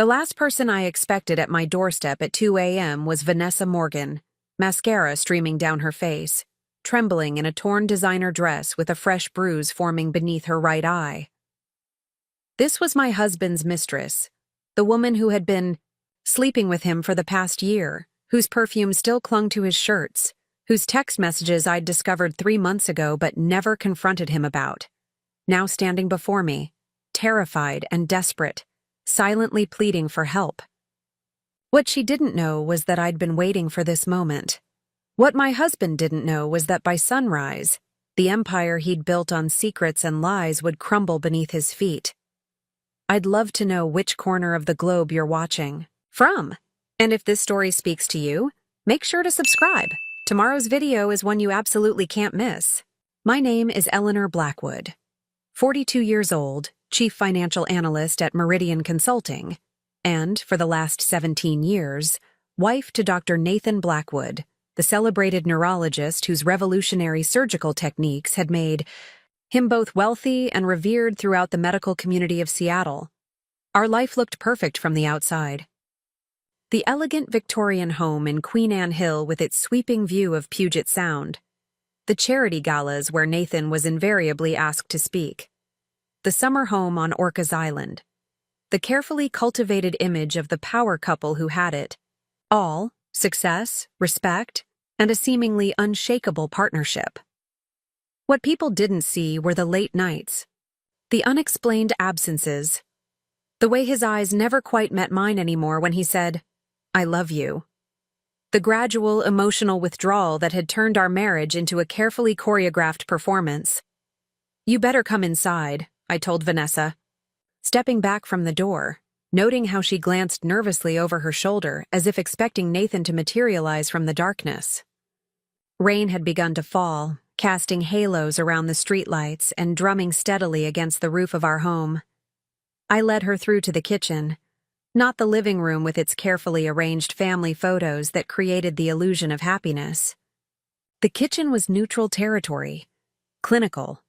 The last person I expected at my doorstep at 2 a.m. was Vanessa Morgan, mascara streaming down her face, trembling in a torn designer dress with a fresh bruise forming beneath her right eye. This was my husband's mistress, the woman who had been sleeping with him for the past year, whose perfume still clung to his shirts, whose text messages I'd discovered 3 months ago but never confronted him about. Now standing before me, terrified and desperate, silently pleading for help. What she didn't know was that I'd been waiting for this moment. What my husband didn't know was that by sunrise, the empire he'd built on secrets and lies would crumble beneath his feet. I'd love to know which corner of the globe you're watching from. And if this story speaks to you, make sure to subscribe. Tomorrow's video is one you absolutely can't miss. My name is Eleanor Blackwood, 42 years old, Chief Financial Analyst at Meridian Consulting, and, for the last 17 years, wife to Dr. Nathan Blackwood, the celebrated neurologist whose revolutionary surgical techniques had made him both wealthy and revered throughout the medical community of Seattle. Our life looked perfect from the outside. The elegant Victorian home in Queen Anne Hill with its sweeping view of Puget Sound. The charity galas where Nathan was invariably asked to speak. The summer home on Orcas Island. The carefully cultivated image of the power couple who had it. All success, respect, and a seemingly unshakable partnership. What people didn't see were the late nights, the unexplained absences, the way his eyes never quite met mine anymore when he said, "I love you." The gradual emotional withdrawal that had turned our marriage into a carefully choreographed performance. "You better come inside," I told Vanessa, stepping back from the door, noting how she glanced nervously over her shoulder as if expecting Nathan to materialize from the darkness. Rain had begun to fall, casting halos around the streetlights and drumming steadily against the roof of our home. I led her through to the kitchen, not the living room with its carefully arranged family photos that created the illusion of happiness. The kitchen was neutral territory, clinical,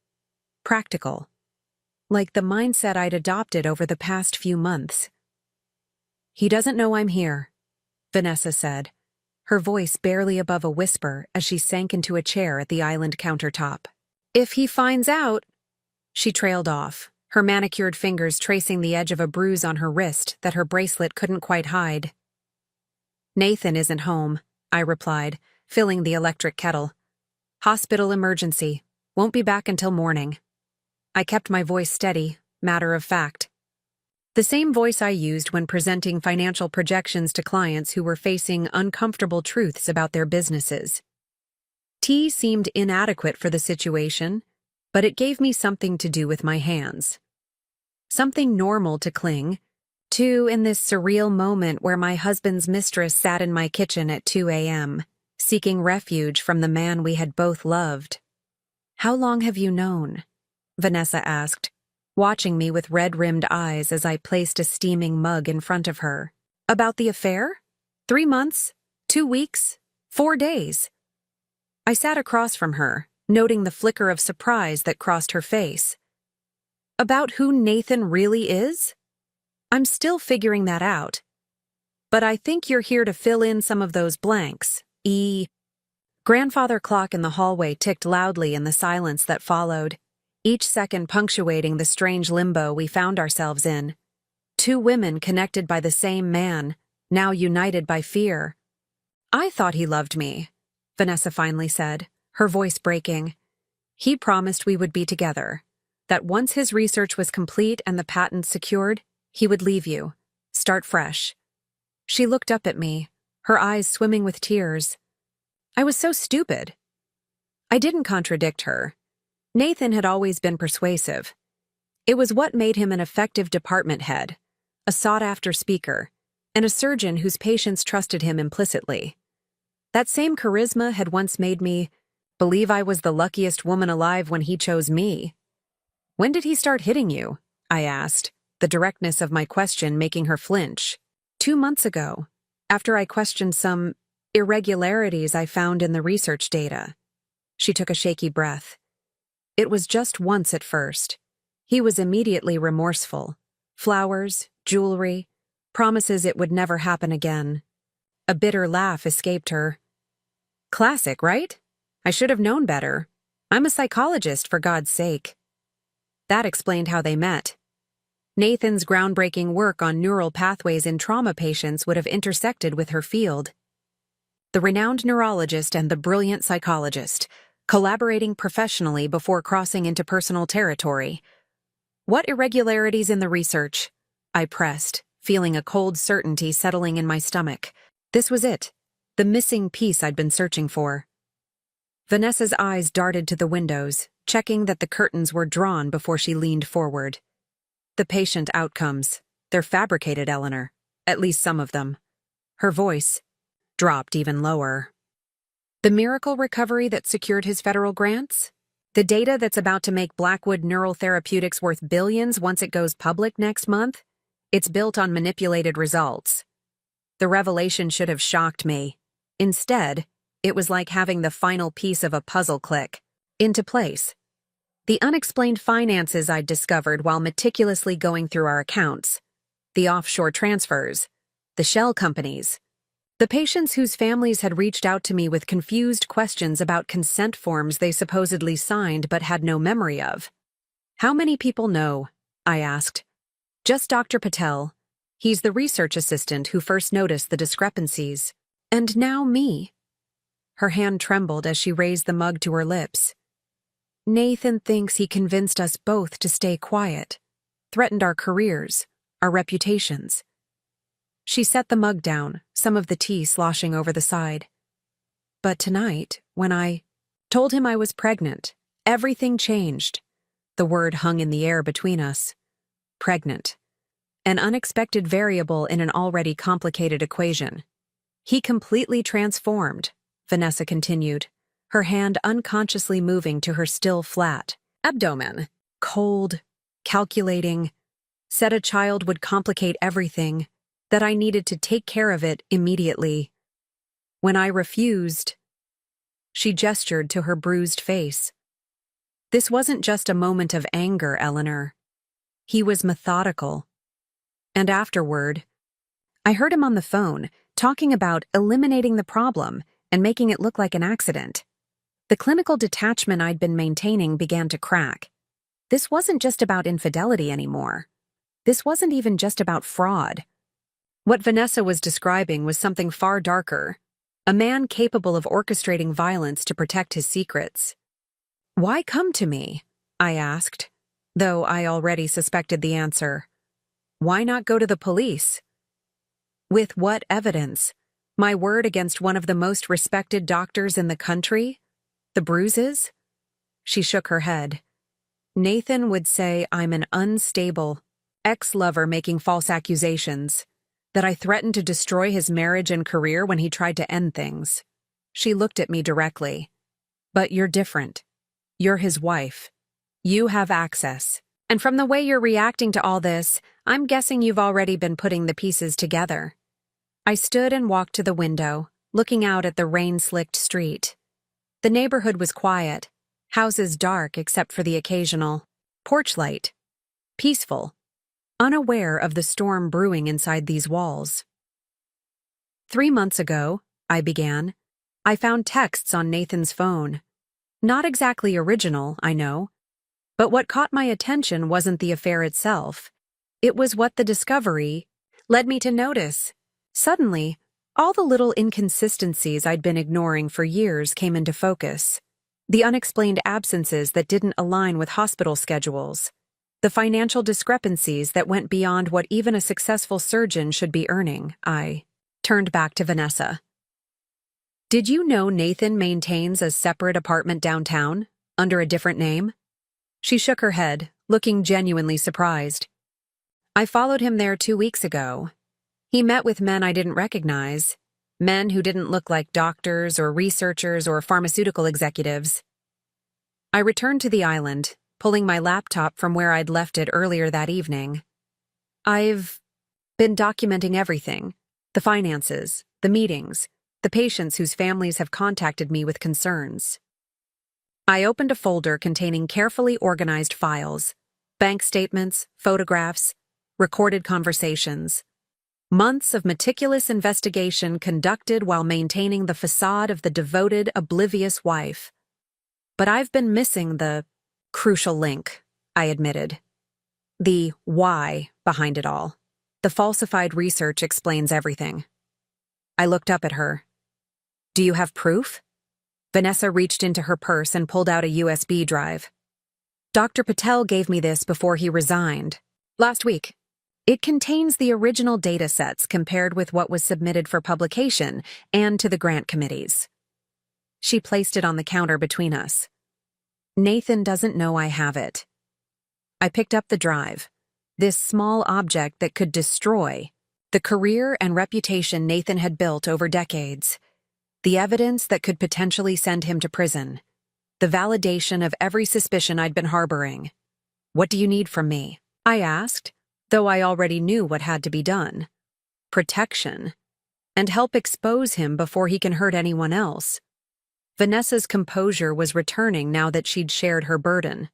practical, like the mindset I'd adopted over the past few months. "He doesn't know I'm here," Vanessa said, her voice barely above a whisper as she sank into a chair at the island countertop. "If he finds out," she trailed off, her manicured fingers tracing the edge of a bruise on her wrist that her bracelet couldn't quite hide. "Nathan isn't home," I replied, filling the electric kettle. "Hospital emergency. Won't be back until morning." I kept my voice steady, matter of fact. The same voice I used when presenting financial projections to clients who were facing uncomfortable truths about their businesses. Tea seemed inadequate for the situation, but it gave me something to do with my hands. Something normal to cling to in this surreal moment where my husband's mistress sat in my kitchen at 2 a.m., seeking refuge from the man we had both loved. "How long have you known?" Vanessa asked, watching me with red-rimmed eyes as I placed a steaming mug in front of her. "About the affair? 3 months? 2 weeks? 4 days?" I sat across from her, noting the flicker of surprise that crossed her face. "About who Nathan really is? I'm still figuring that out. But I think you're here to fill in some of those blanks. Grandfather clock in the hallway ticked loudly in the silence that followed, each second punctuating the strange limbo we found ourselves in. 2 women connected by the same man, now united by fear. "I thought he loved me," Vanessa finally said, her voice breaking. "He promised we would be together, that once his research was complete and the patent secured, he would leave you, start fresh." She looked up at me, her eyes swimming with tears. I was so stupid. I didn't contradict her. Nathan had always been persuasive. It was what made him an effective department head, a sought-after speaker, and a surgeon whose patients trusted him implicitly. That same charisma had once made me believe I was the luckiest woman alive when he chose me. "When did he start hitting you?" I asked, the directness of my question making her flinch. 2 months ago, after I questioned some irregularities I found in the research data." She took a shaky breath. "It was just once at first. He was immediately remorseful. Flowers, jewelry, promises it would never happen again. A bitter laugh escaped her. Classic, right? I should have known better. I'm a psychologist, for God's sake. That explained how they met. Nathan's groundbreaking work on neural pathways in trauma patients would have intersected with her field. The renowned neurologist and the brilliant psychologist, collaborating professionally before crossing into personal territory. What irregularities in the research? I pressed, feeling a cold certainty settling in my stomach. This was it, the missing piece I'd been searching for. Vanessa's eyes darted to the windows, checking that the curtains were drawn before she leaned forward. The patient outcomes. They're fabricated, Eleanor. At least some of them. Her voice dropped even lower. The miracle recovery that secured his federal grants? The data that's about to make Blackwood Neural Therapeutics worth billions once it goes public next month? It's built on manipulated results. The revelation should have shocked me. Instead, it was like having the final piece of a puzzle click into place. The unexplained finances I'd discovered while meticulously going through our accounts, the offshore transfers, the shell companies, the patients whose families had reached out to me with confused questions about consent forms they supposedly signed but had no memory of. How many people know? I asked. Just Dr. Patel. He's the research assistant who first noticed the discrepancies. And now me. Her hand trembled as she raised the mug to her lips. Nathan thinks he convinced us both to stay quiet, threatened our careers, our reputations. She set the mug down, some of the tea sloshing over the side. But tonight, when I told him I was pregnant, everything changed. The word hung in the air between us. Pregnant. An unexpected variable in an already complicated equation. He completely transformed, Vanessa continued, her hand unconsciously moving to her still flat abdomen. Cold, calculating, said a child would complicate everything, that I needed to take care of it immediately. When I refused, she gestured to her bruised face. This wasn't just a moment of anger, Eleanor. He was methodical. And afterward, I heard him on the phone, talking about eliminating the problem and making it look like an accident. The clinical detachment I'd been maintaining began to crack. This wasn't just about infidelity anymore. This wasn't even just about fraud. What Vanessa was describing was something far darker, a man capable of orchestrating violence to protect his secrets. Why come to me? I asked, though I already suspected the answer. Why not go to the police? With what evidence? My word against one of the most respected doctors in the country? The bruises? She shook her head. Nathan would say I'm an unstable ex-lover making false accusations, that I threatened to destroy his marriage and career when he tried to end things. She looked at me directly. But you're different. You're his wife. You have access. And from the way you're reacting to all this, I'm guessing you've already been putting the pieces together. I stood and walked to the window, looking out at the rain-slicked street. The neighborhood was quiet, houses dark except for the occasional porch light. Peaceful, unaware of the storm brewing inside these walls. 3 months ago, I began, I found texts on Nathan's phone. Not exactly original, I know. But what caught my attention wasn't the affair itself. It was what the discovery led me to notice. Suddenly, all the little inconsistencies I'd been ignoring for years came into focus. The unexplained absences that didn't align with hospital schedules. The financial discrepancies that went beyond what even a successful surgeon should be earning. I turned back to Vanessa. Did you know Nathan maintains a separate apartment downtown, under a different name? She shook her head, looking genuinely surprised. I followed him there 2 weeks ago. He met with men I didn't recognize, men who didn't look like doctors or researchers or pharmaceutical executives. I returned to the island, pulling my laptop from where I'd left it earlier that evening. I've been documenting everything, the finances, the meetings, the patients whose families have contacted me with concerns. I opened a folder containing carefully organized files, bank statements, photographs, recorded conversations. Months of meticulous investigation conducted while maintaining the facade of the devoted, oblivious wife. But I've been missing the crucial link, I admitted. The why behind it all. The falsified research explains everything. I looked up at her. Do you have proof? Vanessa reached into her purse and pulled out a USB drive. Dr. Patel gave me this before he resigned. Last week. It contains the original data sets compared with what was submitted for publication and to the grant committees. She placed it on the counter between us. Nathan doesn't know I have it. I picked up the drive, this small object that could destroy the career and reputation Nathan had built over decades, the evidence that could potentially send him to prison, the validation of every suspicion I'd been harboring. What do you need from me? I asked, though I already knew what had to be done. Protection. And help expose him before he can hurt anyone else. Vanessa's composure was returning now that she'd shared her burden.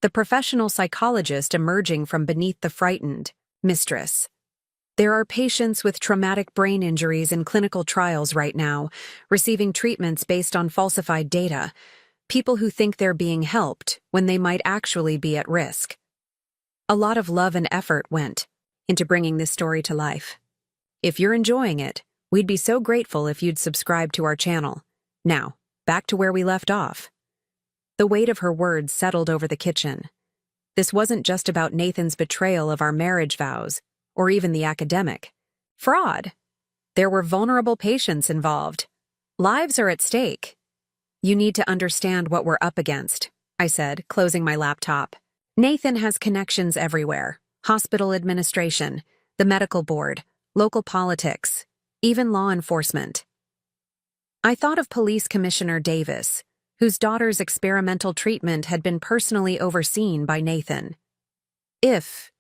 The professional psychologist emerging from beneath the frightened Mistress. There are patients with traumatic brain injuries in clinical trials right now, receiving treatments based on falsified data. People who think they're being helped when they might actually be at risk. A lot of love and effort went into bringing this story to life. If you're enjoying it, we'd be so grateful if you'd subscribe to our channel. Now, back to where we left off. The weight of her words settled over the kitchen. This wasn't just about Nathan's betrayal of our marriage vows, or even the academic fraud. There were vulnerable patients involved. Lives are at stake. You need to understand what we're up against, I said, closing my laptop. Nathan has connections everywhere. Hospital administration, the medical board, local politics, even law enforcement. I thought of Police Commissioner Davis, whose daughter's experimental treatment had been personally overseen by Nathan. If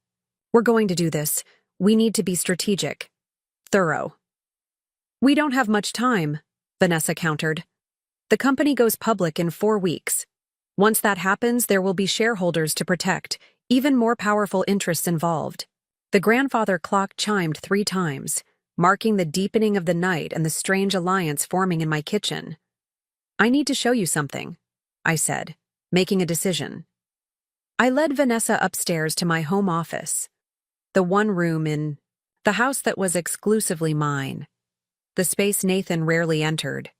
we're going to do this, we need to be strategic, thorough. We don't have much time, Vanessa countered. The company goes public in 4 weeks. Once that happens, there will be shareholders to protect, even more powerful interests involved. The grandfather clock chimed 3 times, marking the deepening of the night and the strange alliance forming in my kitchen. I need to show you something, I said, making a decision. I led Vanessa upstairs to my home office, the one room in the house that was exclusively mine, the space Nathan rarely entered.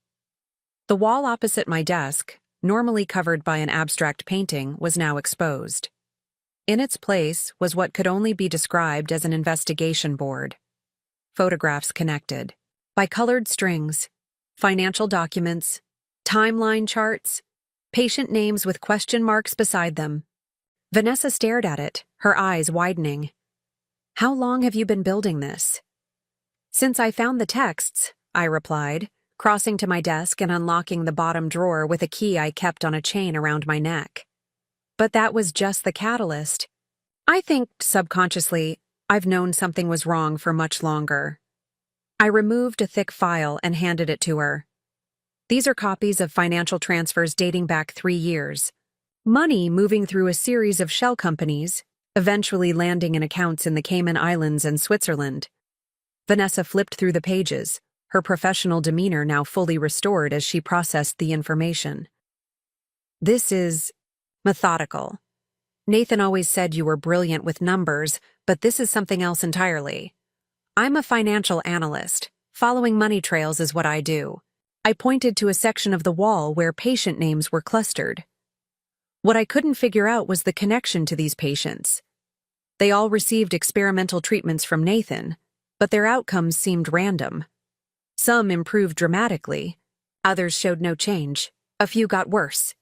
The wall opposite my desk, normally covered by an abstract painting, was now exposed. In its place was what could only be described as an investigation board. Photographs connected by colored strings, financial documents, timeline charts, patient names with question marks beside them. Vanessa stared at it, her eyes widening. How long have you been building this? Since I found the texts, I replied, crossing to my desk and unlocking the bottom drawer with a key I kept on a chain around my neck. But that was just the catalyst. I think, subconsciously, I've known something was wrong for much longer. I removed a thick file and handed it to her. These are copies of financial transfers dating back 3 years. Money moving through a series of shell companies, eventually landing in accounts in the Cayman Islands and Switzerland. Vanessa flipped through the pages, her professional demeanor now fully restored as she processed the information. This is methodical. Nathan always said you were brilliant with numbers, but this is something else entirely. I'm a financial analyst. Following money trails is what I do. I pointed to a section of the wall where patient names were clustered. What I couldn't figure out was the connection to these patients. They all received experimental treatments from Nathan, but their outcomes seemed random. Some improved dramatically, others showed no change, a few got worse.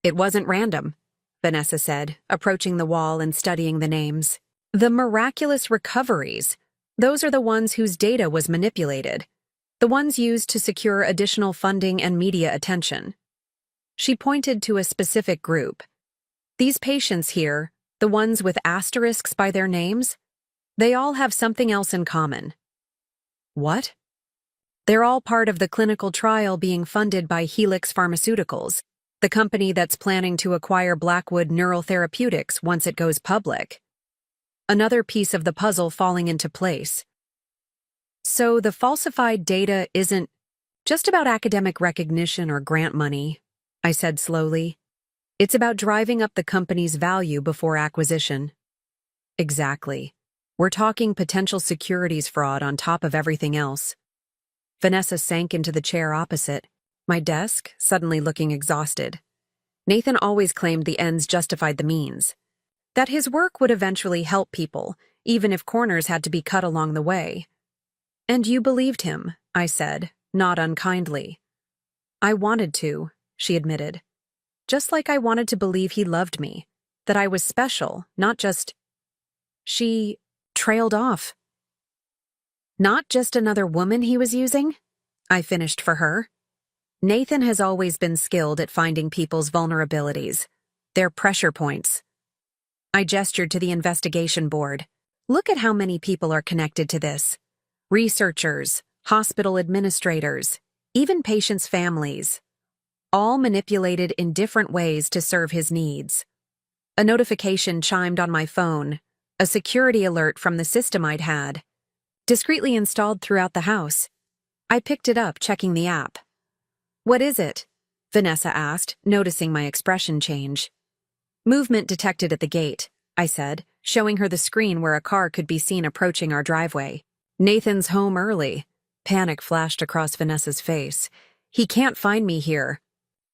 It wasn't random, Vanessa said, approaching the wall and studying the names. The miraculous recoveries, those are the ones whose data was manipulated, the ones used to secure additional funding and media attention. She pointed to a specific group. These patients here, the ones with asterisks by their names, they all have something else in common. What? They're all part of the clinical trial being funded by Helix Pharmaceuticals, the company that's planning to acquire Blackwood Neural Therapeutics once it goes public. Another piece of the puzzle falling into place. So the falsified data isn't just about academic recognition or grant money, I said slowly. It's about driving up the company's value before acquisition. Exactly. We're talking potential securities fraud on top of everything else. Vanessa sank into the chair opposite, my desk suddenly looking exhausted. Nathan always claimed the ends justified the means, that his work would eventually help people, even if corners had to be cut along the way. And you believed him, I said, not unkindly. I wanted to, she admitted. Just like I wanted to believe he loved me, that I was special, not just... She trailed off. Not just another woman he was using? I finished for her. Nathan has always been skilled at finding people's vulnerabilities, their pressure points. I gestured to the investigation board. Look at how many people are connected to this. Researchers, hospital administrators, even patients' families. All manipulated in different ways to serve his needs. A notification chimed on my phone, a security alert from the system I'd had, discreetly installed throughout the house. I picked it up, checking the app. What is it? Vanessa asked, noticing my expression change. Movement detected at the gate, I said, showing her the screen where a car could be seen approaching our driveway. Nathan's home early. Panic flashed across Vanessa's face. He can't find me here.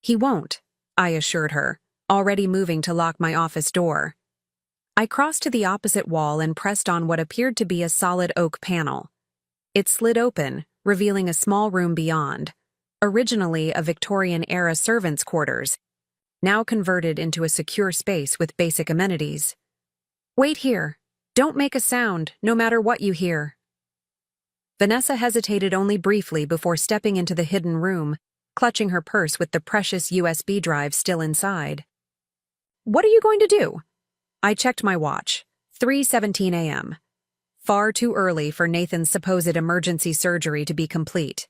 He won't, I assured her, already moving to lock my office door. I crossed to the opposite wall and pressed on what appeared to be a solid oak panel. It slid open, revealing a small room beyond, originally a Victorian-era servants' quarters, now converted into a secure space with basic amenities. Wait here. Don't make a sound, no matter what you hear. Vanessa hesitated only briefly before stepping into the hidden room, clutching her purse with the precious USB drive still inside. What are you going to do? I checked my watch. 3:17 a.m. Far too early for Nathan's supposed emergency surgery to be complete.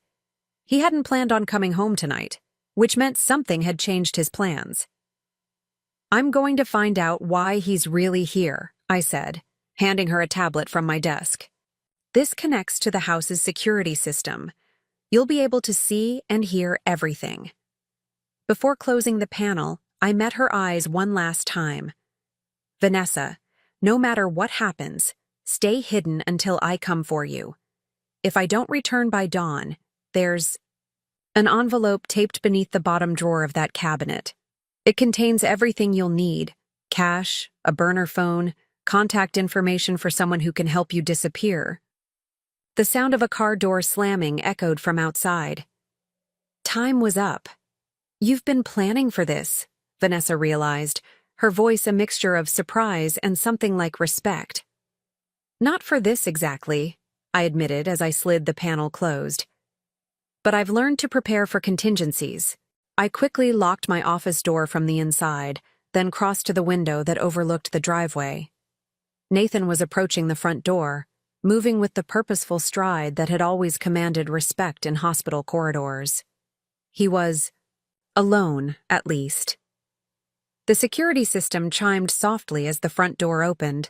He hadn't planned on coming home tonight, which meant something had changed his plans. I'm going to find out why he's really here, I said, handing her a tablet from my desk. This connects to the house's security system. You'll be able to see and hear everything. Before closing the panel, I met her eyes one last time. Vanessa, no matter what happens, stay hidden until I come for you. If I don't return by dawn, there's an envelope taped beneath the bottom drawer of that cabinet. It contains everything you'll need: cash, a burner phone, contact information for someone who can help you disappear. The sound of a car door slamming echoed from outside. Time was up. You've been planning for this, Vanessa realized, her voice a mixture of surprise and something like respect. Not for this exactly, I admitted as I slid the panel closed. But I've learned to prepare for contingencies. I quickly locked my office door from the inside, then crossed to the window that overlooked the driveway. Nathan was approaching the front door, moving with the purposeful stride that had always commanded respect in hospital corridors. He was alone, at least. The security system chimed softly as the front door opened.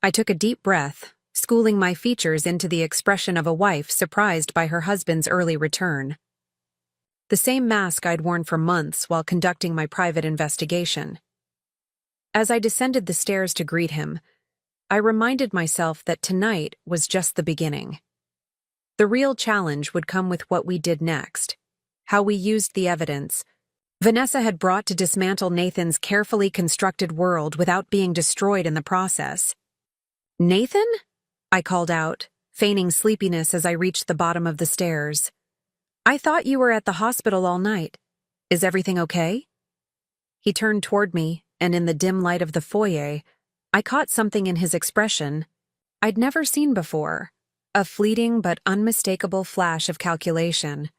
I took a deep breath, schooling my features into the expression of a wife surprised by her husband's early return. The same mask I'd worn for months while conducting my private investigation. As I descended the stairs to greet him, I reminded myself that tonight was just the beginning. The real challenge would come with what we did next, how we used the evidence Vanessa had brought to dismantle Nathan's carefully constructed world without being destroyed in the process. Nathan? I called out, feigning sleepiness as I reached the bottom of the stairs. I thought you were at the hospital all night. Is everything okay? He turned toward me, and in the dim light of the foyer, I caught something in his expression I'd never seen before, a fleeting but unmistakable flash of calculation.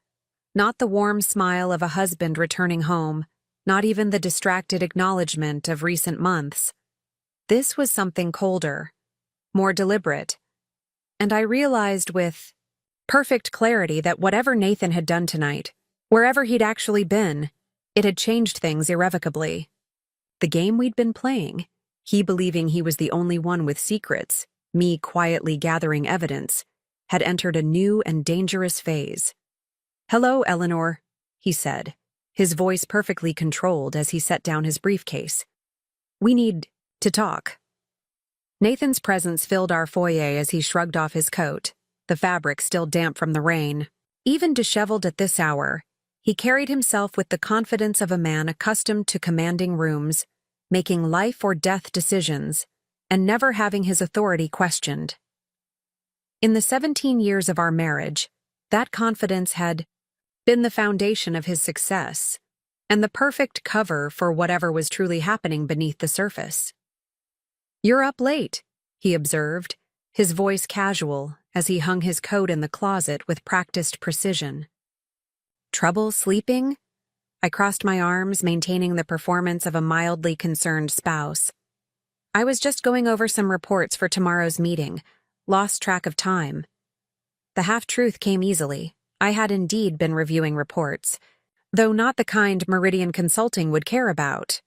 Not the warm smile of a husband returning home, not even the distracted acknowledgement of recent months. This was something colder, more deliberate, and I realized with perfect clarity that whatever Nathan had done tonight, wherever he'd actually been, it had changed things irrevocably. The game we'd been playing, he believing he was the only one with secrets, me quietly gathering evidence, had entered a new and dangerous phase. "Hello, Eleanor," he said, his voice perfectly controlled as he set down his briefcase. "We need to talk." Nathan's presence filled our foyer as he shrugged off his coat, the fabric still damp from the rain. Even disheveled at this hour, he carried himself with the confidence of a man accustomed to commanding rooms, making life-or-death decisions, and never having his authority questioned. In the 17 years of our marriage, that confidence had been the foundation of his success, and the perfect cover for whatever was truly happening beneath the surface. "You're up late," he observed, his voice casual as he hung his coat in the closet with practiced precision. "Trouble sleeping?" I crossed my arms, maintaining the performance of a mildly concerned spouse. "I was just going over some reports for tomorrow's meeting. Lost track of time." The half-truth came easily. I had indeed been reviewing reports, though not the kind Meridian Consulting would care about.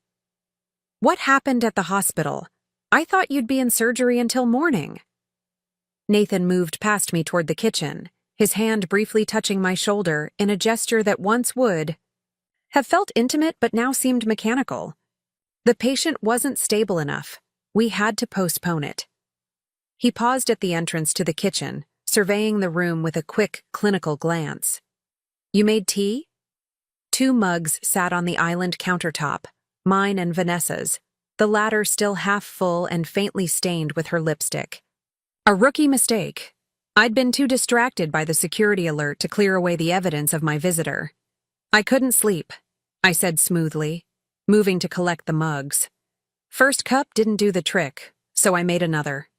"What happened at the hospital? I thought you'd be in surgery until morning." Nathan moved past me toward the kitchen, his hand briefly touching my shoulder in a gesture that once would have felt intimate but now seemed mechanical. The patient wasn't stable enough. We had to postpone it. He paused at the entrance to the kitchen, surveying the room with a quick, clinical glance. "You made tea?" 2 mugs sat on the island countertop, mine and Vanessa's, the latter still half full and faintly stained with her lipstick. A rookie mistake. I'd been too distracted by the security alert to clear away the evidence of my visitor. "I couldn't sleep," I said smoothly, moving to collect the mugs. "First cup didn't do the trick, so I made another."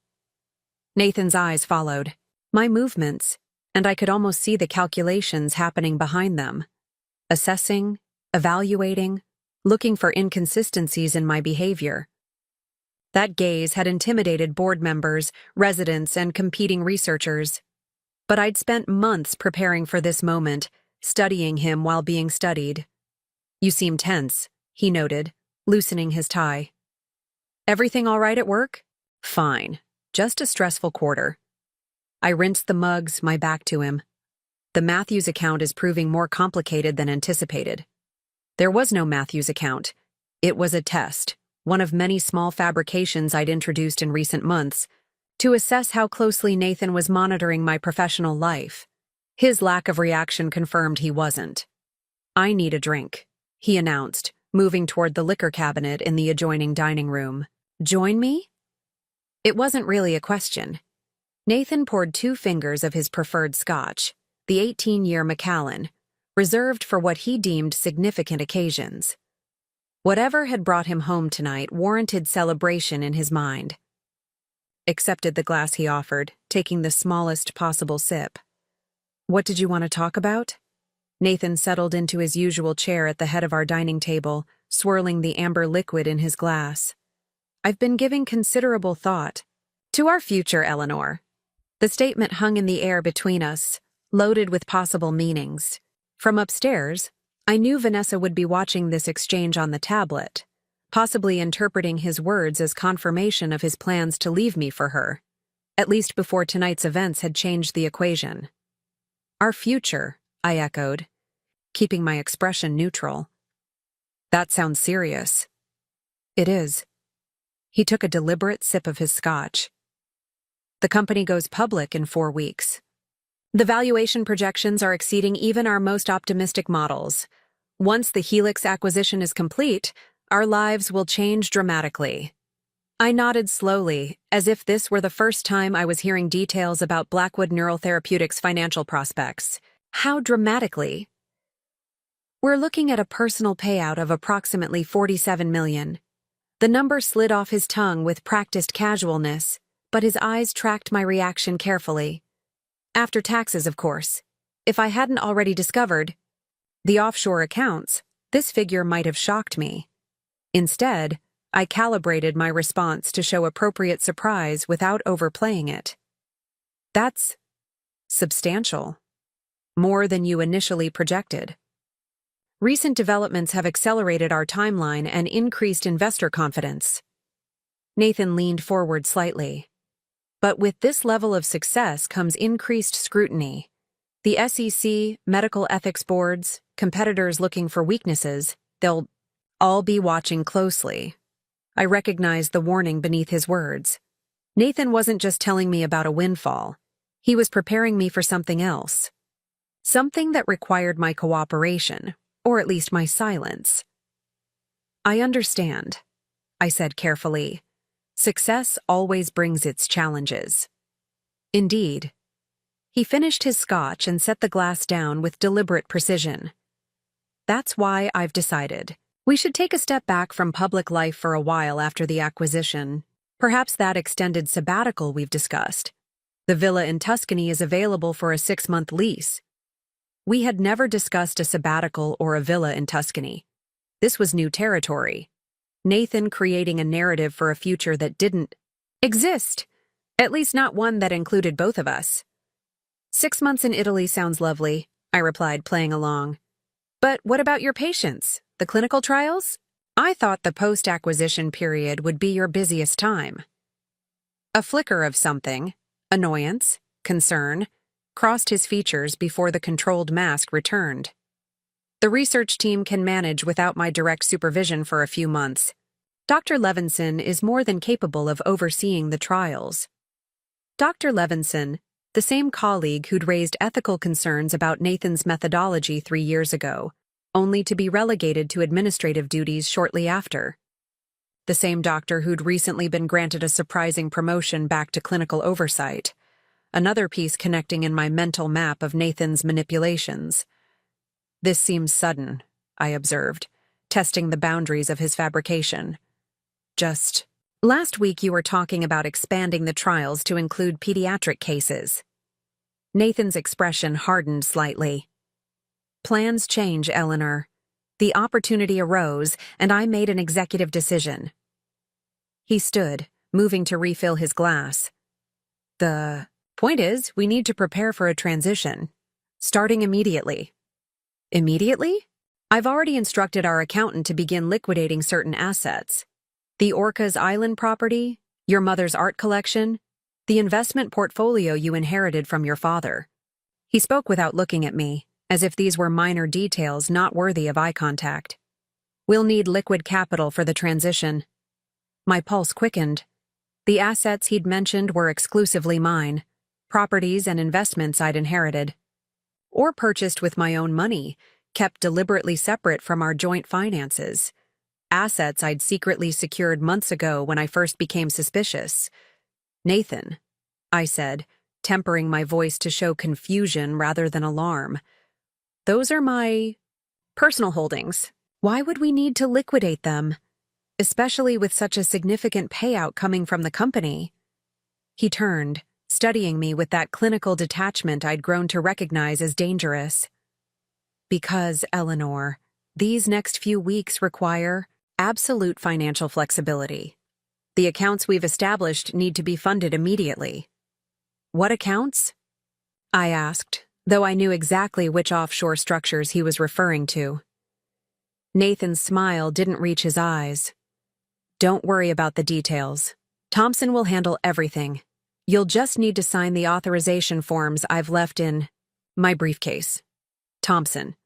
Nathan's eyes followed my movements, and I could almost see the calculations happening behind them. Assessing, evaluating, looking for inconsistencies in my behavior. That gaze had intimidated board members, residents, and competing researchers. But I'd spent months preparing for this moment, studying him while being studied. "You seem tense," he noted, loosening his tie. "Everything all right at work?" "Fine. Just a stressful quarter." I rinsed the mugs, my back to him. "The Matthews account is proving more complicated than anticipated." There was no Matthews account. It was a test, one of many small fabrications I'd introduced in recent months, to assess how closely Nathan was monitoring my professional life. His lack of reaction confirmed he wasn't. "I need a drink," he announced, moving toward the liquor cabinet in the adjoining dining room. "Join me?" It wasn't really a question. Nathan poured 2 fingers of his preferred scotch, the 18-year Macallan, reserved for what he deemed significant occasions. Whatever had brought him home tonight warranted celebration in his mind. Accepted the glass he offered, taking the smallest possible sip. "What did you want to talk about?" Nathan settled into his usual chair at the head of our dining table, swirling the amber liquid in his glass. "I've been giving considerable thought to our future, Eleanor." The statement hung in the air between us, loaded with possible meanings. From upstairs, I knew Vanessa would be watching this exchange on the tablet, possibly interpreting his words as confirmation of his plans to leave me for her, at least before tonight's events had changed the equation. "Our future," I echoed, keeping my expression neutral. "That sounds serious." "It is." He took a deliberate sip of his scotch. "The company goes public in 4 weeks. The valuation projections are exceeding even our most optimistic models. Once the Helix acquisition is complete, our lives will change dramatically." I nodded slowly, as if this were the first time I was hearing details about Blackwood Neural Therapeutics' financial prospects. "How dramatically?" "We're looking at a personal payout of approximately $47 million. The number slid off his tongue with practiced casualness, but his eyes tracked my reaction carefully. "After taxes, of course. If I hadn't already discovered the offshore accounts, this figure might have shocked me. Instead, I calibrated my response to show appropriate surprise without overplaying it. "That's substantial. More than you initially projected. Recent developments have accelerated our timeline and increased investor confidence." Nathan leaned forward slightly. But with this level of success comes increased scrutiny. The SEC, medical ethics boards, competitors looking for weaknesses, they'll all be watching closely. I recognized the warning beneath his words. Nathan wasn't just telling me about a windfall. He was preparing me for something else. Something that required my cooperation, or at least my silence. I understand, I said carefully. Success always brings its challenges. Indeed. He finished his scotch and set the glass down with deliberate precision. That's why I've decided we should take a step back from public life for a while after the acquisition. Perhaps that extended sabbatical we've discussed. The villa in Tuscany is available for a 6-month lease. We had never discussed a sabbatical or a villa in Tuscany. This was new territory. Nathan creating a narrative for a future that didn't exist, at least not one that included both of us. 6 months in Italy sounds lovely, I replied, playing along. But what about your patients? The clinical trials? I thought the post-acquisition period would be your busiest time. A flicker of something, annoyance, concern, crossed his features before the controlled mask returned. The research team can manage without my direct supervision for a few months. Dr. Levinson is more than capable of overseeing the trials. Dr. Levinson, the same colleague who'd raised ethical concerns about Nathan's methodology 3 years ago, only to be relegated to administrative duties shortly after. The same doctor who'd recently been granted a surprising promotion back to clinical oversight. Another piece connecting in my mental map of Nathan's manipulations. This seems sudden, I observed, testing the boundaries of his fabrication. Just, last week you were talking about expanding the trials to include pediatric cases. Nathan's expression hardened slightly. Plans change, Eleanor. The opportunity arose, and I made an executive decision. He stood, moving to refill his glass. The point is, we need to prepare for a transition, starting immediately. Immediately? I've already instructed our accountant to begin liquidating certain assets. The Orcas Island property, your mother's art collection, the investment portfolio you inherited from your father. He spoke without looking at me, as if these were minor details not worthy of eye contact. We'll need liquid capital for the transition. My pulse quickened. The assets he'd mentioned were exclusively mine, properties and investments I'd inherited. Or purchased with my own money, kept deliberately separate from our joint finances. Assets I'd secretly secured months ago when I first became suspicious. Nathan, I said, tempering my voice to show confusion rather than alarm. Those are my personal holdings. Why would we need to liquidate them? Especially with such a significant payout coming from the company. He turned, studying me with that clinical detachment I'd grown to recognize as dangerous. Because, Eleanor, these next few weeks require absolute financial flexibility. The accounts we've established need to be funded immediately. What accounts? I asked, though I knew exactly which offshore structures he was referring to. Nathan's smile didn't reach his eyes. Don't worry about the details. Thompson will handle everything. You'll just need to sign the authorization forms I've left in my briefcase. Thompson,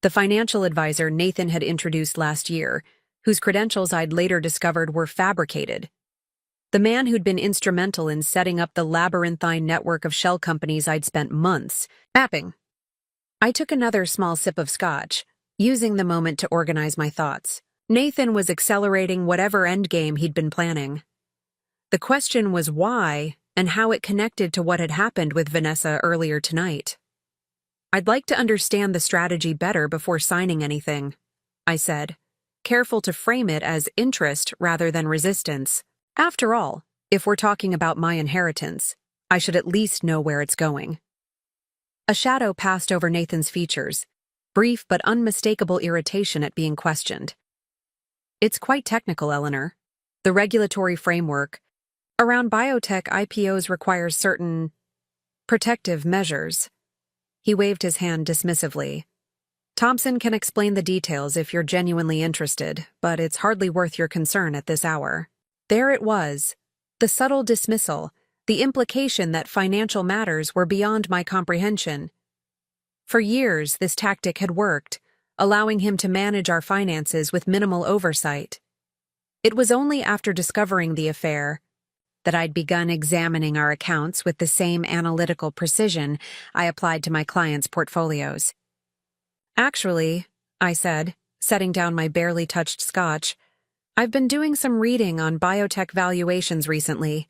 the financial advisor Nathan had introduced last year, whose credentials I'd later discovered were fabricated. The man who'd been instrumental in setting up the labyrinthine network of shell companies I'd spent months mapping. I took another small sip of scotch, using the moment to organize my thoughts. Nathan was accelerating whatever endgame he'd been planning. The question was why and how it connected to what had happened with Vanessa earlier tonight. I'd like to understand the strategy better before signing anything, I said, careful to frame it as interest rather than resistance. After all, if we're talking about my inheritance, I should at least know where it's going. A shadow passed over Nathan's features, brief but unmistakable irritation at being questioned. It's quite technical, Eleanor. The regulatory framework around biotech IPOs requires certain protective measures. He waved his hand dismissively. Thompson can explain the details if you're genuinely interested, but it's hardly worth your concern at this hour. There it was, the subtle dismissal, the implication that financial matters were beyond my comprehension. For years, this tactic had worked, allowing him to manage our finances with minimal oversight. It was only after discovering the affair that I'd begun examining our accounts with the same analytical precision I applied to my clients' portfolios. "Actually," I said, setting down my barely touched scotch, "I've been doing some reading on biotech valuations recently.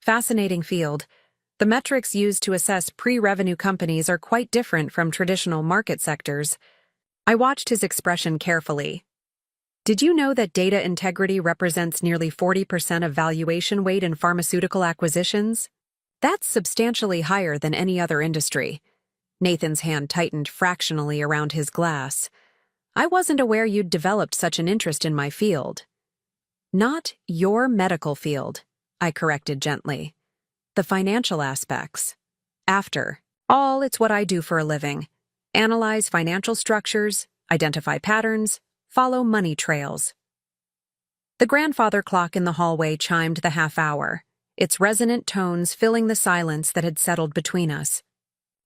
Fascinating field. The metrics used to assess pre-revenue companies are quite different from traditional market sectors." I watched his expression carefully. "Did you know that data integrity represents nearly 40% of valuation weight in pharmaceutical acquisitions? That's substantially higher than any other industry." Nathan's hand tightened fractionally around his glass. "I wasn't aware you'd developed such an interest in my field." "Not your medical field," I corrected gently. "The financial aspects. After all, it's what I do for a living. Analyze financial structures, identify patterns, follow money trails." The grandfather clock in the hallway chimed the half-hour, its resonant tones filling the silence that had settled between us.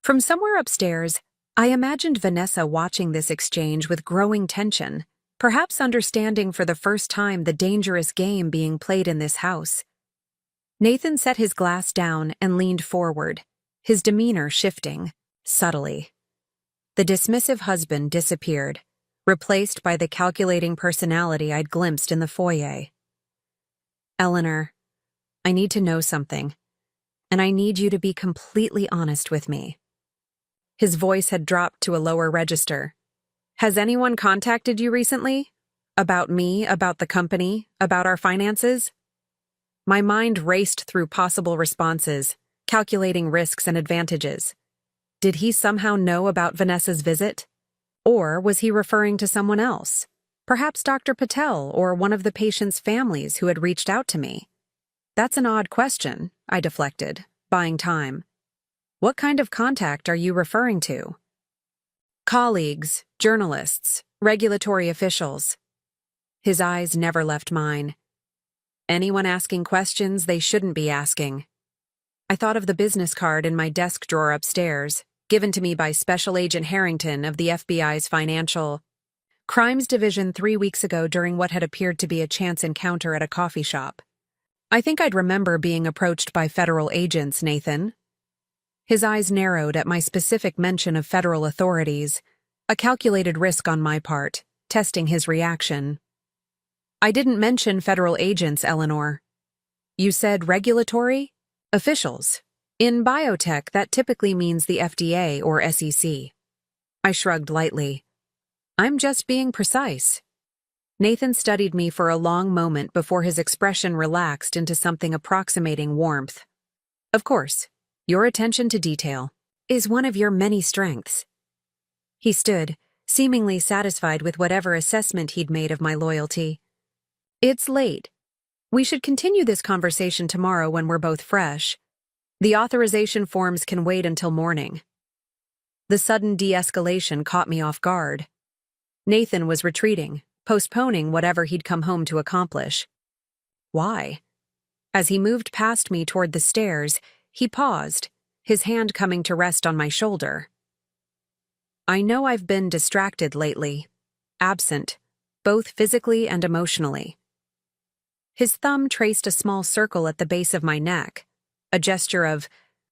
From somewhere upstairs, I imagined Vanessa watching this exchange with growing tension, perhaps understanding for the first time the dangerous game being played in this house. Nathan set his glass down and leaned forward, his demeanor shifting, subtly. The dismissive husband disappeared, replaced by the calculating personality I'd glimpsed in the foyer. "Eleanor, I need to know something, and I need you to be completely honest with me." His voice had dropped to a lower register. "Has anyone contacted you recently? About me, about the company, about our finances?" My mind raced through possible responses, calculating risks and advantages. Did he somehow know about Vanessa's visit? Or was he referring to someone else? Perhaps Dr. Patel or one of the patient's families who had reached out to me. "That's an odd question," I deflected, buying time. "What kind of contact are you referring to?" "Colleagues, journalists, regulatory officials." His eyes never left mine. Anyone asking questions they shouldn't be asking. I thought of the business card in my desk drawer upstairs, given to me by Special Agent Harrington of the FBI's Financial Crimes Division 3 weeks ago during what had appeared to be a chance encounter at a coffee shop. "I think I'd remember being approached by federal agents, Nathan." His eyes narrowed at my specific mention of federal authorities, a calculated risk on my part, testing his reaction. "I didn't mention federal agents, Eleanor. You said regulatory? Officials. In biotech, that typically means the FDA or SEC." I shrugged lightly. "I'm just being precise." Nathan studied me for a long moment before his expression relaxed into something approximating warmth. "Of course, your attention to detail is one of your many strengths." He stood, seemingly satisfied with whatever assessment he'd made of my loyalty. "It's late. We should continue this conversation tomorrow when we're both fresh. The authorization forms can wait until morning." The sudden de-escalation caught me off guard. Nathan was retreating, postponing whatever he'd come home to accomplish. Why? As he moved past me toward the stairs, he paused, his hand coming to rest on my shoulder. "I know I've been distracted lately, absent, both physically and emotionally." His thumb traced a small circle at the base of my neck, a gesture of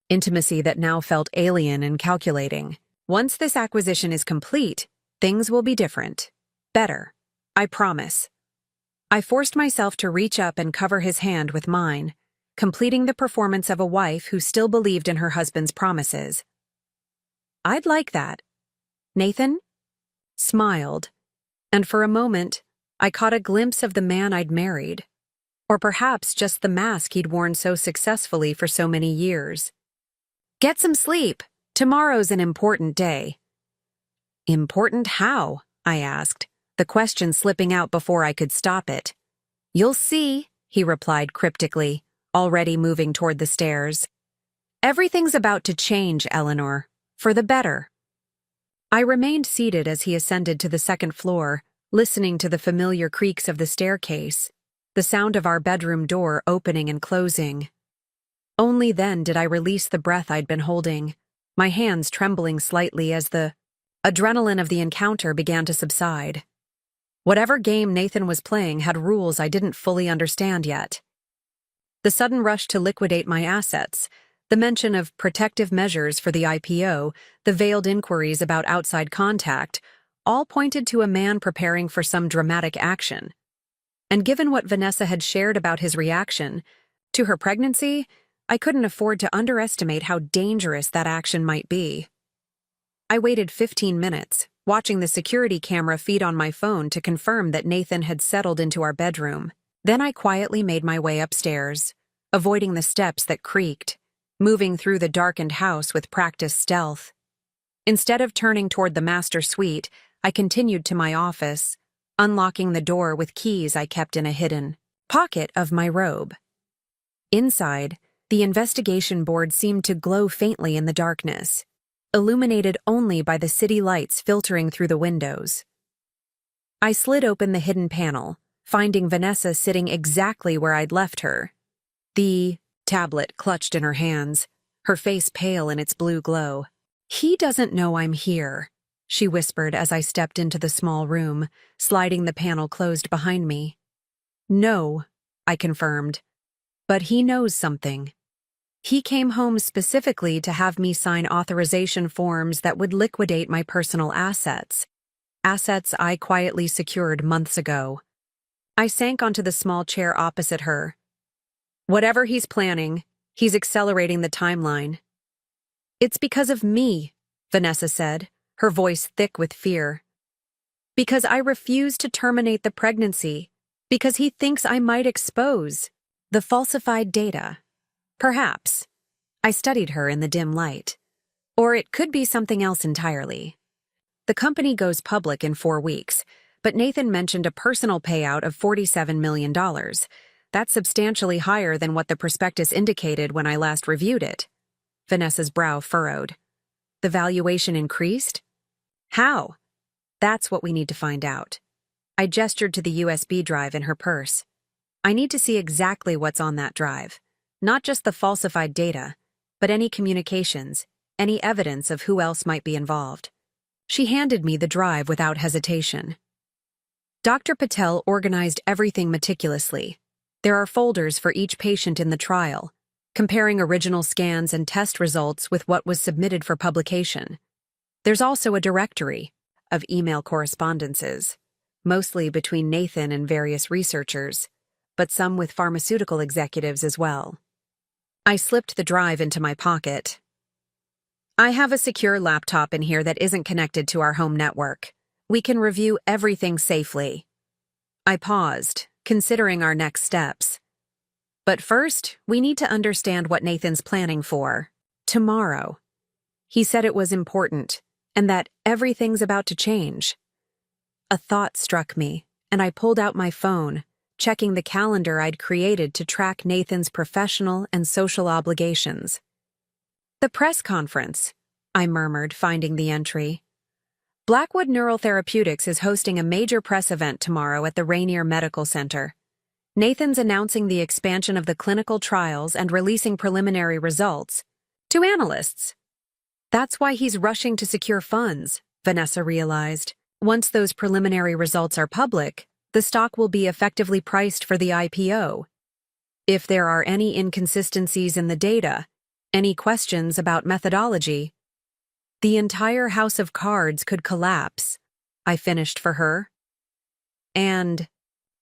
intimacy that now felt alien and calculating. "Once this acquisition is complete, things will be different. Better. I promise." I forced myself to reach up and cover his hand with mine, completing the performance of a wife who still believed in her husband's promises. "I'd like that." Nathan smiled, and for a moment, I caught a glimpse of the man I'd married. Or perhaps just the mask he'd worn so successfully for so many years. "Get some sleep. Tomorrow's an important day." "Important how?" I asked, the question slipping out before I could stop it. "You'll see," he replied cryptically, already moving toward the stairs. "Everything's about to change, Eleanor, for the better." I remained seated as he ascended to the second floor, listening to the familiar creaks of the staircase, the sound of our bedroom door opening and closing. Only then did I release the breath I'd been holding, my hands trembling slightly as the adrenaline of the encounter began to subside. Whatever game Nathan was playing had rules I didn't fully understand yet. The sudden rush to liquidate my assets, the mention of protective measures for the IPO, the veiled inquiries about outside contact, all pointed to a man preparing for some dramatic action. And given what Vanessa had shared about his reaction to her pregnancy, I couldn't afford to underestimate how dangerous that action might be. I waited 15 minutes, watching the security camera feed on my phone to confirm that Nathan had settled into our bedroom. Then I quietly made my way upstairs, avoiding the steps that creaked, moving through the darkened house with practiced stealth. Instead of turning toward the master suite, I continued to my office, unlocking the door with keys I kept in a hidden pocket of my robe. Inside, the investigation board seemed to glow faintly in the darkness, illuminated only by the city lights filtering through the windows. I slid open the hidden panel, finding Vanessa sitting exactly where I'd left her, the tablet clutched in her hands, her face pale in its blue glow. "He doesn't know I'm here," she whispered as I stepped into the small room, sliding the panel closed behind me. "No," I confirmed, "but he knows something. He came home specifically to have me sign authorization forms that would liquidate my personal assets I quietly secured months ago." I sank onto the small chair opposite her. "Whatever he's planning, he's accelerating the timeline." "It's because of me," Vanessa said, her voice thick with fear. "Because I refuse to terminate the pregnancy. Because he thinks I might expose the falsified data. Perhaps." I studied her in the dim light. "Or it could be something else entirely. The company goes public in 4 weeks, but Nathan mentioned a personal payout of $47 million. That's substantially higher than what the prospectus indicated when I last reviewed it." Vanessa's brow furrowed. "The valuation increased? How?" "That's what we need to find out." I gestured to the USB drive in her purse. "I need to see exactly what's on that drive. Not just the falsified data, but any communications, any evidence of who else might be involved." She handed me the drive without hesitation. Dr. Patel organized everything meticulously. There are folders for each patient in the trial, comparing original scans and test results with what was submitted for publication. There's also a directory of email correspondences, mostly between Nathan and various researchers, but some with pharmaceutical executives as well. I slipped the drive into my pocket. "I have a secure laptop in here that isn't connected to our home network. We can review everything safely." I paused, considering our next steps. "But first, we need to understand what Nathan's planning for tomorrow. He said it was important, and that everything's about to change." A thought struck me, and I pulled out my phone, checking the calendar I'd created to track Nathan's professional and social obligations. "The press conference," I murmured, finding the entry. "Blackwood Neural Therapeutics is hosting a major press event tomorrow at the Rainier Medical Center. Nathan's announcing the expansion of the clinical trials and releasing preliminary results to analysts. That's why he's rushing to secure funds," Vanessa realized. "Once those preliminary results are public, the stock will be effectively priced for the IPO. If there are any inconsistencies in the data, any questions about methodology, the entire house of cards could collapse," I finished for her. "And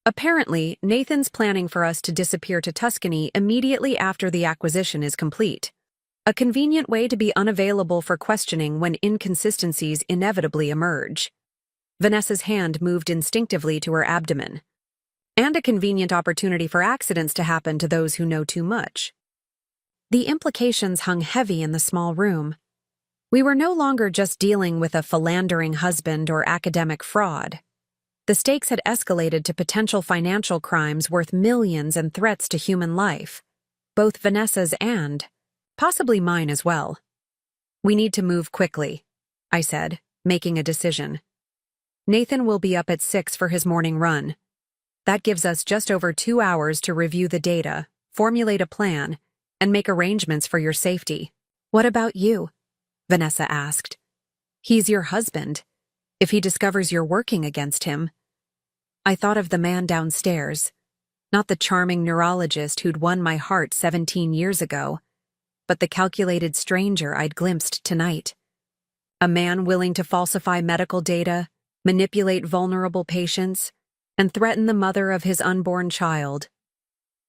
apparently, Nathan's planning for us to disappear to Tuscany immediately after the acquisition is complete. A convenient way to be unavailable for questioning when inconsistencies inevitably emerge." Vanessa's hand moved instinctively to her abdomen. "And a convenient opportunity for accidents to happen to those who know too much." The implications hung heavy in the small room. We were no longer just dealing with a philandering husband or academic fraud. The stakes had escalated to potential financial crimes worth millions and threats to human life, both Vanessa's and, possibly mine as well. "We need to move quickly," I said, making a decision. "Nathan will be up at 6 for his morning run. That gives us just over 2 hours to review the data, formulate a plan, and make arrangements for your safety. What about you? Vanessa asked. He's your husband. If he discovers you're working against him. I thought of the man downstairs, not the charming neurologist who'd won my heart 17 years ago, but the calculated stranger I'd glimpsed tonight. A man willing to falsify medical data, manipulate vulnerable patients, and threaten the mother of his unborn child.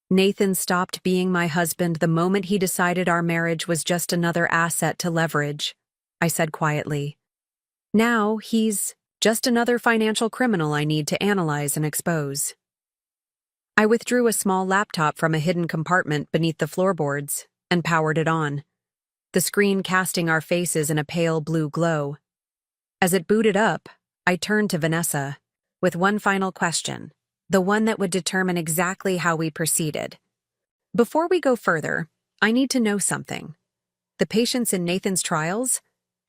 Nathan stopped being my husband the moment he decided our marriage was just another asset to leverage, I said quietly. Now he's just another financial criminal I need to analyze and expose. I withdrew a small laptop from a hidden compartment beneath the floorboards and powered it on, the screen casting our faces in a pale blue glow. As it booted up, I turned to Vanessa with one final question, the one that would determine exactly how we proceeded. Before we go further, I need to know something. The patients in Nathan's trials?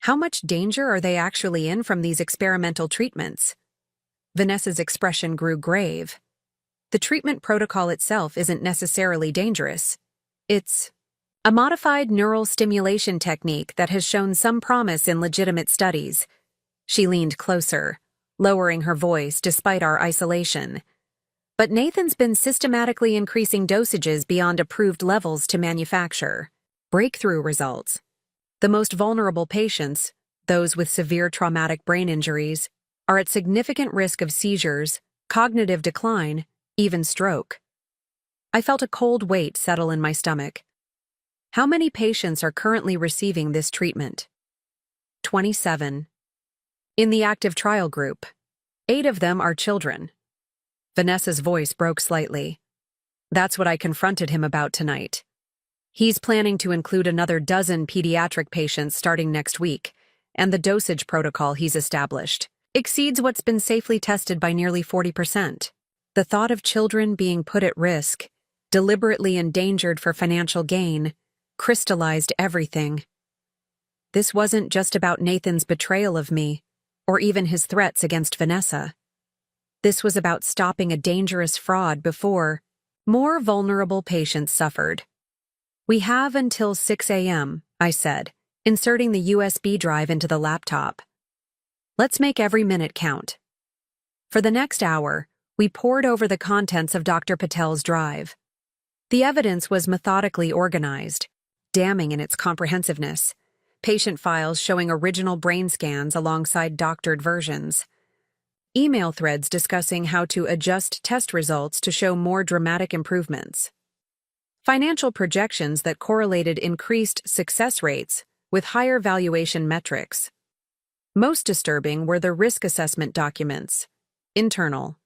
How much danger are they actually in from these experimental treatments? Vanessa's expression grew grave. The treatment protocol itself isn't necessarily dangerous. It's a modified neural stimulation technique that has shown some promise in legitimate studies. She leaned closer, lowering her voice despite our isolation. But Nathan's been systematically increasing dosages beyond approved levels to manufacture. Breakthrough results. The most vulnerable patients, those with severe traumatic brain injuries, are at significant risk of seizures, cognitive decline, even stroke. I felt a cold weight settle in my stomach. How many patients are currently receiving this treatment? 27. In the active trial group, 8 of them are children. Vanessa's voice broke slightly. That's what I confronted him about tonight. He's planning to include another dozen pediatric patients starting next week, and the dosage protocol he's established exceeds what's been safely tested by nearly 40%. The thought of children being put at risk, deliberately endangered for financial gain, crystallized everything. This wasn't just about Nathan's betrayal of me, or even his threats against Vanessa. This was about stopping a dangerous fraud before more vulnerable patients suffered. We have until 6 a.m., I said, inserting the USB drive into the laptop. Let's make every minute count. For the next hour, we pored over the contents of Dr. Patel's drive. The evidence was methodically organized, damning in its comprehensiveness. Patient files showing original brain scans alongside doctored versions. Email threads discussing how to adjust test results to show more dramatic improvements. Financial projections that correlated increased success rates with higher valuation metrics. Most disturbing were the risk assessment documents, internal.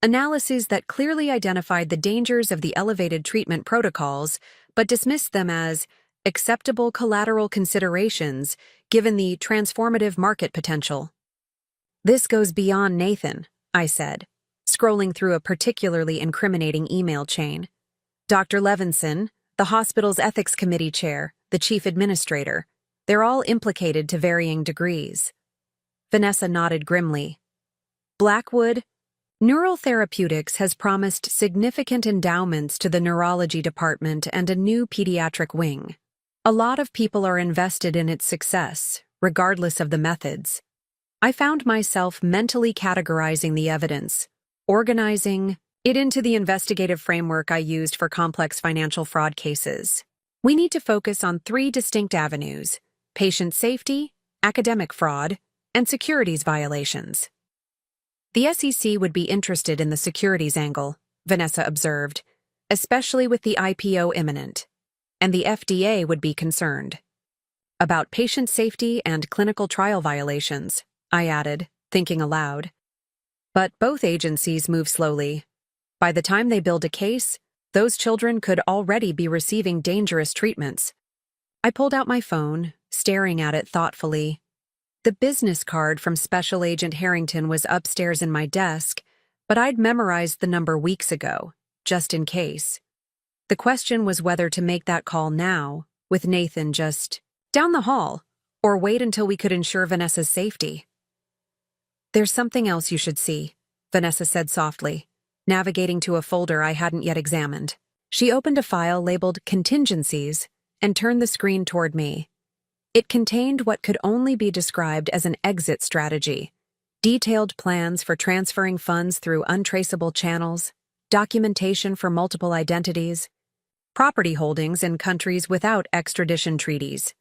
Analyses that clearly identified the dangers of the elevated treatment protocols, but dismissed them as acceptable collateral considerations given the transformative market potential. This goes beyond Nathan, I said, scrolling through a particularly incriminating email chain. Dr. Levinson, the hospital's ethics committee chair, the chief administrator, they're all implicated to varying degrees. Vanessa nodded grimly. Blackwood, Neural Therapeutics has promised significant endowments to the neurology department and a new pediatric wing. A lot of people are invested in its success, regardless of the methods. I found myself mentally categorizing the evidence, organizing it into the investigative framework I used for complex financial fraud cases. We need to focus on 3 distinct avenues: patient safety, academic fraud, and securities violations. The SEC would be interested in the securities angle, Vanessa observed, especially with the IPO imminent, and the FDA would be concerned. About patient safety and clinical trial violations, I added, thinking aloud. But both agencies move slowly. By the time they build a case, those children could already be receiving dangerous treatments. I pulled out my phone, staring at it thoughtfully. The business card from Special Agent Harrington was upstairs in my desk, but I'd memorized the number weeks ago, just in case. The question was whether to make that call now, with Nathan just down the hall, or wait until we could ensure Vanessa's safety. There's something else you should see, Vanessa said softly, navigating to a folder I hadn't yet examined. She opened a file labeled Contingencies and turned the screen toward me. It contained what could only be described as an exit strategy: detailed plans for transferring funds through untraceable channels, documentation for multiple identities, property holdings in countries without extradition treaties,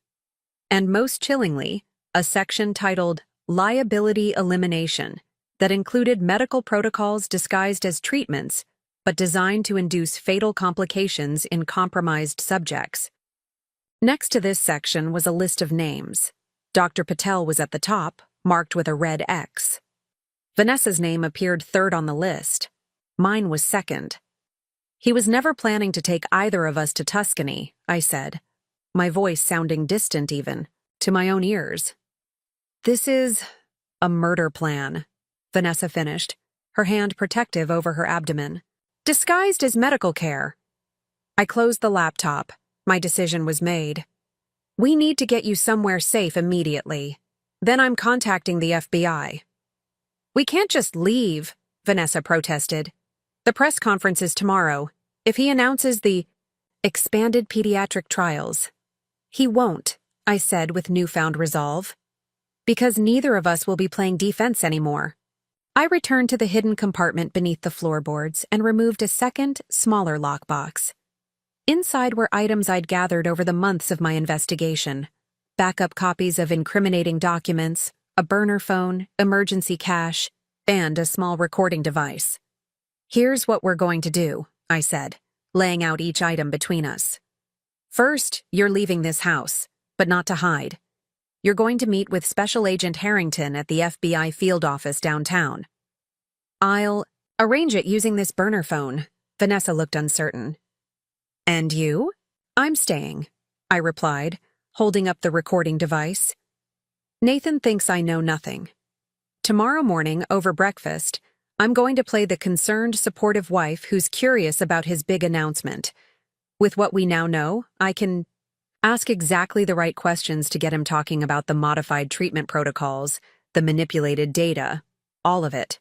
and most chillingly, a section titled Liability Elimination that included medical protocols disguised as treatments but designed to induce fatal complications in compromised subjects. Next to this section was a list of names. Dr. Patel was at the top, marked with a red X. Vanessa's name appeared third on the list. Mine was second. He was never planning to take either of us to Tuscany, I said, my voice sounding distant even, to my own ears. This is a murder plan, Vanessa finished, her hand protective over her abdomen, disguised as medical care. I closed the laptop. My decision was made. We need to get you somewhere safe immediately. Then I'm contacting the FBI. We can't just leave, Vanessa protested. The press conference is tomorrow. If he announces the expanded pediatric trials. He won't, I said with newfound resolve. Because neither of us will be playing defense anymore. I returned to the hidden compartment beneath the floorboards and removed a second, smaller lockbox. Inside were items I'd gathered over the months of my investigation: backup copies of incriminating documents, a burner phone, emergency cash, and a small recording device. Here's what we're going to do, I said, laying out each item between us. First, you're leaving this house, but not to hide. You're going to meet with Special Agent Harrington at the FBI field office downtown. I'll arrange it using this burner phone. Vanessa looked uncertain. And you? I'm staying, I replied, holding up the recording device. Nathan thinks I know nothing. Tomorrow morning, over breakfast, I'm going to play the concerned, supportive wife who's curious about his big announcement. With what we now know, I can ask exactly the right questions to get him talking about the modified treatment protocols, the manipulated data, all of it.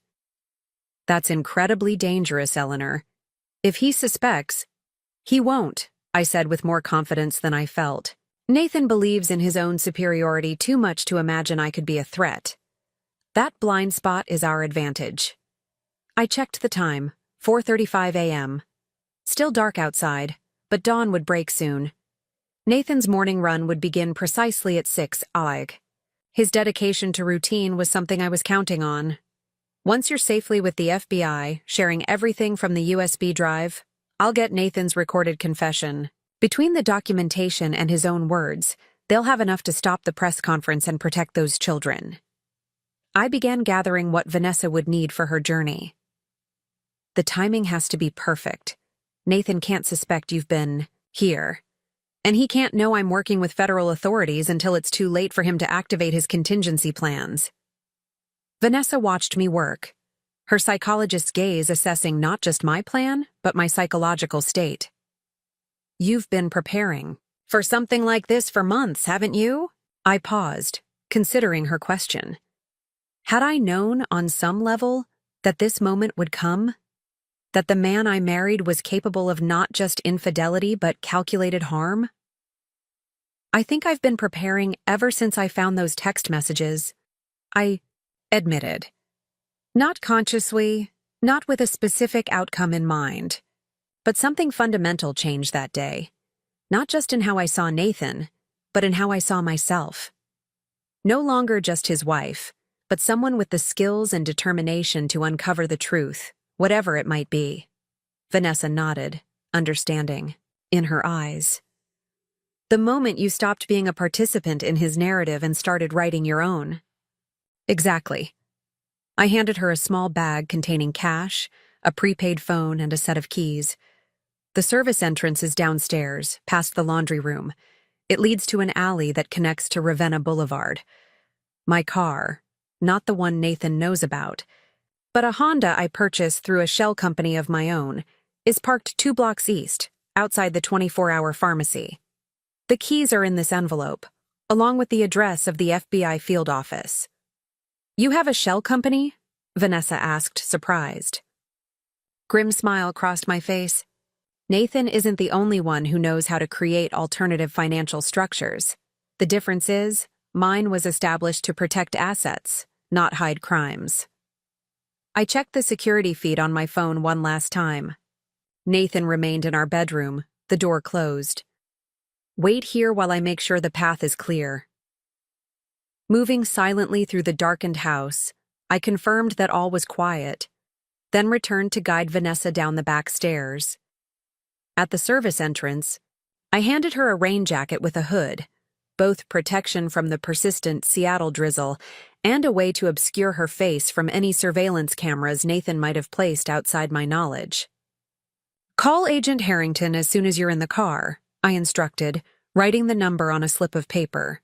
That's incredibly dangerous, Eleanor. If he suspects, he won't, I said with more confidence than I felt. Nathan believes in his own superiority too much to imagine I could be a threat. That blind spot is our advantage. I checked the time, 4:35 a.m. Still dark outside, but dawn would break soon. Nathan's morning run would begin precisely at 6 a.m. His dedication to routine was something I was counting on. Once you're safely with the FBI, sharing everything from the USB drive, I'll get Nathan's recorded confession. Between the documentation and his own words, they'll have enough to stop the press conference and protect those children. I began gathering what Vanessa would need for her journey. The timing has to be perfect. Nathan can't suspect you've been here. And he can't know I'm working with federal authorities until it's too late for him to activate his contingency plans. Vanessa watched me work, her psychologist's gaze assessing not just my plan, but my psychological state. You've been preparing for something like this for months, haven't you? I paused, considering her question. Had I known on some level that this moment would come? That the man I married was capable of not just infidelity but calculated harm? I think I've been preparing ever since I found those text messages, I admitted. Not consciously, not with a specific outcome in mind. But something fundamental changed that day. Not just in how I saw Nathan, but in how I saw myself. No longer just his wife, but someone with the skills and determination to uncover the truth, whatever it might be. Vanessa nodded, understanding, in her eyes. The moment you stopped being a participant in his narrative and started writing your own. Exactly. I handed her a small bag containing cash, a prepaid phone, and a set of keys. The service entrance is downstairs, past the laundry room. It leads to an alley that connects to Ravenna Boulevard. My car, not the one Nathan knows about, but a Honda I purchased through a shell company of my own, is parked 2 blocks east, outside the 24-hour pharmacy. The keys are in this envelope, along with the address of the FBI field office. You have a shell company? Vanessa asked, surprised. Grim smile crossed my face. Nathan isn't the only one who knows how to create alternative financial structures. The difference is, mine was established to protect assets, not hide crimes. I checked the security feed on my phone one last time. Nathan remained in our bedroom, the door closed. Wait here while I make sure the path is clear. Moving silently through the darkened house, I confirmed that all was quiet, then returned to guide Vanessa down the back stairs. At the service entrance, I handed her a rain jacket with a hood, both protection from the persistent Seattle drizzle and a way to obscure her face from any surveillance cameras Nathan might have placed outside my knowledge. "Call Agent Harrington as soon as you're in the car," I instructed, writing the number on a slip of paper.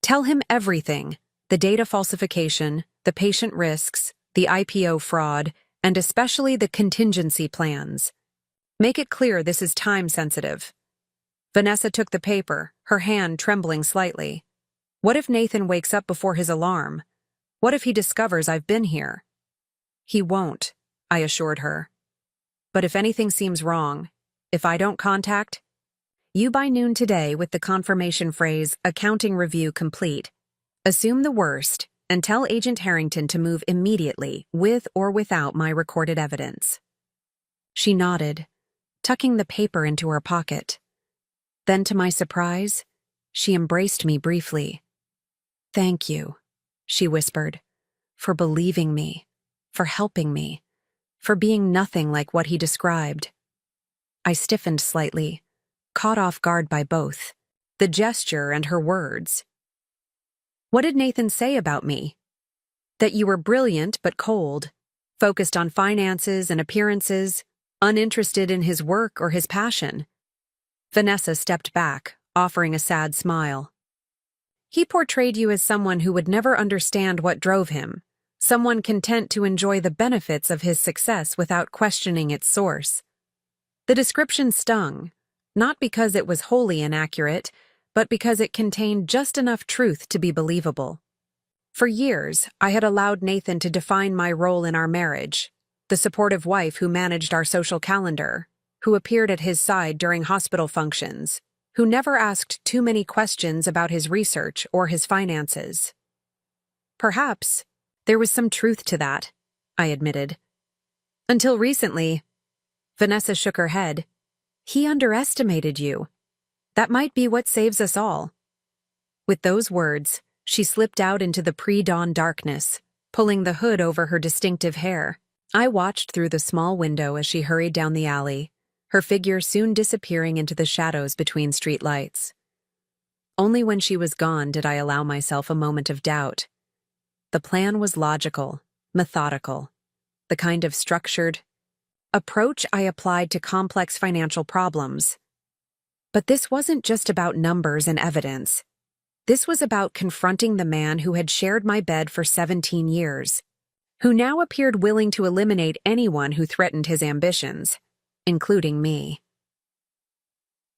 "Tell him everything, the data falsification, the patient risks, the IPO fraud, and especially the contingency plans. Make it clear this is time-sensitive." Vanessa took the paper, her hand trembling slightly. What if Nathan wakes up before his alarm? What if he discovers I've been here? "He won't," I assured her. "But if anything seems wrong, if I don't contact you by noon today with the confirmation phrase, 'accounting review complete,' assume the worst and tell Agent Harrington to move immediately with or without my recorded evidence." She nodded, tucking the paper into her pocket. Then, to my surprise, she embraced me briefly. "Thank you," she whispered, "for believing me, for helping me, for being nothing like what he described." I stiffened slightly, caught off guard by both, the gesture and her words. "What did Nathan say about me?" "That you were brilliant but cold, focused on finances and appearances, uninterested in his work or his passion." Vanessa stepped back, offering a sad smile. "He portrayed you as someone who would never understand what drove him, someone content to enjoy the benefits of his success without questioning its source." The description stung, not because it was wholly inaccurate, but because it contained just enough truth to be believable. For years, I had allowed Nathan to define my role in our marriage, the supportive wife who managed our social calendar, who appeared at his side during hospital functions, who never asked too many questions about his research or his finances. Perhaps there was some truth to that, I admitted. Until recently, Vanessa shook her head. "He underestimated you. That might be what saves us all." With those words, she slipped out into the pre-dawn darkness, pulling the hood over her distinctive hair. I watched through the small window as she hurried down the alley, her figure soon disappearing into the shadows between street lights. Only when she was gone did I allow myself a moment of doubt. The plan was logical, methodical, the kind of structured approach I applied to complex financial problems. But this wasn't just about numbers and evidence. This was about confronting the man who had shared my bed for 17 years, who now appeared willing to eliminate anyone who threatened his ambitions, including me.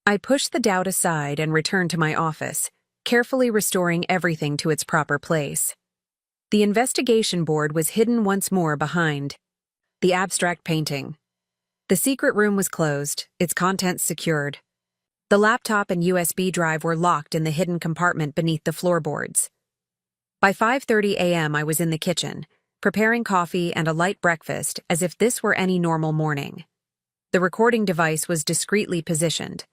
I pushed the doubt aside and returned to my office, carefully restoring everything to its proper place. The investigation board was hidden once more behind the abstract painting. The secret room was closed, its contents secured. The laptop and USB drive were locked in the hidden compartment beneath the floorboards. By 5:30 a.m. I was in the kitchen, preparing coffee and a light breakfast as if this were any normal morning. The recording device was discreetly positioned.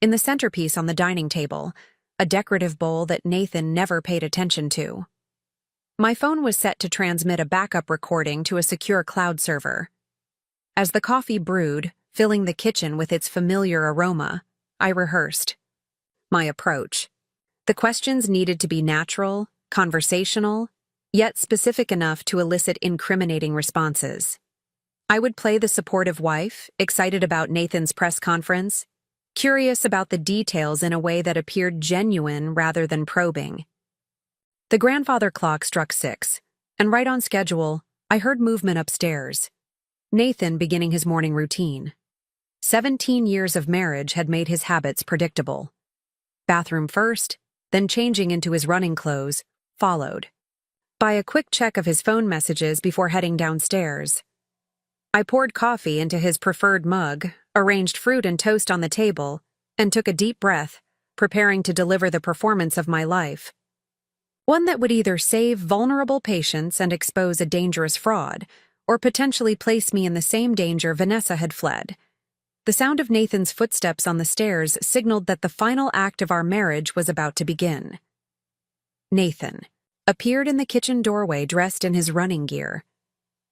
In the centerpiece on the dining table, a decorative bowl that Nathan never paid attention to. My phone was set to transmit a backup recording to a secure cloud server. As the coffee brewed, filling the kitchen with its familiar aroma, I rehearsed my approach. The questions needed to be natural, conversational, yet specific enough to elicit incriminating responses. I would play the supportive wife, excited about Nathan's press conference, curious about the details in a way that appeared genuine rather than probing. The grandfather clock struck 6, and right on schedule, I heard movement upstairs. Nathan beginning his morning routine. 17 years of marriage had made his habits predictable. Bathroom first, then changing into his running clothes, followed by a quick check of his phone messages before heading downstairs. I poured coffee into his preferred mug, arranged fruit and toast on the table, and took a deep breath, preparing to deliver the performance of my life. One that would either save vulnerable patients and expose a dangerous fraud, or potentially place me in the same danger Vanessa had fled. The sound of Nathan's footsteps on the stairs signaled that the final act of our marriage was about to begin. Nathan appeared in the kitchen doorway dressed in his running gear.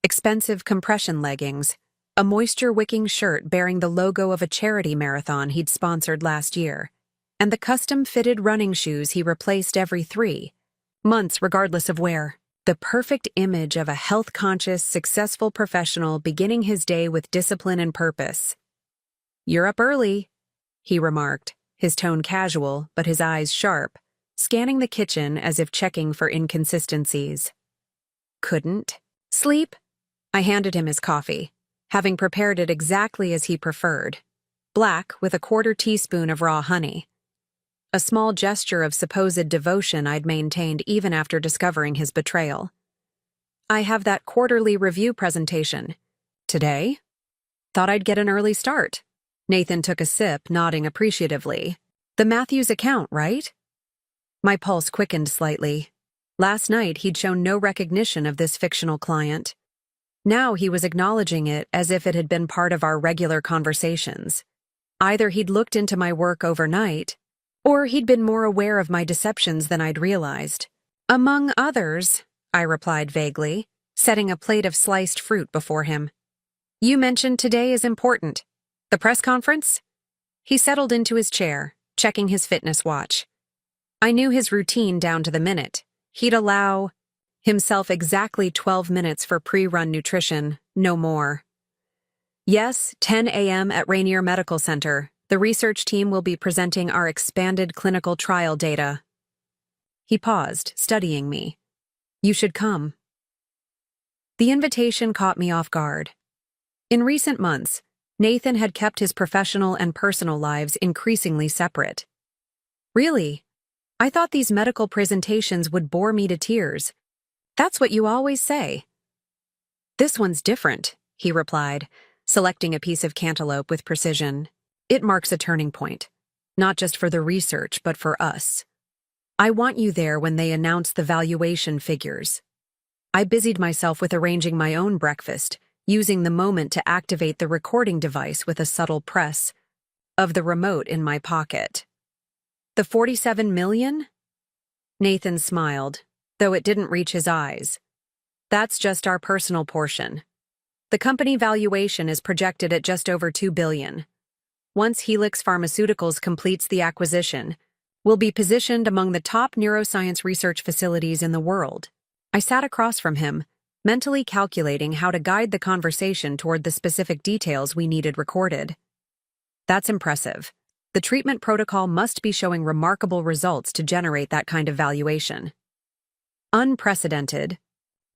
Expensive compression leggings, a moisture-wicking shirt bearing the logo of a charity marathon he'd sponsored last year, and the custom-fitted running shoes he replaced every 3 months regardless of wear. The perfect image of a health-conscious, successful professional beginning his day with discipline and purpose. "You're up early," he remarked, his tone casual but his eyes sharp, scanning the kitchen as if checking for inconsistencies. "Couldn't sleep?" I handed him his coffee, having prepared it exactly as he preferred, black with a 1/4 teaspoon of raw honey. A small gesture of supposed devotion I'd maintained even after discovering his betrayal. "I have that quarterly review presentation. Today? Thought I'd get an early start." Nathan took a sip, nodding appreciatively. "The Matthews account, right?" My pulse quickened slightly. Last night he'd shown no recognition of this fictional client. Now he was acknowledging it as if it had been part of our regular conversations. Either he'd looked into my work overnight, or he'd been more aware of my deceptions than I'd realized. "Among others," I replied vaguely, setting a plate of sliced fruit before him. "You mentioned today is important. The press conference?" He settled into his chair, checking his fitness watch. I knew his routine down to the minute. He'd allow himself exactly 12 minutes for pre-run nutrition, no more. "Yes, 10 a.m. at Rainier Medical Center. The research team will be presenting our expanded clinical trial data." He paused, studying me. "You should come." The invitation caught me off guard. In recent months, Nathan had kept his professional and personal lives increasingly separate. "Really? I thought these medical presentations would bore me to tears. That's what you always say." "This one's different," he replied, selecting a piece of cantaloupe with precision. "It marks a turning point, not just for the research, but for us. I want you there when they announce the valuation figures." I busied myself with arranging my own breakfast, using the moment to activate the recording device with a subtle press of the remote in my pocket. "The 47 million? Nathan smiled, though it didn't reach his eyes. "That's just our personal portion. The company valuation is projected at just over $2 billion. Once Helix Pharmaceuticals completes the acquisition, we'll be positioned among the top neuroscience research facilities in the world." I sat across from him, mentally calculating how to guide the conversation toward the specific details we needed recorded. "That's impressive. The treatment protocol must be showing remarkable results to generate that kind of valuation." "Unprecedented,"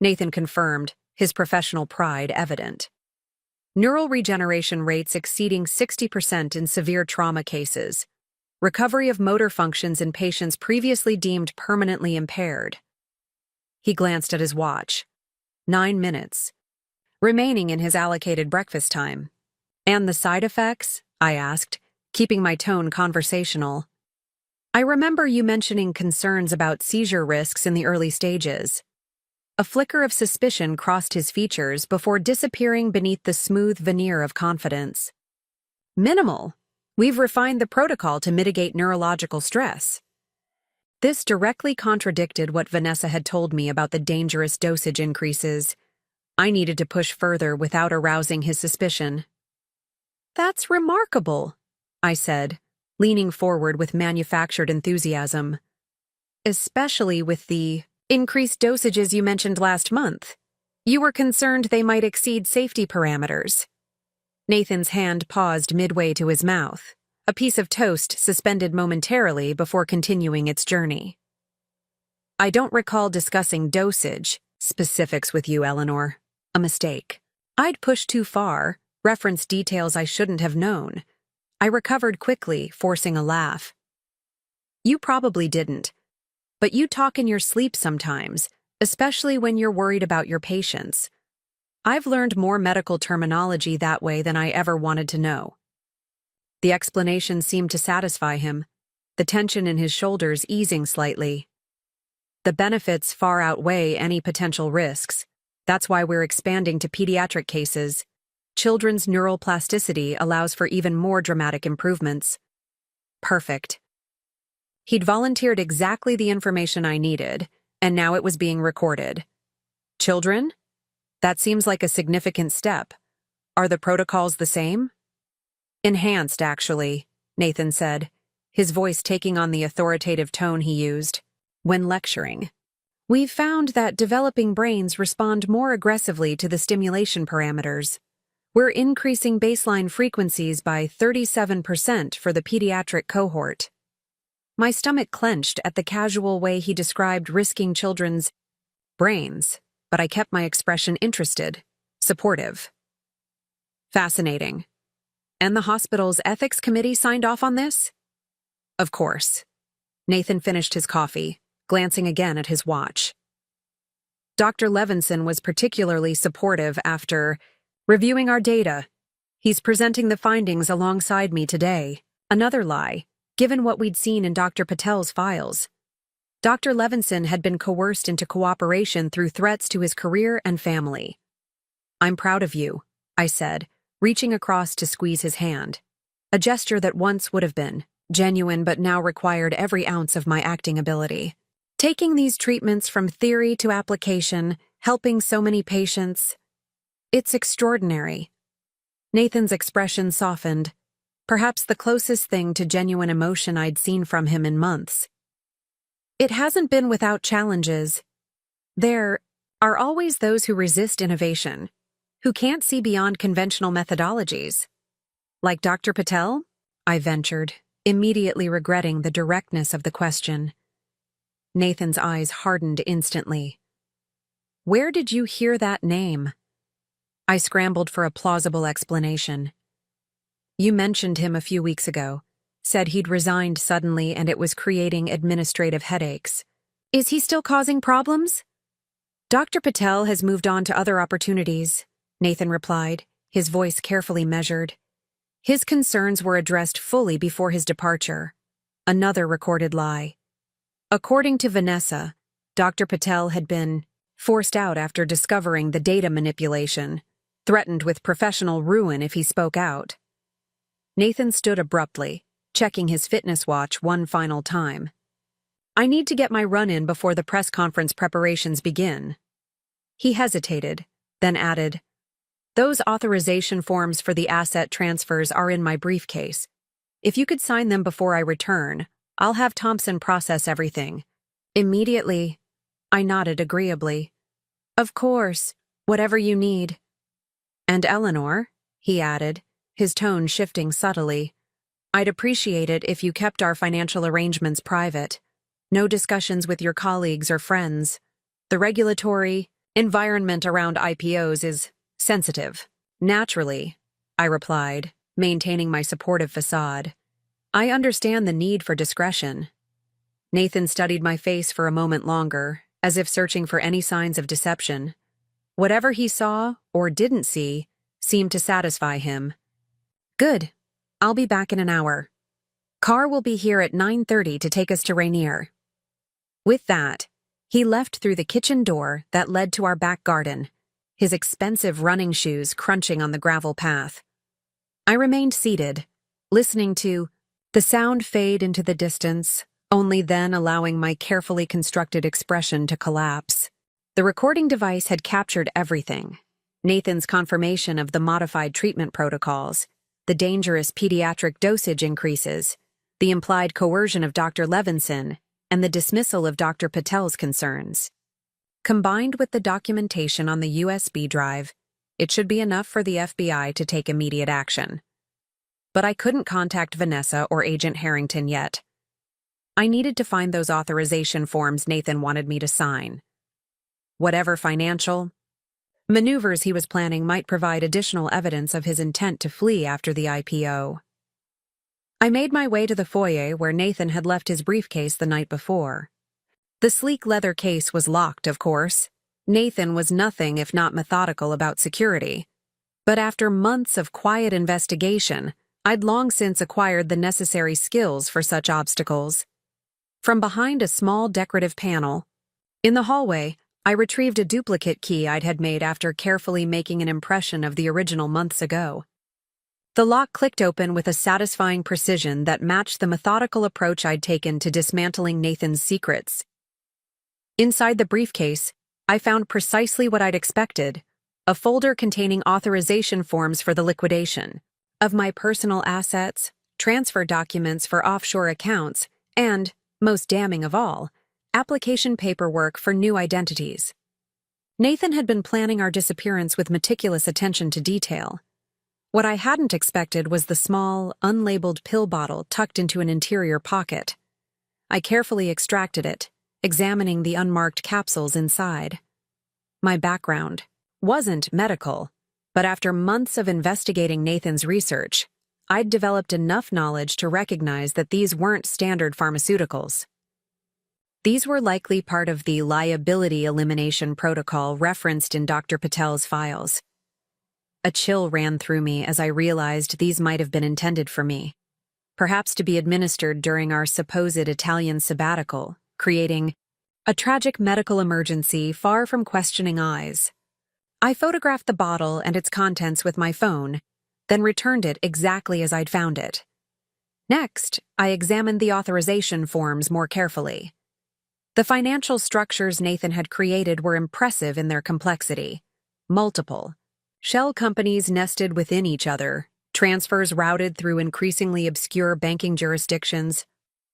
Nathan confirmed, his professional pride evident. "Neural regeneration rates exceeding 60% in severe trauma cases. Recovery of motor functions in patients previously deemed permanently impaired." He glanced at his watch. 9 minutes, remaining in his allocated breakfast time. "And the side effects?" I asked, keeping my tone conversational. "I remember you mentioning concerns about seizure risks in the early stages." A flicker of suspicion crossed his features before disappearing beneath the smooth veneer of confidence. "Minimal. We've refined the protocol to mitigate neurological stress." This directly contradicted what Vanessa had told me about the dangerous dosage increases. I needed to push further without arousing his suspicion. "That's remarkable," I said, leaning forward with manufactured enthusiasm. "Especially with the increased dosages you mentioned last month. You were concerned they might exceed safety parameters." Nathan's hand paused midway to his mouth, a piece of toast suspended momentarily before continuing its journey. "I don't recall discussing dosage specifics with you, Eleanor. A mistake. I'd pushed too far, referenced details I shouldn't have known." I recovered quickly, forcing a laugh. "You probably didn't. But you talk in your sleep sometimes, especially when you're worried about your patients. I've learned more medical terminology that way than I ever wanted to know." The explanation seemed to satisfy him, the tension in his shoulders easing slightly. The benefits far outweigh any potential risks. That's why we're expanding to pediatric cases. Children's neural plasticity allows for even more dramatic improvements. Perfect. He'd volunteered exactly the information I needed, and now it was being recorded. Children? That seems like a significant step. Are the protocols the same? Enhanced, actually, Nathan said, his voice taking on the authoritative tone he used when lecturing. We've found that developing brains respond more aggressively to the stimulation parameters. We're increasing baseline frequencies by 37% for the pediatric cohort. My stomach clenched at the casual way he described risking children's brains, but I kept my expression interested, supportive. Fascinating. And the hospital's ethics committee signed off on this? Of course. Nathan finished his coffee, glancing again at his watch. Dr. Levinson was particularly supportive after reviewing our data. He's presenting the findings alongside me today. Another lie, given what we'd seen in Dr. Patel's files. Dr. Levinson had been coerced into cooperation through threats to his career and family. I'm proud of you, I said, reaching across to squeeze his hand. A gesture that once would have been genuine but now required every ounce of my acting ability. Taking these treatments from theory to application, helping so many patients. It's extraordinary. Nathan's expression softened, perhaps the closest thing to genuine emotion I'd seen from him in months. It hasn't been without challenges. There are always those who resist innovation, who can't see beyond conventional methodologies. Like Dr. Patel? I ventured, immediately regretting the directness of the question. Nathan's eyes hardened instantly. Where did you hear that name? I scrambled for a plausible explanation. You mentioned him a few weeks ago, said he'd resigned suddenly and it was creating administrative headaches. Is he still causing problems? Dr. Patel has moved on to other opportunities, Nathan replied, his voice carefully measured. His concerns were addressed fully before his departure. Another recorded lie. According to Vanessa, Dr. Patel had been forced out after discovering the data manipulation, threatened with professional ruin if he spoke out. Nathan stood abruptly, checking his fitness watch one final time. I need to get my run in before the press conference preparations begin. He hesitated, then added, Those authorization forms for the asset transfers are in my briefcase. If you could sign them before I return, I'll have Thompson process everything. Immediately, I nodded agreeably. Of course, whatever you need. And Eleanor, he added, his tone shifting subtly, I'd appreciate it if you kept our financial arrangements private. No discussions with your colleagues or friends. The regulatory environment around IPOs is sensitive. Naturally, I replied, maintaining my supportive facade. I understand the need for discretion. Nathan studied my face for a moment longer, as if searching for any signs of deception. Whatever he saw, or didn't see, seemed to satisfy him. Good. I'll be back in an hour. Car will be here at 9:30 to take us to Rainier. With that, he left through the kitchen door that led to our back garden, his expensive running shoes crunching on the gravel path. I remained seated, listening to the sound fade into the distance, only then allowing my carefully constructed expression to collapse. The recording device had captured everything. Nathan's confirmation of the modified treatment protocols, the dangerous pediatric dosage increases, the implied coercion of Dr. Levinson, and the dismissal of Dr. Patel's concerns. Combined with the documentation on the USB drive, it should be enough for the FBI to take immediate action. But I couldn't contact Vanessa or Agent Harrington yet. I needed to find those authorization forms Nathan wanted me to sign. Whatever financial maneuvers he was planning might provide additional evidence of his intent to flee after the IPO. I made my way to the foyer where Nathan had left his briefcase the night before. The sleek leather case was locked, of course. Nathan was nothing if not methodical about security. But after months of quiet investigation, I'd long since acquired the necessary skills for such obstacles. From behind a small decorative panel, in the hallway, I retrieved a duplicate key I'd had made after carefully making an impression of the original months ago. The lock clicked open with a satisfying precision that matched the methodical approach I'd taken to dismantling Nathan's secrets. Inside the briefcase, I found precisely what I'd expected: a folder containing authorization forms for the liquidation of my personal assets, transfer documents for offshore accounts, and, most damning of all, application paperwork for new identities. Nathan had been planning our disappearance with meticulous attention to detail. What I hadn't expected was the small, unlabeled pill bottle tucked into an interior pocket. I carefully extracted it, examining the unmarked capsules inside. My background wasn't medical, but after months of investigating Nathan's research, I'd developed enough knowledge to recognize that these weren't standard pharmaceuticals. These were likely part of the liability elimination protocol referenced in Dr. Patel's files. A chill ran through me as I realized these might have been intended for me, perhaps to be administered during our supposed Italian sabbatical, creating a tragic medical emergency far from questioning eyes. I photographed the bottle and its contents with my phone, then returned it exactly as I'd found it. Next, I examined the authorization forms more carefully. The financial structures Nathan had created were impressive in their complexity. Multiple shell companies nested within each other, transfers routed through increasingly obscure banking jurisdictions,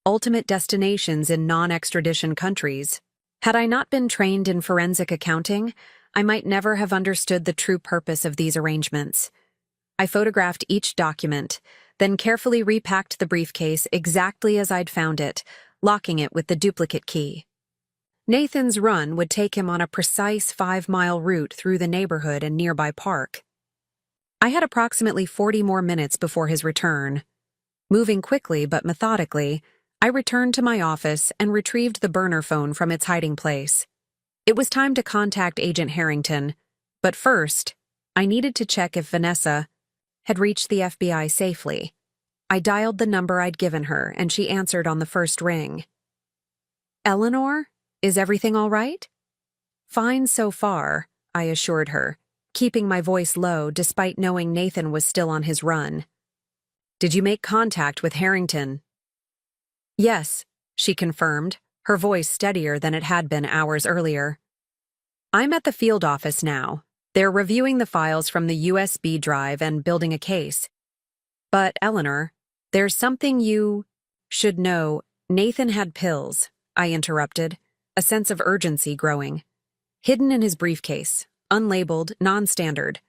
ultimate destinations in non-extradition countries. Had I not been trained in forensic accounting, I might never have understood the true purpose of these arrangements. I photographed each document, then carefully repacked the briefcase exactly as I'd found it, locking it with the duplicate key. Nathan's run would take him on a precise 5-mile route through the neighborhood and nearby park. I had approximately 40 more minutes before his return. Moving quickly but methodically, I returned to my office and retrieved the burner phone from its hiding place. It was time to contact Agent Harrington, but first, I needed to check if Vanessa had reached the FBI safely. I dialed the number I'd given her, and she answered on the first ring. "Eleanor? Is everything all right?" "Fine so far," I assured her, keeping my voice low despite knowing Nathan was still on his run. "Did you make contact with Harrington?" "Yes," she confirmed, her voice steadier than it had been hours earlier. "I'm at the field office now. They're reviewing the files from the USB drive and building a case. But, Eleanor, there's something you should know." "Nathan had pills," I interrupted, a sense of urgency growing. "Hidden in his briefcase, unlabeled, non-standard.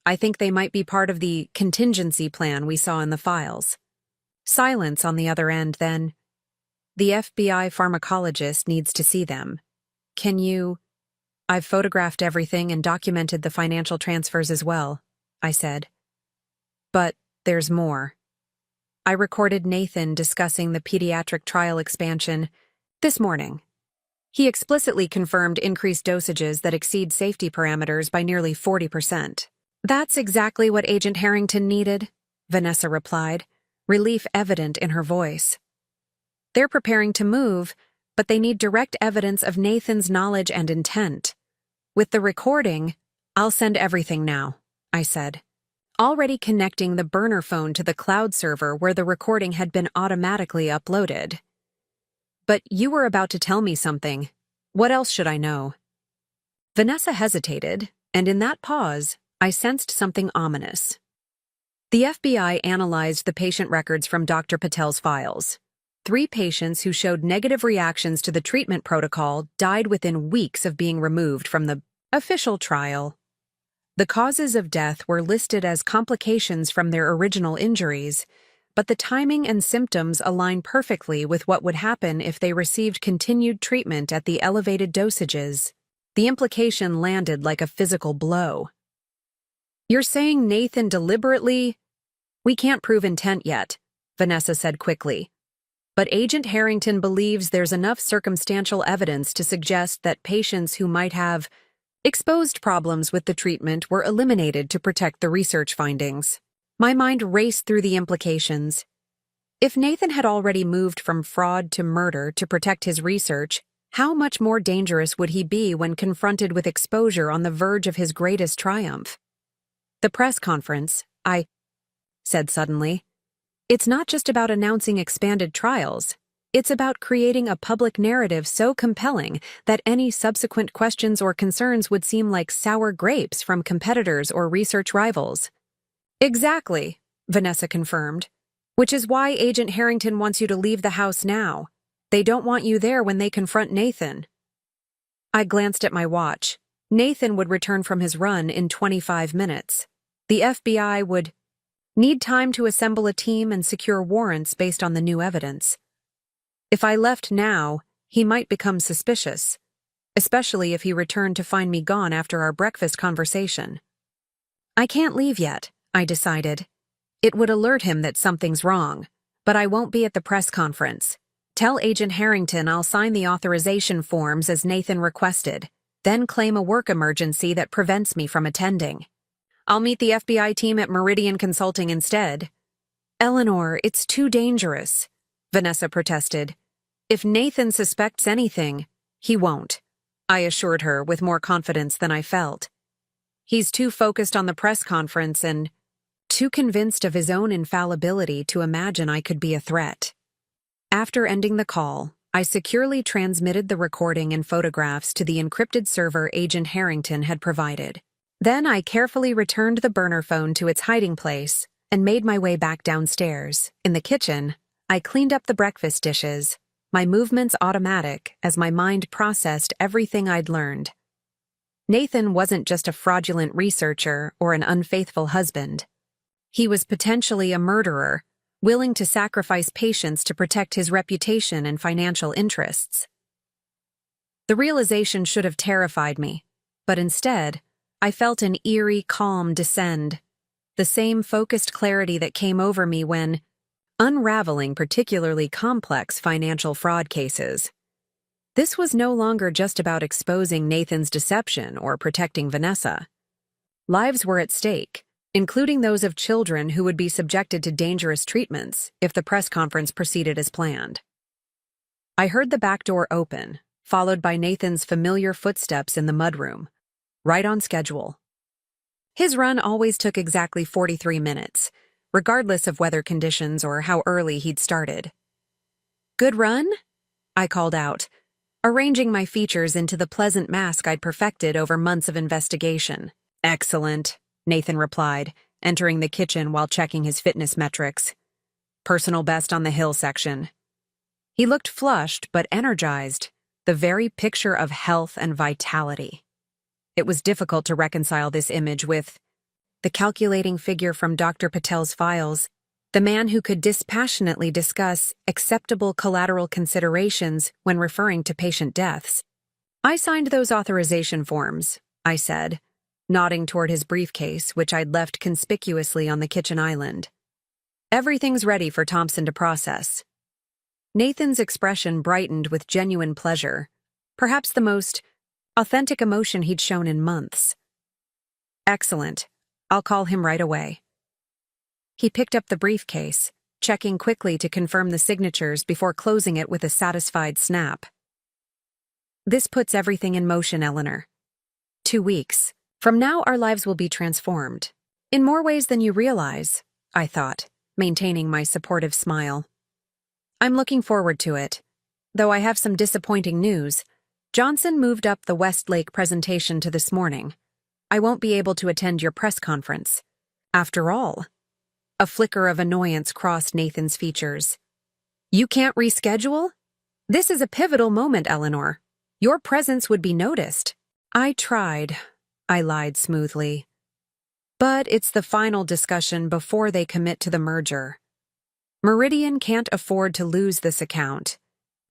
I think they might be part of the contingency plan we saw in the files." Silence on the other end, then. "The FBI pharmacologist needs to see them. Can you—" "I've photographed everything and documented the financial transfers as well," I said. "But there's more." I recorded Nathan discussing the pediatric trial expansion this morning. He explicitly confirmed increased dosages that exceed safety parameters by nearly 40%. "That's exactly what Agent Harrington needed," Vanessa replied, relief evident in her voice. "They're preparing to move, but they need direct evidence of Nathan's knowledge and intent. With the recording, I'll send everything now," I said, already connecting the burner phone to the cloud server where the recording had been automatically uploaded. "But you were about to tell me something. What else should I know?" Vanessa hesitated, and in that pause, I sensed something ominous. The FBI analyzed the patient records from Dr. Patel's files. 3 patients who showed negative reactions to the treatment protocol died within weeks of being removed from the official trial. The causes of death were listed as complications from their original injuries, but the timing and symptoms align perfectly with what would happen if they received continued treatment at the elevated dosages. The implication landed like a physical blow. "You're saying Nathan deliberately—" "We can't prove intent yet," Vanessa said quickly. "But Agent Harrington believes there's enough circumstantial evidence to suggest that patients who might have exposed problems with the treatment were eliminated to protect the research findings." My mind raced through the implications. If Nathan had already moved from fraud to murder to protect his research, how much more dangerous would he be when confronted with exposure on the verge of his greatest triumph? The press conference, I said suddenly. It's not just about announcing expanded trials. It's about creating a public narrative so compelling that any subsequent questions or concerns would seem like sour grapes from competitors or research rivals. Exactly, Vanessa confirmed. Which is why Agent Harrington wants you to leave the house now. They don't want you there when they confront Nathan. I glanced at my watch. Nathan would return from his run in 25 minutes. The FBI would need time to assemble a team and secure warrants based on the new evidence. If I left now, he might become suspicious, especially if he returned to find me gone after our breakfast conversation. I can't leave yet, I decided. It would alert him that something's wrong, but I won't be at the press conference. Tell Agent Harrington I'll sign the authorization forms as Nathan requested, then claim a work emergency that prevents me from attending. I'll meet the FBI team at Meridian Consulting instead. Eleanor, it's too dangerous, Vanessa protested. If Nathan suspects anything, he won't, I assured her with more confidence than I felt. He's too focused on the press conference and too convinced of his own infallibility to imagine I could be a threat. After ending the call, I securely transmitted the recording and photographs to the encrypted server Agent Harrington had provided. Then I carefully returned the burner phone to its hiding place and made my way back downstairs. In the kitchen, I cleaned up the breakfast dishes, my movements automatic as my mind processed everything I'd learned. Nathan wasn't just a fraudulent researcher or an unfaithful husband. He was potentially a murderer, willing to sacrifice patients to protect his reputation and financial interests. The realization should have terrified me, but instead, I felt an eerie calm descend, the same focused clarity that came over me when unraveling particularly complex financial fraud cases. This was no longer just about exposing Nathan's deception or protecting Vanessa. Lives were at stake, including those of children who would be subjected to dangerous treatments if the press conference proceeded as planned. I heard the back door open, followed by Nathan's familiar footsteps in the mudroom, right on schedule. His run always took exactly 43 minutes, regardless of weather conditions or how early he'd started. Good run? I called out, arranging my features into the pleasant mask I'd perfected over months of investigation. Excellent, Nathan replied, entering the kitchen while checking his fitness metrics. Personal best on the hill section. He looked flushed but energized, the very picture of health and vitality. It was difficult to reconcile this image with the calculating figure from Dr. Patel's files, the man who could dispassionately discuss acceptable collateral considerations when referring to patient deaths. I signed those authorization forms, I said, nodding toward his briefcase, which I'd left conspicuously on the kitchen island. Everything's ready for Thompson to process. Nathan's expression brightened with genuine pleasure, perhaps the most authentic emotion he'd shown in months. Excellent. I'll call him right away. He picked up the briefcase, checking quickly to confirm the signatures before closing it with a satisfied snap. This puts everything in motion, Eleanor. 2 weeks. From now, our lives will be transformed. In more ways than you realize, I thought, maintaining my supportive smile. I'm looking forward to it. Though I have some disappointing news. Johnson moved up the Westlake presentation to this morning. I won't be able to attend your press conference. After all, a flicker of annoyance crossed Nathan's features. You can't reschedule? This is a pivotal moment, Eleanor. Your presence would be noticed. I tried, I lied smoothly. But it's the final discussion before they commit to the merger. Meridian can't afford to lose this account.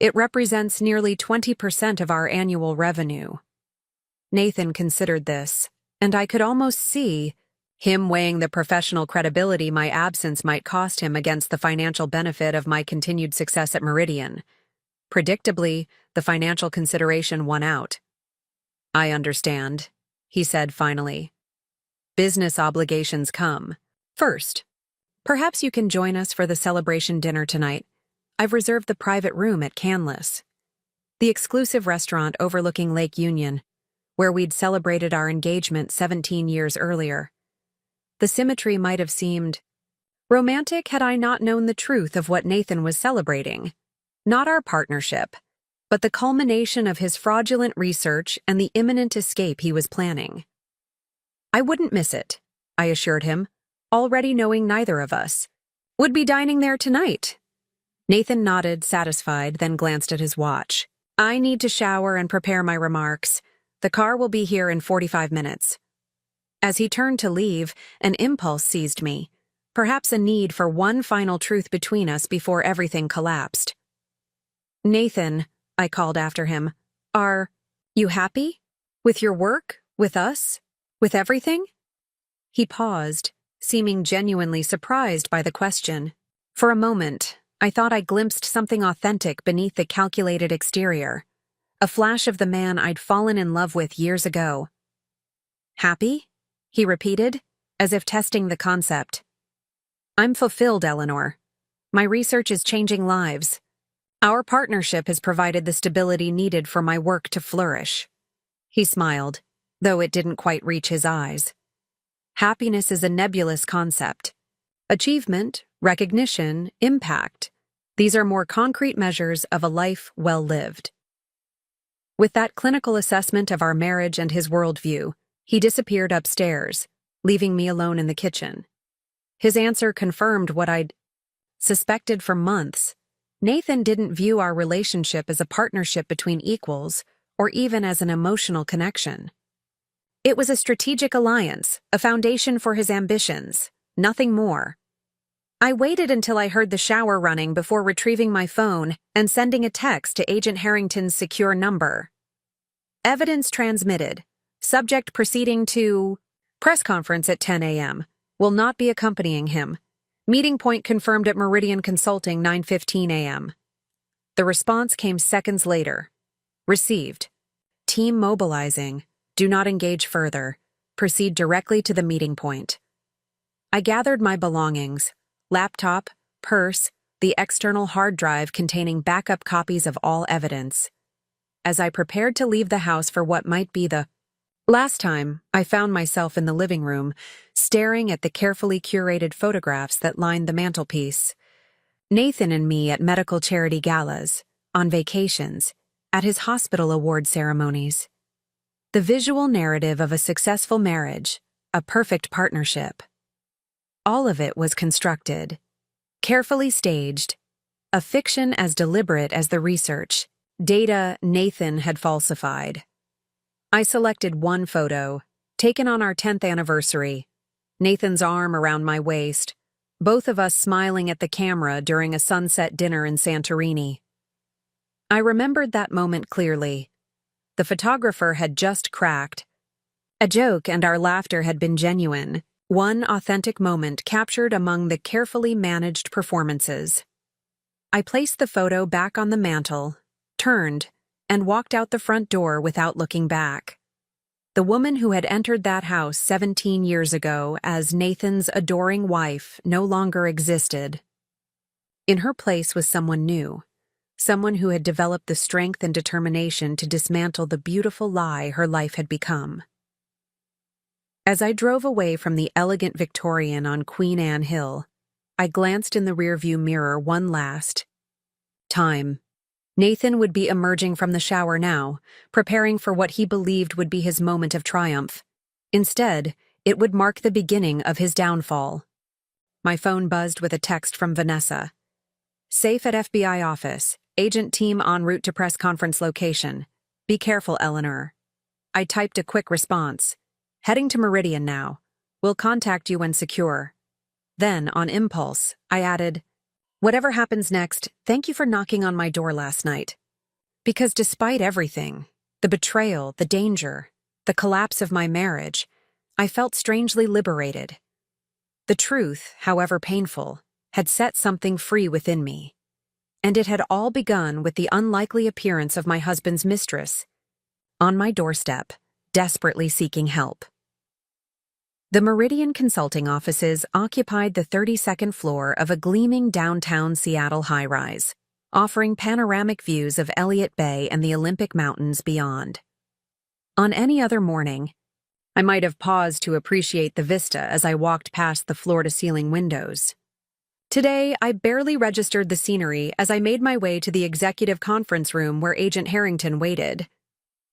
It represents nearly 20% of our annual revenue. Nathan considered this, and I could almost see him weighing the professional credibility my absence might cost him against the financial benefit of my continued success at Meridian. Predictably, the financial consideration won out. I understand, he said finally. Business obligations come first. Perhaps you can join us for the celebration dinner tonight. I've reserved the private room at Canlis, the exclusive restaurant overlooking Lake Union, where we'd celebrated our engagement 17 years earlier. The symmetry might have seemed romantic had I not known the truth of what Nathan was celebrating. Not our partnership, but the culmination of his fraudulent research and the imminent escape he was planning. I wouldn't miss it, I assured him, already knowing neither of us would be dining there tonight. Nathan nodded, satisfied, then glanced at his watch. I need to shower and prepare my remarks. The car will be here in 45 minutes. As he turned to leave, an impulse seized me, perhaps a need for one final truth between us before everything collapsed. Nathan, I called after him, are you happy? With your work? With us? With everything? He paused, seeming genuinely surprised by the question. For a moment, I thought I glimpsed something authentic beneath the calculated exterior, a flash of the man I'd fallen in love with years ago. Happy? He repeated, as if testing the concept. I'm fulfilled, Eleanor. My research is changing lives. Our partnership has provided the stability needed for my work to flourish. He smiled, though it didn't quite reach his eyes. Happiness is a nebulous concept. Achievement, recognition, impact. These are more concrete measures of a life well lived. With that clinical assessment of our marriage and his worldview, he disappeared upstairs, leaving me alone in the kitchen. His answer confirmed what I'd suspected for months. Nathan didn't view our relationship as a partnership between equals or even as an emotional connection. It was a strategic alliance, a foundation for his ambitions, nothing more. I waited until I heard the shower running before retrieving my phone and sending a text to Agent Harrington's secure number. Evidence transmitted. Subject proceeding to press conference at 10 a.m. Will not be accompanying him. Meeting point confirmed at Meridian Consulting 9:15 a.m. The response came seconds later. Received. Team mobilizing. Do not engage further. Proceed directly to the meeting point. I gathered my belongings, laptop, purse, the external hard drive containing backup copies of all evidence. As I prepared to leave the house for what might be the last time, I found myself in the living room, staring at the carefully curated photographs that lined the mantelpiece. Nathan and me at medical charity galas, on vacations, at his hospital award ceremonies. The visual narrative of a successful marriage, a perfect partnership. All of it was constructed, carefully staged, a fiction as deliberate as the research, data Nathan had falsified. I selected one photo, taken on our 10th anniversary, Nathan's arm around my waist, both of us smiling at the camera during a sunset dinner in Santorini. I remembered that moment clearly. The photographer had just cracked a joke and our laughter had been genuine, one authentic moment captured among the carefully managed performances. I placed the photo back on the mantel, turned, and walked out the front door without looking back. The woman who had entered that house 17 years ago as Nathan's adoring wife no longer existed. In her place was someone new, someone who had developed the strength and determination to dismantle the beautiful lie her life had become. As I drove away from the elegant Victorian on Queen Anne Hill, I glanced in the rearview mirror one last time. Nathan would be emerging from the shower now, preparing for what he believed would be his moment of triumph. Instead, it would mark the beginning of his downfall. My phone buzzed with a text from Vanessa. Safe at FBI office. Agent team en route to press conference location. Be careful, Eleanor. I typed a quick response. Heading to Meridian now. We'll contact you when secure. Then, on impulse, I added, whatever happens next, thank you for knocking on my door last night. Because despite everything, the betrayal, the danger, the collapse of my marriage, I felt strangely liberated. The truth, however painful, had set something free within me. And it had all begun with the unlikely appearance of my husband's mistress, on my doorstep, desperately seeking help. The Meridian Consulting offices occupied the 32nd floor of a gleaming downtown Seattle high-rise, offering panoramic views of Elliott Bay and the Olympic Mountains beyond. On any other morning, I might have paused to appreciate the vista as I walked past the floor-to-ceiling windows. Today, I barely registered the scenery as I made my way to the executive conference room where Agent Harrington waited.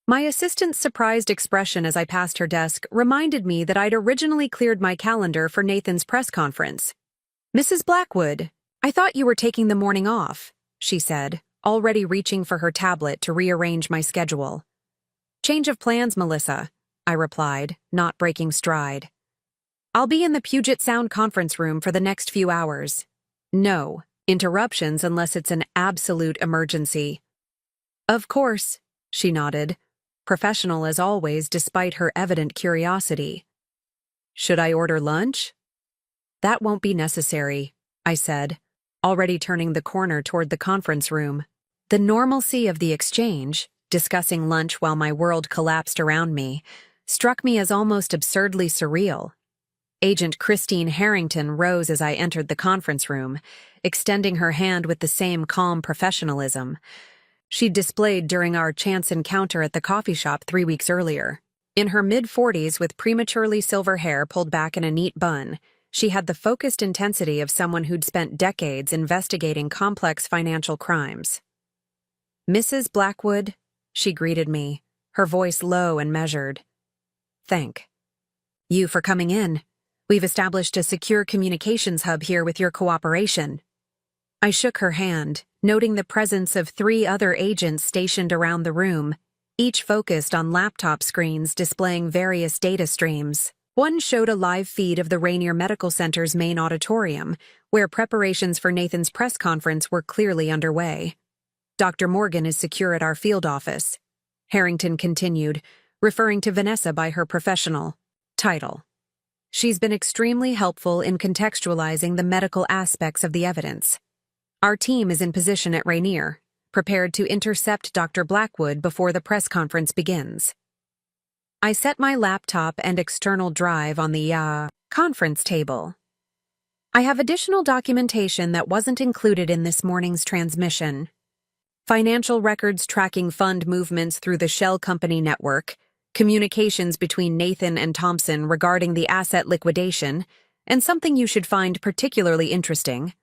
My assistant's surprised expression as I passed her desk reminded me that I'd originally cleared my calendar for Nathan's press conference. "Mrs. Blackwood, I thought you were taking the morning off," she said, already reaching for her tablet to rearrange my schedule. "Change of plans, Melissa," I replied, not breaking stride. "I'll be in the Puget Sound conference room for the next few hours. No interruptions unless it's an absolute emergency." "Of course," she nodded, professional as always despite her evident curiosity. "Should I order lunch?" "That won't be necessary," I said, already turning the corner toward the conference room. The normalcy of the exchange, discussing lunch while my world collapsed around me, struck me as almost absurdly surreal. Agent Christine Harrington rose as I entered the conference room, extending her hand with the same calm professionalism she'd displayed during our chance encounter at the coffee shop 3 weeks earlier. In her mid-40s with prematurely silver hair pulled back in a neat bun, she had the focused intensity of someone who'd spent decades investigating complex financial crimes. "Mrs. Blackwood," she greeted me, her voice low and measured. "Thank you for coming in. We've established a secure communications hub here with your cooperation." I shook her hand, noting the presence of 3 other agents stationed around the room, each focused on laptop screens displaying various data streams. One showed a live feed of the Rainier Medical Center's main auditorium, where preparations for Nathan's press conference were clearly underway. "Dr. Morgan is secure at our field office," Harrington continued, referring to Vanessa by her professional title. "She's been extremely helpful in contextualizing the medical aspects of the evidence. Our team is in position at Rainier, prepared to intercept Dr. Blackwood before the press conference begins." I set my laptop and external drive on the conference table. "I have additional documentation that wasn't included in this morning's transmission. Financial records tracking fund movements through the Shell Company network, communications between Nathan and Thompson regarding the asset liquidation, and something you should find particularly interesting,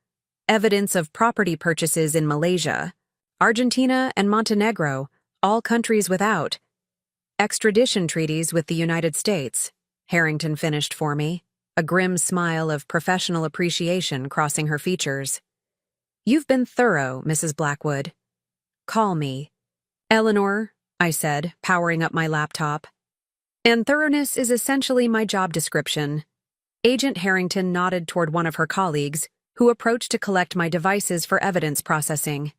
evidence of property purchases in Malaysia, Argentina, and Montenegro, all countries without extradition treaties with the United States," Harrington finished for me, a grim smile of professional appreciation crossing her features. "You've been thorough, Mrs. Blackwood." "Call me Eleanor," I said, powering up my laptop. "And thoroughness is essentially my job description." Agent Harrington nodded toward one of her colleagues, who approached to collect my devices for evidence processing.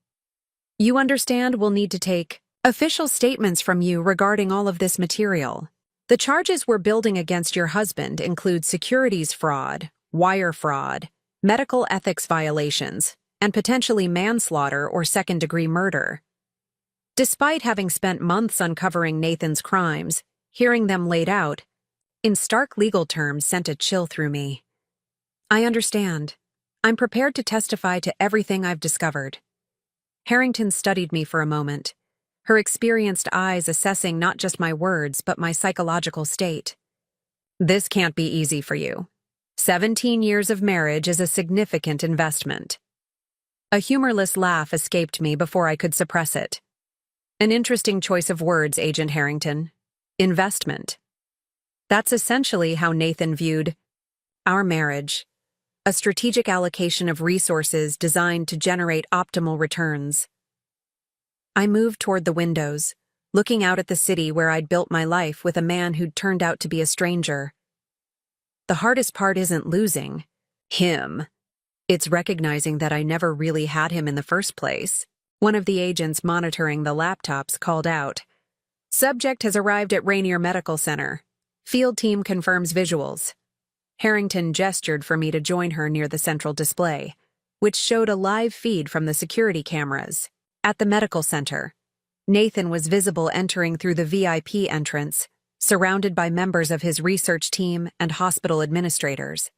"You understand we'll need to take official statements from you regarding all of this material. The charges we're building against your husband include securities fraud, wire fraud, medical ethics violations, and potentially manslaughter or second-degree murder." Despite having spent months uncovering Nathan's crimes, hearing them laid out, in stark legal terms, sent a chill through me. "I understand. I'm prepared to testify to everything I've discovered." Harrington studied me for a moment, her experienced eyes assessing not just my words but my psychological state. "This can't be easy for you. 17 years of marriage is a significant investment." A humorless laugh escaped me before I could suppress it. "An interesting choice of words, Agent Harrington. Investment. That's essentially how Nathan viewed our marriage. A strategic allocation of resources designed to generate optimal returns." I moved toward the windows, looking out at the city where I'd built my life with a man who'd turned out to be a stranger. The hardest part isn't losing him. It's recognizing that I never really had him in the first place. One of the agents monitoring the laptops called out, "Subject has arrived at Rainier Medical Center. Field team confirms visuals." Harrington gestured for me to join her near the central display, which showed a live feed from the security cameras. At the medical center, Nathan was visible entering through the VIP entrance, surrounded by members of his research team and hospital administrators.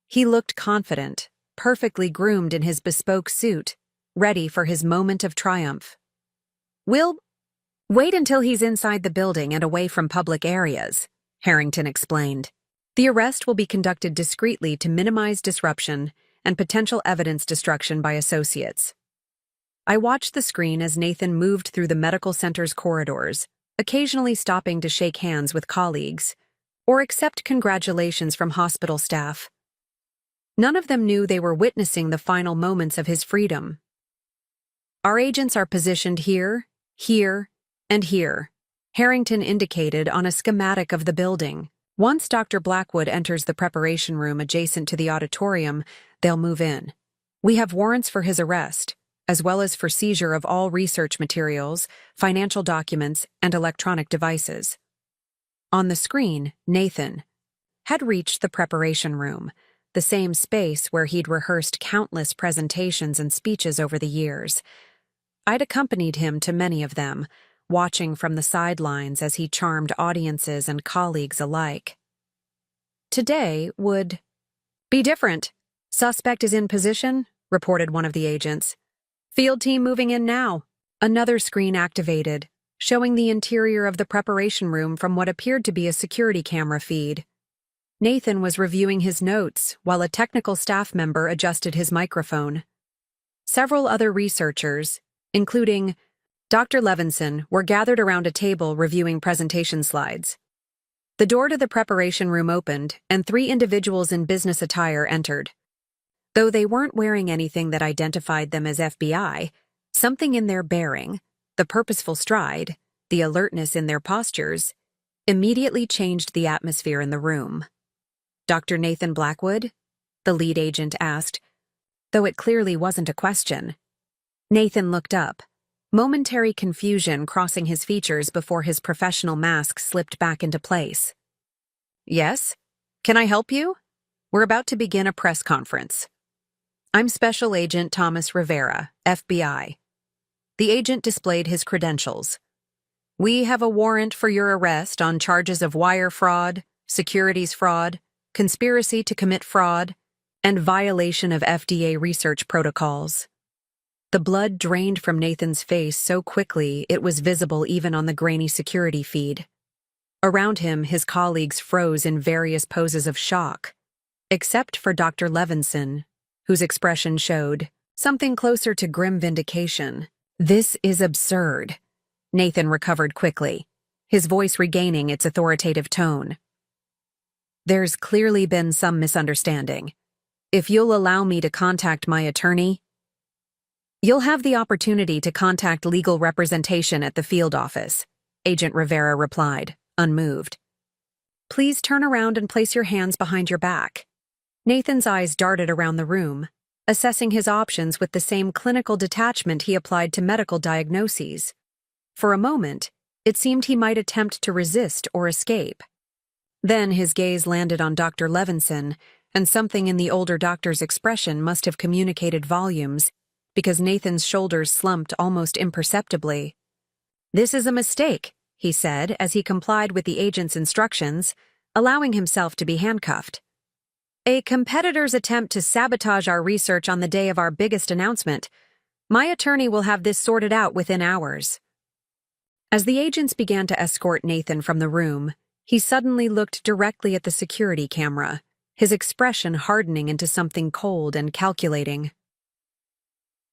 He looked confident, perfectly groomed in his bespoke suit, ready for his moment of triumph. "We'll wait until he's inside the building and away from public areas," Harrington explained. "The arrest will be conducted discreetly to minimize disruption and potential evidence destruction by associates." I watched the screen as Nathan moved through the medical center's corridors, occasionally stopping to shake hands with colleagues or accept congratulations from hospital staff. None of them knew they were witnessing the final moments of his freedom. "Our agents are positioned here, here, and here," Harrington indicated on a schematic of the building. "Once Dr. Blackwood enters the preparation room adjacent to the auditorium, they'll move in. We have warrants for his arrest, as well as for seizure of all research materials, financial documents, and electronic devices." On the screen, Nathan had reached the preparation room, the same space where he'd rehearsed countless presentations and speeches over the years. I'd accompanied him to many of them, watching from the sidelines as he charmed audiences and colleagues alike. Today would be different. "Suspect is in position," reported one of the agents. "Field team moving in now." Another screen activated, showing the interior of the preparation room from what appeared to be a security camera feed. Nathan was reviewing his notes while a technical staff member adjusted his microphone. Several other researchers, including Dr. Levinson, were gathered around a table reviewing presentation slides. The door to the preparation room opened, and 3 individuals in business attire entered. Though they weren't wearing anything that identified them as FBI, something in their bearing, the purposeful stride, the alertness in their postures, immediately changed the atmosphere in the room. "Dr. Nathan Blackwood?" the lead agent asked, though it clearly wasn't a question. Nathan looked up, momentary confusion crossing his features before his professional mask slipped back into place. "Yes? Can I help you? We're about to begin a press conference. I'm Special Agent Thomas Rivera, FBI." The agent displayed his credentials. "We have a warrant for your arrest on charges of wire fraud, securities fraud, conspiracy to commit fraud, and violation of FDA research protocols." The blood drained from Nathan's face so quickly it was visible even on the grainy security feed. Around him, his colleagues froze in various poses of shock, except for Dr. Levinson, whose expression showed something closer to grim vindication. "This is absurd." Nathan recovered quickly, his voice regaining its authoritative tone. "There's clearly been some misunderstanding. If you'll allow me to contact my attorney..." "You'll have the opportunity to contact legal representation at the field office," Agent Rivera replied, unmoved. "Please turn around and place your hands behind your back." Nathan's eyes darted around the room, assessing his options with the same clinical detachment he applied to medical diagnoses. For a moment, it seemed he might attempt to resist or escape. Then his gaze landed on Dr. Levinson, and something in the older doctor's expression must have communicated volumes, because Nathan's shoulders slumped almost imperceptibly. "This is a mistake," he said as he complied with the agent's instructions, allowing himself to be handcuffed. "A competitor's attempt to sabotage our research on the day of our biggest announcement. My attorney will have this sorted out within hours." As the agents began to escort Nathan from the room, he suddenly looked directly at the security camera, his expression hardening into something cold and calculating.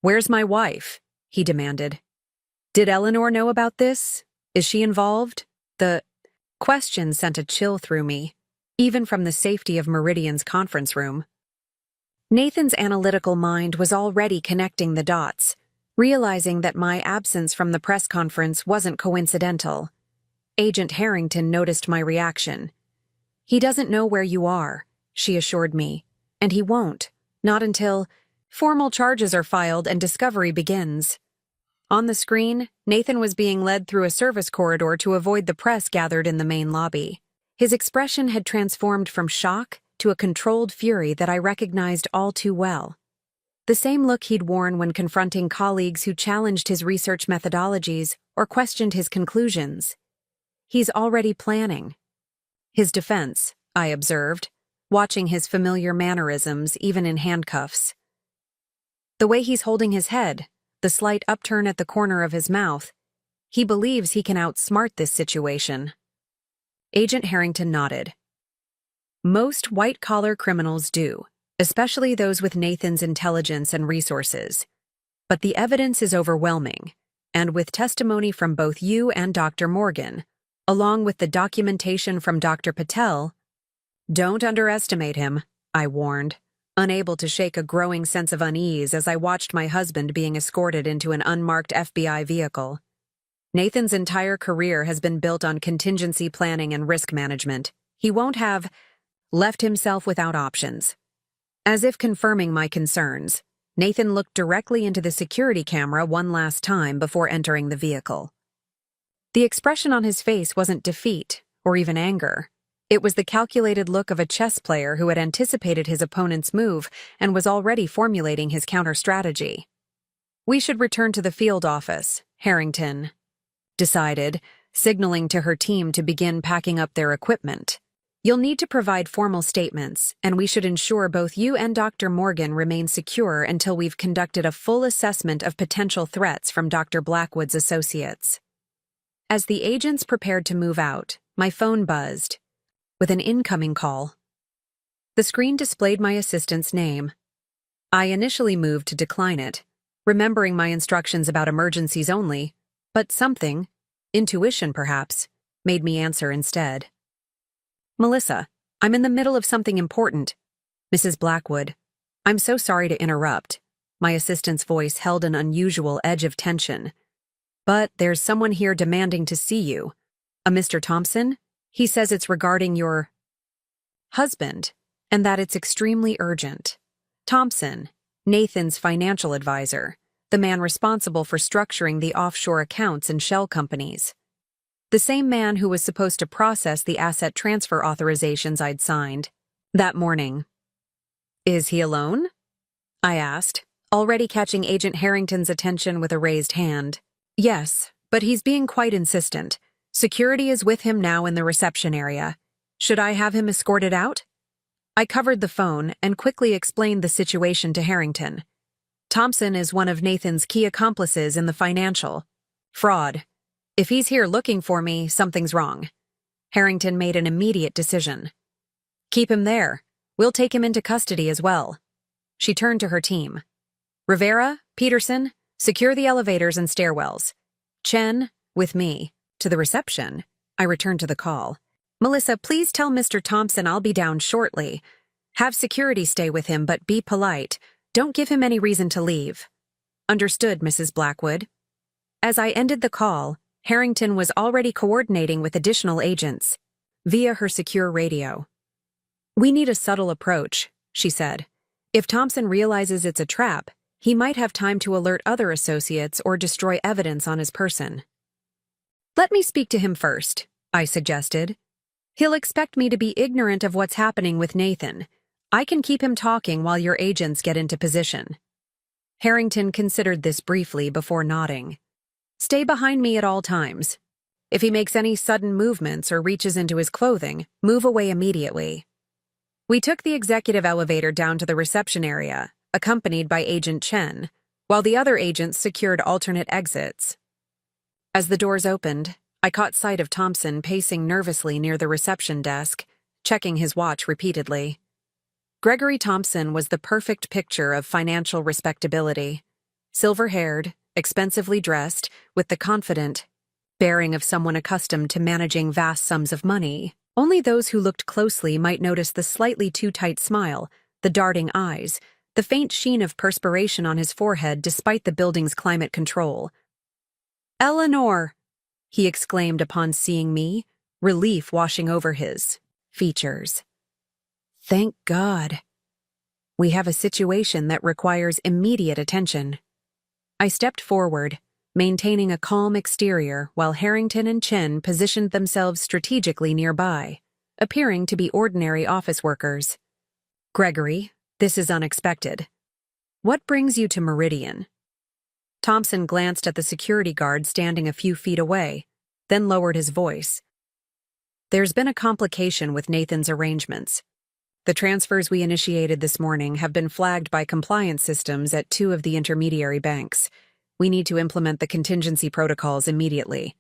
"Where's my wife?" he demanded. "Did Eleanor know about this? Is she involved?" The question sent a chill through me, even from the safety of Meridian's conference room. Nathan's analytical mind was already connecting the dots, realizing that my absence from the press conference wasn't coincidental. Agent Harrington noticed my reaction. "He doesn't know where you are," she assured me, "and he won't, not until formal charges are filed and discovery begins." On the screen, Nathan was being led through a service corridor to avoid the press gathered in the main lobby. His expression had transformed from shock to a controlled fury that I recognized all too well. The same look he'd worn when confronting colleagues who challenged his research methodologies or questioned his conclusions. He's already planning. His defense, I observed, watching his familiar mannerisms even in handcuffs. The way he's holding his head, the slight upturn at the corner of his mouth, he believes he can outsmart this situation. Agent Harrington nodded. Most white-collar criminals do, especially those with Nathan's intelligence and resources. But the evidence is overwhelming, and with testimony from both you and Dr. Morgan, along with the documentation from Dr. Patel, don't underestimate him, I warned, unable to shake a growing sense of unease as I watched my husband being escorted into an unmarked FBI vehicle. Nathan's entire career has been built on contingency planning and risk management. He won't have left himself without options. As if confirming my concerns, Nathan looked directly into the security camera one last time before entering the vehicle. The expression on his face wasn't defeat or even anger. It was the calculated look of a chess player who had anticipated his opponent's move and was already formulating his counter-strategy. "We should return to the field office," Harrington decided, signaling to her team to begin packing up their equipment. "You'll need to provide formal statements, and we should ensure both you and Dr. Morgan remain secure until we've conducted a full assessment of potential threats from Dr. Blackwood's associates." As the agents prepared to move out, my phone buzzed with an incoming call. The screen displayed my assistant's name. I initially moved to decline it, remembering my instructions about emergencies only, but something, intuition perhaps, made me answer instead. "Melissa, I'm in the middle of something important. Mrs. Blackwood, I'm so sorry to interrupt." My assistant's voice held an unusual edge of tension. "But there's someone here demanding to see you. A Mr. Thompson? He says it's regarding your husband, and that it's extremely urgent." Thompson, Nathan's financial advisor, the man responsible for structuring the offshore accounts and shell companies. The same man who was supposed to process the asset transfer authorizations I'd signed that morning. "Is he alone?" I asked, already catching Agent Harrington's attention with a raised hand. "Yes, but he's being quite insistent. Security is with him now in the reception area. Should I have him escorted out?" I covered the phone and quickly explained the situation to Harrington. "Thompson is one of Nathan's key accomplices in the financial fraud. If he's here looking for me, something's wrong." Harrington made an immediate decision. "Keep him there. We'll take him into custody as well." She turned to her team. "Rivera, Peterson, secure the elevators and stairwells. Chen, with me." To the reception, I returned to the call. "Melissa, please tell Mr. Thompson I'll be down shortly. Have security stay with him, but be polite. Don't give him any reason to leave." "Understood, Mrs. Blackwood." As I ended the call, Harrington was already coordinating with additional agents via her secure radio. "We need a subtle approach," she said. "If Thompson realizes it's a trap, he might have time to alert other associates or destroy evidence on his person." "Let me speak to him first," I suggested. "He'll expect me to be ignorant of what's happening with Nathan. I can keep him talking while your agents get into position." Harrington considered this briefly before nodding. "Stay behind me at all times. If he makes any sudden movements or reaches into his clothing, move away immediately." We took the executive elevator down to the reception area, accompanied by Agent Chen, while the other agents secured alternate exits. As the doors opened, I caught sight of Thompson pacing nervously near the reception desk, checking his watch repeatedly. Gregory Thompson was the perfect picture of financial respectability. Silver-haired, expensively dressed, with the confident bearing of someone accustomed to managing vast sums of money. Only those who looked closely might notice the slightly too tight smile, the darting eyes, the faint sheen of perspiration on his forehead despite the building's climate control. "Eleanor!" he exclaimed upon seeing me, relief washing over his features. "Thank God. We have a situation that requires immediate attention." I stepped forward, maintaining a calm exterior while Harrington and Chen positioned themselves strategically nearby, appearing to be ordinary office workers. "Gregory, this is unexpected. What brings you to Meridian?" Thompson glanced at the security guard standing a few feet away, then lowered his voice, There's been a complication with Nathan's arrangements. The transfers we initiated this morning have been flagged by compliance systems at two of the intermediary banks. We need to implement the contingency protocols immediately.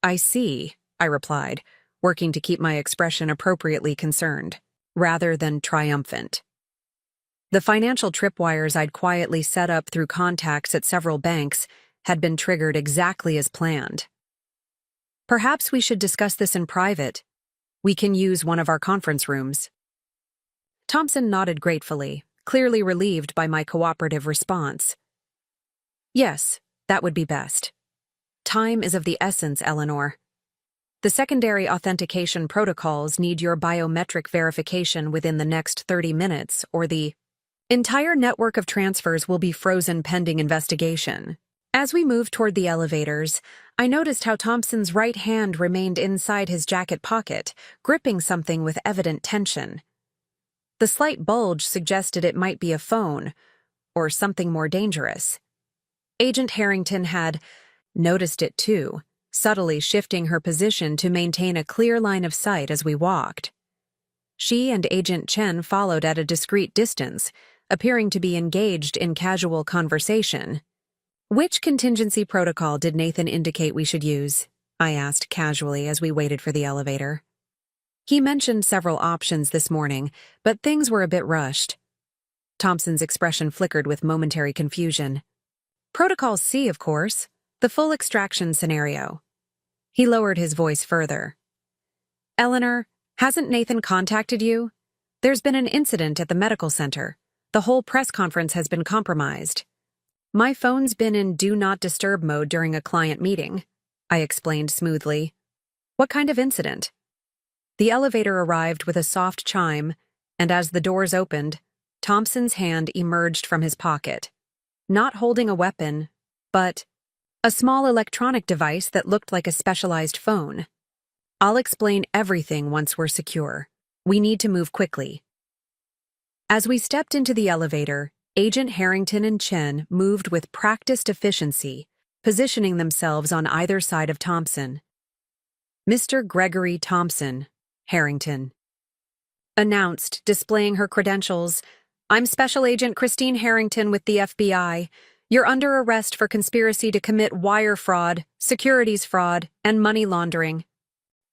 I see, I replied, working to keep my expression appropriately concerned, rather than triumphant. The financial tripwires I'd quietly set up through contacts at several banks had been triggered exactly as planned. Perhaps we should discuss this in private. We can use one of our conference rooms. Thompson nodded gratefully, clearly relieved by my cooperative response. Yes, that would be best. Time is of the essence, Eleanor. The secondary authentication protocols need your biometric verification within the next 30 minutes, or the entire network of transfers will be frozen pending investigation. As we moved toward the elevators, I noticed how Thompson's right hand remained inside his jacket pocket, gripping something with evident tension. The slight bulge suggested it might be a phone, or something more dangerous. Agent Harrington had noticed it too, subtly shifting her position to maintain a clear line of sight as we walked. She and Agent Chen followed at a discreet distance, appearing to be engaged in casual conversation. Which contingency protocol did Nathan indicate we should use? I asked casually as we waited for the elevator. He mentioned several options this morning, but things were a bit rushed. Thompson's expression flickered with momentary confusion. Protocol C, of course, the full extraction scenario. He lowered his voice further. Eleanor, hasn't Nathan contacted you? There's been an incident at the medical center. The whole press conference has been compromised. My phone's been in do not disturb mode during a client meeting, I explained smoothly. What kind of incident? The elevator arrived with a soft chime, and as the doors opened, Thompson's hand emerged from his pocket. Not holding a weapon, but a small electronic device that looked like a specialized phone. I'll explain everything once we're secure. We need to move quickly. As we stepped into the elevator, Agent Harrington and Chen moved with practiced efficiency, positioning themselves on either side of Thompson. Mr. Gregory Thompson, Harrington announced, displaying her credentials. I'm Special Agent Christine Harrington with the FBI. You're under arrest for conspiracy to commit wire fraud, securities fraud, and money laundering.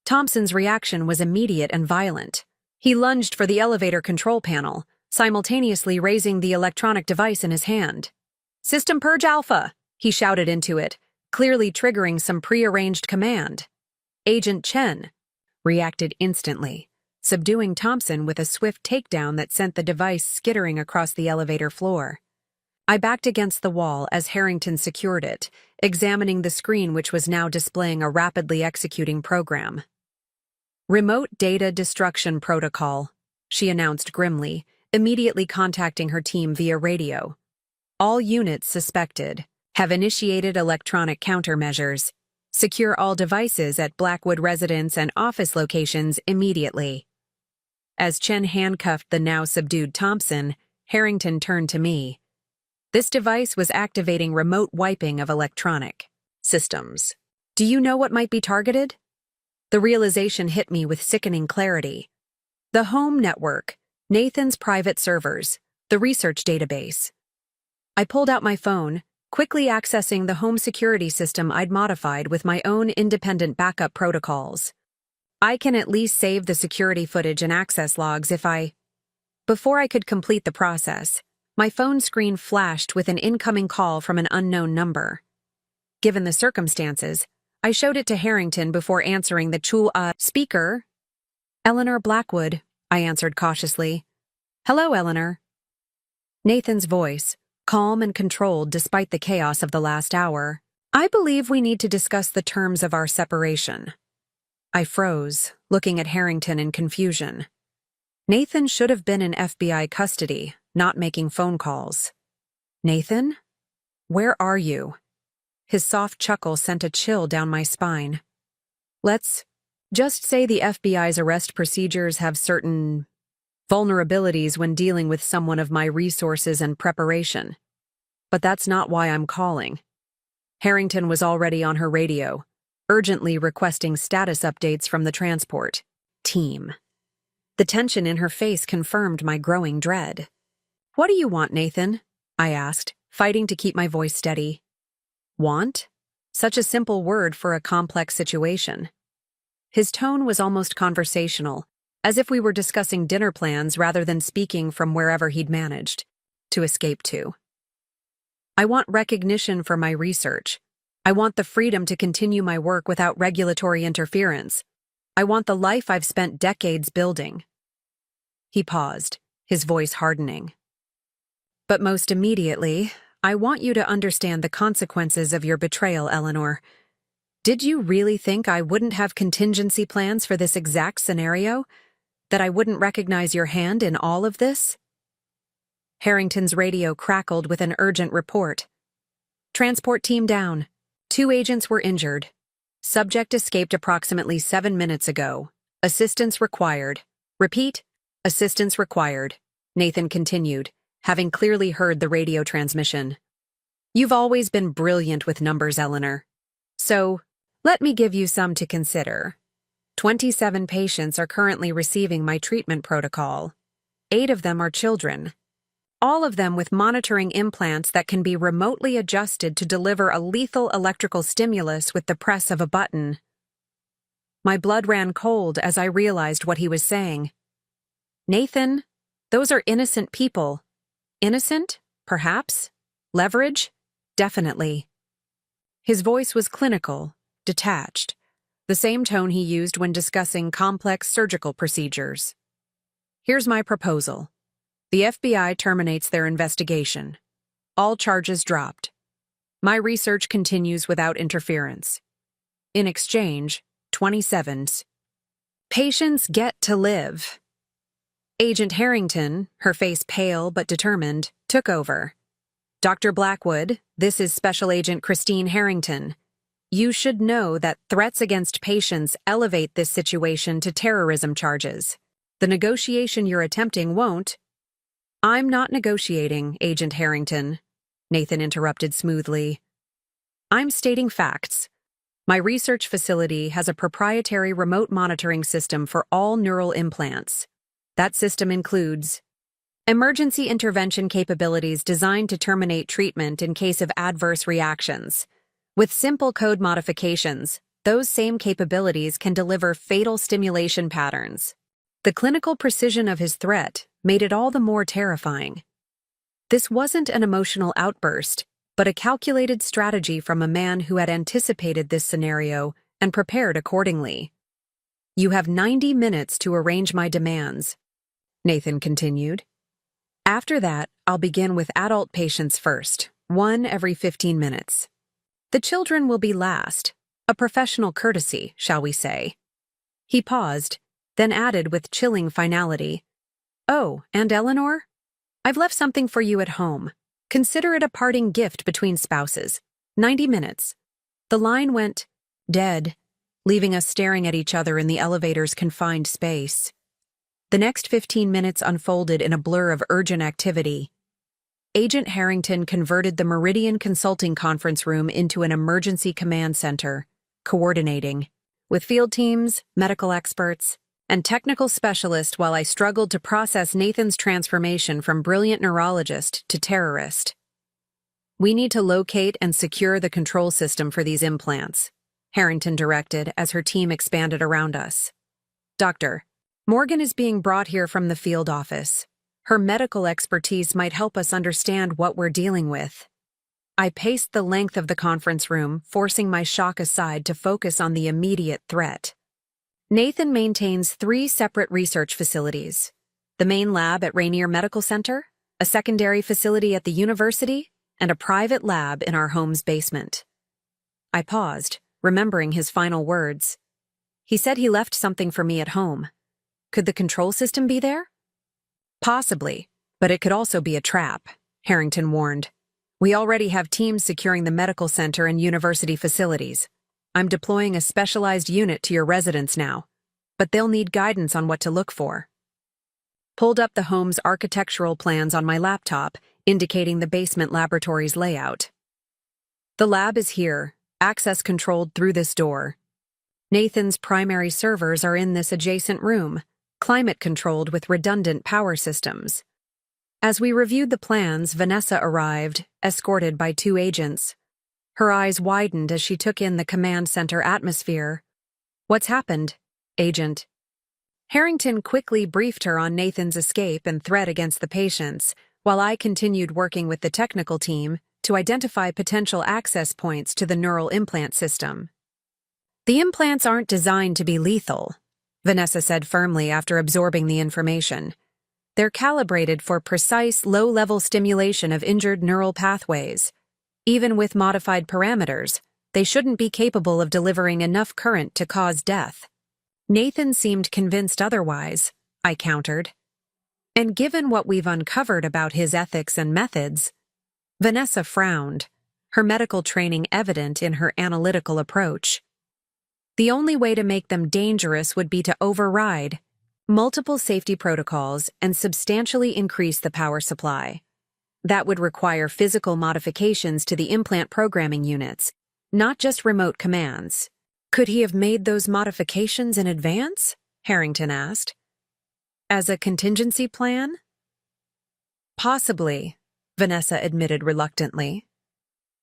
Thompson's reaction was immediate and violent. He lunged for the elevator control panel, simultaneously raising the electronic device in his hand. System Purge Alpha, he shouted into it, clearly triggering some prearranged command. Agent Chen reacted instantly, subduing Thompson with a swift takedown that sent the device skittering across the elevator floor. I backed against the wall as Harrington secured it, examining the screen which was now displaying a rapidly executing program. Remote Data Destruction Protocol, she announced grimly, immediately contacting her team via radio. All units suspected have initiated electronic countermeasures. Secure all devices at Blackwood residence and office locations immediately. As Chen handcuffed the now subdued Thompson, Harrington turned to me. This device was activating remote wiping of electronic systems. Do you know what might be targeted? The realization hit me with sickening clarity. The home network, Nathan's private servers, the research database. I pulled out my phone, quickly accessing the home security system I'd modified with my own independent backup protocols. I can at least save the security footage and access logs if I... Before I could complete the process, my phone screen flashed with an incoming call from an unknown number. Given the circumstances, I showed it to Harrington before answering the speaker. Eleanor Blackwood, I answered cautiously. Hello, Eleanor. Nathan's voice, calm and controlled despite the chaos of the last hour. I believe we need to discuss the terms of our separation. I froze, looking at Harrington in confusion. Nathan should have been in FBI custody, not making phone calls. Nathan? Where are you? His soft chuckle sent a chill down my spine. Let's just say the FBI's arrest procedures have certain vulnerabilities when dealing with someone of my resources and preparation. But that's not why I'm calling. Harrington was already on her radio, urgently requesting status updates from the transport team. The tension in her face confirmed my growing dread. "What do you want, Nathan?" I asked, fighting to keep my voice steady. Want? Such a simple word for a complex situation. His tone was almost conversational, as if we were discussing dinner plans rather than speaking from wherever he'd managed to escape to. "I want recognition for my research. I want the freedom to continue my work without regulatory interference. I want the life I've spent decades building." He paused, his voice hardening. "But most immediately, I want you to understand the consequences of your betrayal, Eleanor. Did you really think I wouldn't have contingency plans for this exact scenario? That I wouldn't recognize your hand in all of this?" Harrington's radio crackled with an urgent report. "Transport team down. 2 agents were injured. Subject escaped approximately 7 minutes ago. Assistance required. Repeat, assistance required," Nathan continued, having clearly heard the radio transmission. "You've always been brilliant with numbers, Eleanor. So, let me give you some to consider. 27 patients are currently receiving my treatment protocol. 8 of them are children. All of them with monitoring implants that can be remotely adjusted to deliver a lethal electrical stimulus with the press of a button." My blood ran cold as I realized what he was saying. "Nathan, those are innocent people. Innocent? Perhaps? Leverage? Definitely." His voice was clinical, detached, the same tone he used when discussing complex surgical procedures. "Here's my proposal. The FBI terminates their investigation. All charges dropped. My research continues without interference. In exchange, 27s. Patients get to live." Agent Harrington, her face pale but determined, took over. "Dr. Blackwood, this is Special Agent Christine Harrington. You should know that threats against patients elevate this situation to terrorism charges. The negotiation you're attempting won't—" "I'm not negotiating, Agent Harrington," Nathan interrupted smoothly. "I'm stating facts. My research facility has a proprietary remote monitoring system for all neural implants. That system includes emergency intervention capabilities designed to terminate treatment in case of adverse reactions. With simple code modifications, those same capabilities can deliver fatal stimulation patterns." The clinical precision of his threat made it all the more terrifying. This wasn't an emotional outburst, but a calculated strategy from a man who had anticipated this scenario and prepared accordingly. "You have 90 minutes to arrange my demands," Nathan continued. "After that, I'll begin with adult patients first, 1 every 15 minutes. The children will be last, a professional courtesy, shall we say." He paused, then added with chilling finality, "Oh, and Eleanor? I've left something for you at home. Consider it a parting gift between spouses. 90 minutes. The line went dead, leaving us staring at each other in the elevator's confined space. The next 15 minutes unfolded in a blur of urgent activity. Agent Harrington converted the Meridian Consulting Conference Room into an emergency command center, coordinating, with field teams, medical experts, and technical specialists while I struggled to process Nathan's transformation from brilliant neurologist to terrorist. "We need to locate and secure the control system for these implants," Harrington directed as her team expanded around us. "Doctor, Morgan is being brought here from the field office. Her medical expertise might help us understand what we're dealing with." I paced the length of the conference room, forcing my shock aside to focus on the immediate threat. Nathan maintains 3 separate research facilities: the main lab at Rainier Medical Center, a secondary facility at the university, and a private lab in our home's basement. I paused, remembering his final words. He said he left something for me at home. Could the control system be there? Possibly, but it could also be a trap, Harrington warned. We already have teams securing the medical center and university facilities. I'm deploying a specialized unit to your residence now, but they'll need guidance on what to look for. Pulled up the home's architectural plans on my laptop, indicating the basement laboratory's layout. The lab is here, access controlled through this door. Nathan's primary servers are in this adjacent room, climate-controlled with redundant power systems. As we reviewed the plans, Vanessa arrived, escorted by 2 agents. Her eyes widened as she took in the command center atmosphere. "What's happened, Agent?" Harrington quickly briefed her on Nathan's escape and threat against the patients, while I continued working with the technical team to identify potential access points to the neural implant system. "The implants aren't designed to be lethal," Vanessa said firmly after absorbing the information. "They're calibrated for precise, low-level stimulation of injured neural pathways. Even with modified parameters, they shouldn't be capable of delivering enough current to cause death." Nathan seemed convinced otherwise, I countered. "And given what we've uncovered about his ethics and methods..." Vanessa frowned, her medical training evident in her analytical approach. "The only way to make them dangerous would be to override multiple safety protocols and substantially increase the power supply. That would require physical modifications to the implant programming units, not just remote commands." "Could he have made those modifications in advance?" Harrington asked. "As a contingency plan?" "Possibly," Vanessa admitted reluctantly.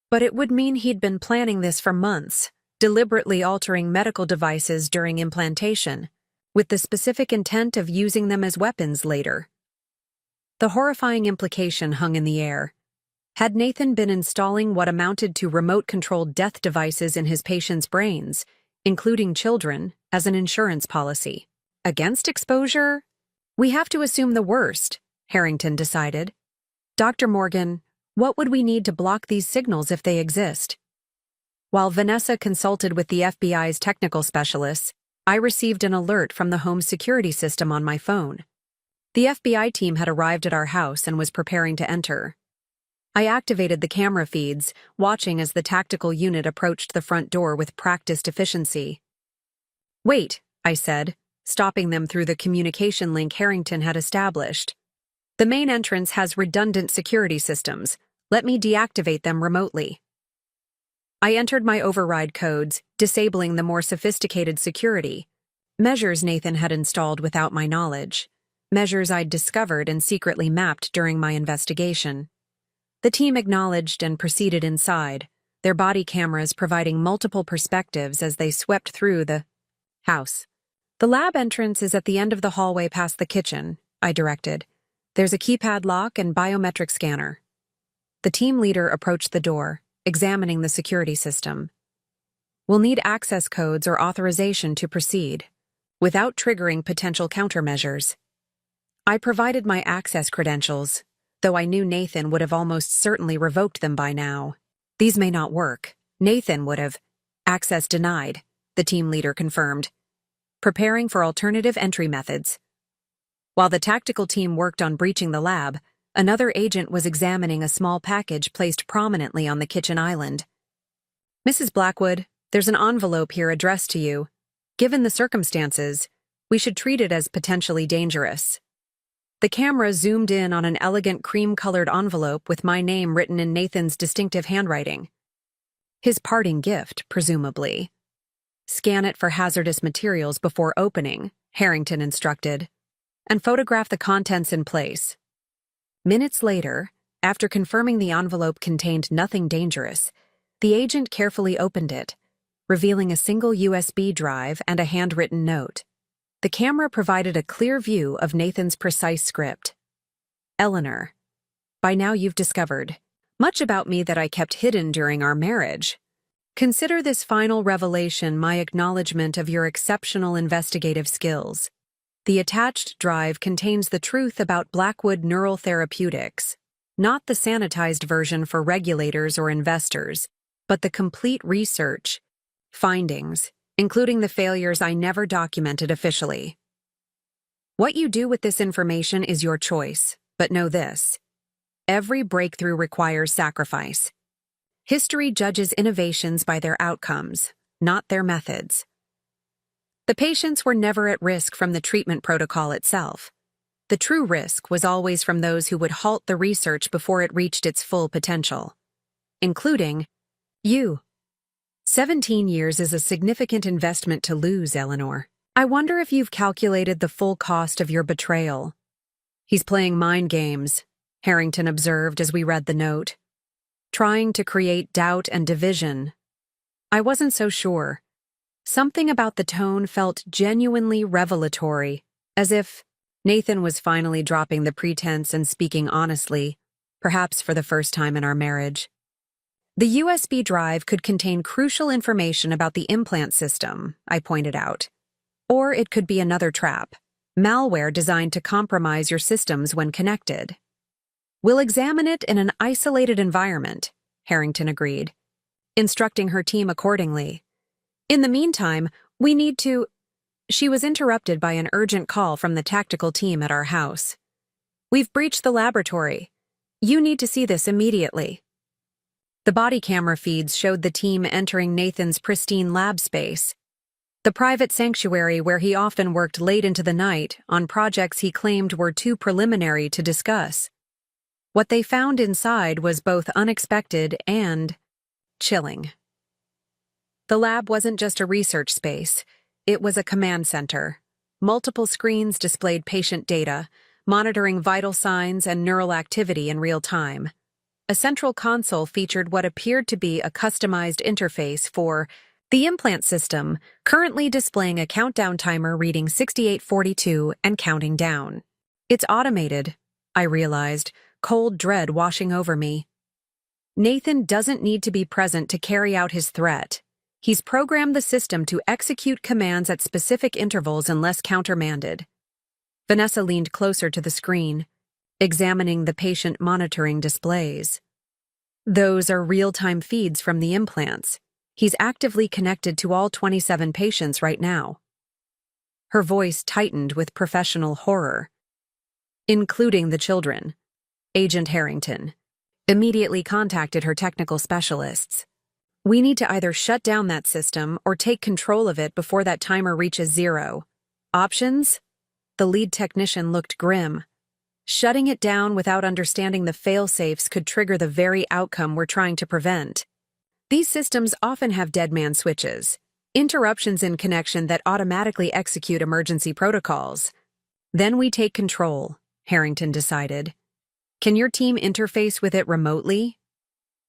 "But it would mean he'd been planning this for months, deliberately altering medical devices during implantation, with the specific intent of using them as weapons later." The horrifying implication hung in the air. Had Nathan been installing what amounted to remote-controlled death devices in his patients' brains, including children, as an insurance policy? Against exposure? "We have to assume the worst," Harrington decided. "Dr. Morgan, what would we need to block these signals if they exist?" While Vanessa consulted with the FBI's technical specialists, I received an alert from the home security system on my phone. The FBI team had arrived at our house and was preparing to enter. I activated the camera feeds, watching as the tactical unit approached the front door with practiced efficiency. "Wait," I said, stopping them through the communication link Harrington had established. "The main entrance has redundant security systems. Let me deactivate them remotely." I entered my override codes, disabling the more sophisticated security measures Nathan had installed without my knowledge, measures I'd discovered and secretly mapped during my investigation. The team acknowledged and proceeded inside, their body cameras providing multiple perspectives as they swept through the house. "The lab entrance is at the end of the hallway past the kitchen," I directed. "There's a keypad lock and biometric scanner." The team leader approached the door, examining the security system. "We'll need access codes or authorization to proceed, without triggering potential countermeasures." I provided my access credentials, though I knew Nathan would have almost certainly revoked them by now. "These may not work." Nathan would have. "Access denied," the team leader confirmed, preparing for alternative entry methods. While the tactical team worked on breaching the lab, another agent was examining a small package placed prominently on the kitchen island. "Mrs. Blackwood, there's an envelope here addressed to you. Given the circumstances, we should treat it as potentially dangerous." The camera zoomed in on an elegant cream-colored envelope with my name written in Nathan's distinctive handwriting. His parting gift, presumably. "Scan it for hazardous materials before opening," Harrington instructed, "and photograph the contents in place." Minutes later, after confirming the envelope contained nothing dangerous, the agent carefully opened it, revealing a single USB drive and a handwritten note. The camera provided a clear view of Nathan's precise script. "Eleanor, by now you've discovered much about me that I kept hidden during our marriage. Consider this final revelation my acknowledgement of your exceptional investigative skills. The attached drive contains the truth about Blackwood Neural Therapeutics, not the sanitized version for regulators or investors, but the complete research, findings, including the failures I never documented officially. What you do with this information is your choice, but know this: every breakthrough requires sacrifice. History judges innovations by their outcomes, not their methods. The patients were never at risk from the treatment protocol itself. The true risk was always from those who would halt the research before it reached its full potential, including you." 17 years is a significant investment to lose, Eleanor. I wonder if you've calculated the full cost of your betrayal. He's playing mind games, Harrington observed as we read the note. Trying to create doubt and division. I wasn't so sure. Something about the tone felt genuinely revelatory, as if Nathan was finally dropping the pretense and speaking honestly, perhaps for the first time in our marriage. The USB drive could contain crucial information about the implant system, I pointed out. Or it could be another trap, malware designed to compromise your systems when connected. We'll examine it in an isolated environment, Harrington agreed, instructing her team accordingly. In the meantime, we need to— She was interrupted by an urgent call from the tactical team at our house. We've breached the laboratory. You need to see this immediately. The body camera feeds showed the team entering Nathan's pristine lab space, the private sanctuary where he often worked late into the night on projects he claimed were too preliminary to discuss. What they found inside was both unexpected and chilling. The lab wasn't just a research space, it was a command center. Multiple screens displayed patient data, monitoring vital signs and neural activity in real time. A central console featured what appeared to be a customized interface for the implant system, currently displaying a countdown timer reading 68:42 and counting down. It's automated, I realized, cold dread washing over me. Nathan doesn't need to be present to carry out his threat. He's programmed the system to execute commands at specific intervals unless countermanded. Vanessa leaned closer to the screen, examining the patient monitoring displays. Those are real-time feeds from the implants. He's actively connected to all 27 patients right now. Her voice tightened with professional horror. Including the children. Agent Harrington immediately contacted her technical specialists. We need to either shut down that system or take control of it before that timer reaches 0. Options? The lead technician looked grim. Shutting it down without understanding the fail-safes could trigger the very outcome we're trying to prevent. These systems often have deadman switches, interruptions in connection that automatically execute emergency protocols. Then we take control, Harrington decided. Can your team interface with it remotely?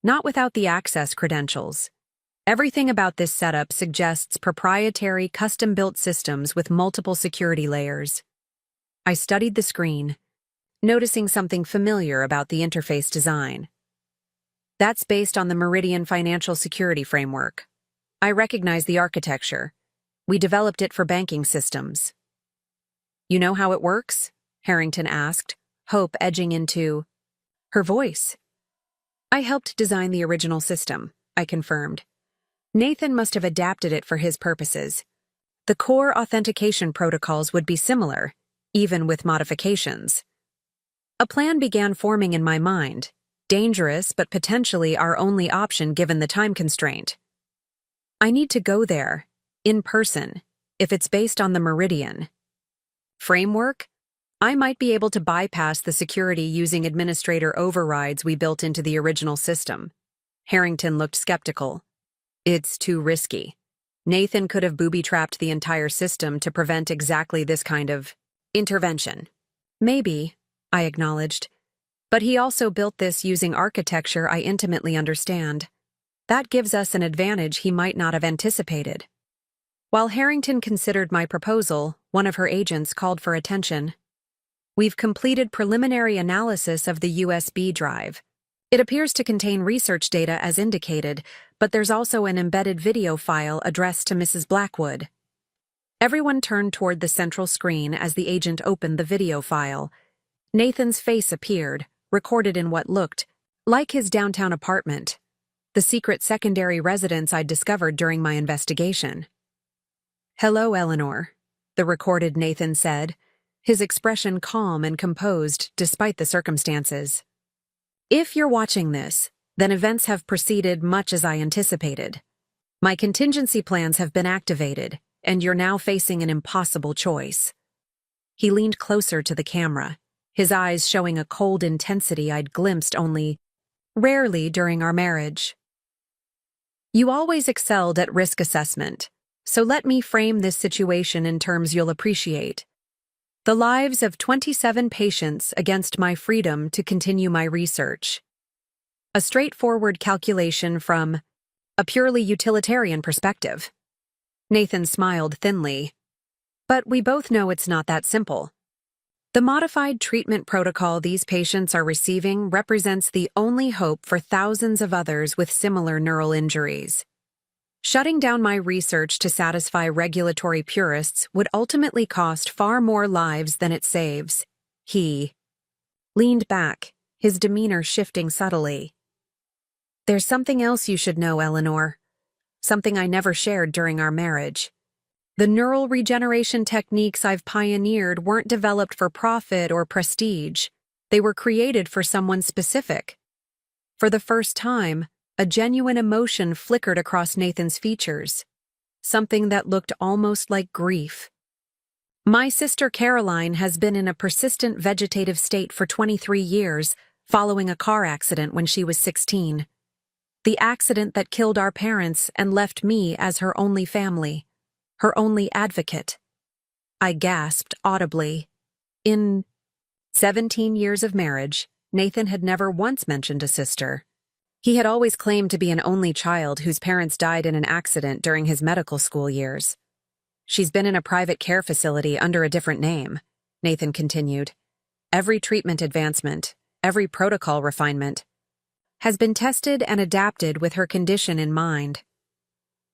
Not without the access credentials. Everything about this setup suggests proprietary, custom-built systems with multiple security layers. I studied the screen, noticing something familiar about the interface design. That's based on the Meridian Financial Security Framework. I recognize the architecture. We developed it for banking systems. You know how it works? Harrington asked, hope edging into her voice. I helped design the original system, I confirmed. Nathan must have adapted it for his purposes. The core authentication protocols would be similar, even with modifications. A plan began forming in my mind, dangerous but potentially our only option given the time constraint. I need to go there, in person, if it's based on the Meridian framework. I might be able to bypass the security using administrator overrides we built into the original system. Harrington looked skeptical. It's too risky. Nathan could have booby-trapped the entire system to prevent exactly this kind of intervention. Maybe, I acknowledged. But he also built this using architecture I intimately understand. That gives us an advantage he might not have anticipated. While Harrington considered my proposal, one of her agents called for attention. We've completed preliminary analysis of the USB drive. It appears to contain research data as indicated, but there's also an embedded video file addressed to Mrs. Blackwood. Everyone turned toward the central screen as the agent opened the video file. Nathan's face appeared, recorded in what looked like his downtown apartment, the secret secondary residence I'd discovered during my investigation. Hello, Eleanor, the recorded Nathan said, his expression calm and composed despite the circumstances. If you're watching this, then events have proceeded much as I anticipated. My contingency plans have been activated, and you're now facing an impossible choice. He leaned closer to the camera, his eyes showing a cold intensity I'd glimpsed only rarely during our marriage. You always excelled at risk assessment, so let me frame this situation in terms you'll appreciate. The lives of 27 patients against my freedom to continue my research. A straightforward calculation from a purely utilitarian perspective. Nathan smiled thinly. But we both know it's not that simple. The modified treatment protocol these patients are receiving represents the only hope for thousands of others with similar neural injuries. Shutting down my research to satisfy regulatory purists would ultimately cost far more lives than it saves. He leaned back, his demeanor shifting subtly. There's something else you should know, Eleanor. Something I never shared during our marriage. The neural regeneration techniques I've pioneered weren't developed for profit or prestige. They were created for someone specific. For the first time, a genuine emotion flickered across Nathan's features, something that looked almost like grief. My sister Caroline has been in a persistent vegetative state for 23 years, following a car accident when she was 16. The accident that killed our parents and left me as her only family, her only advocate. I gasped audibly. In 17 years of marriage, Nathan had never once mentioned a sister. He had always claimed to be an only child whose parents died in an accident during his medical school years. She's been in a private care facility under a different name, Nathan continued. Every treatment advancement, every protocol refinement, has been tested and adapted with her condition in mind.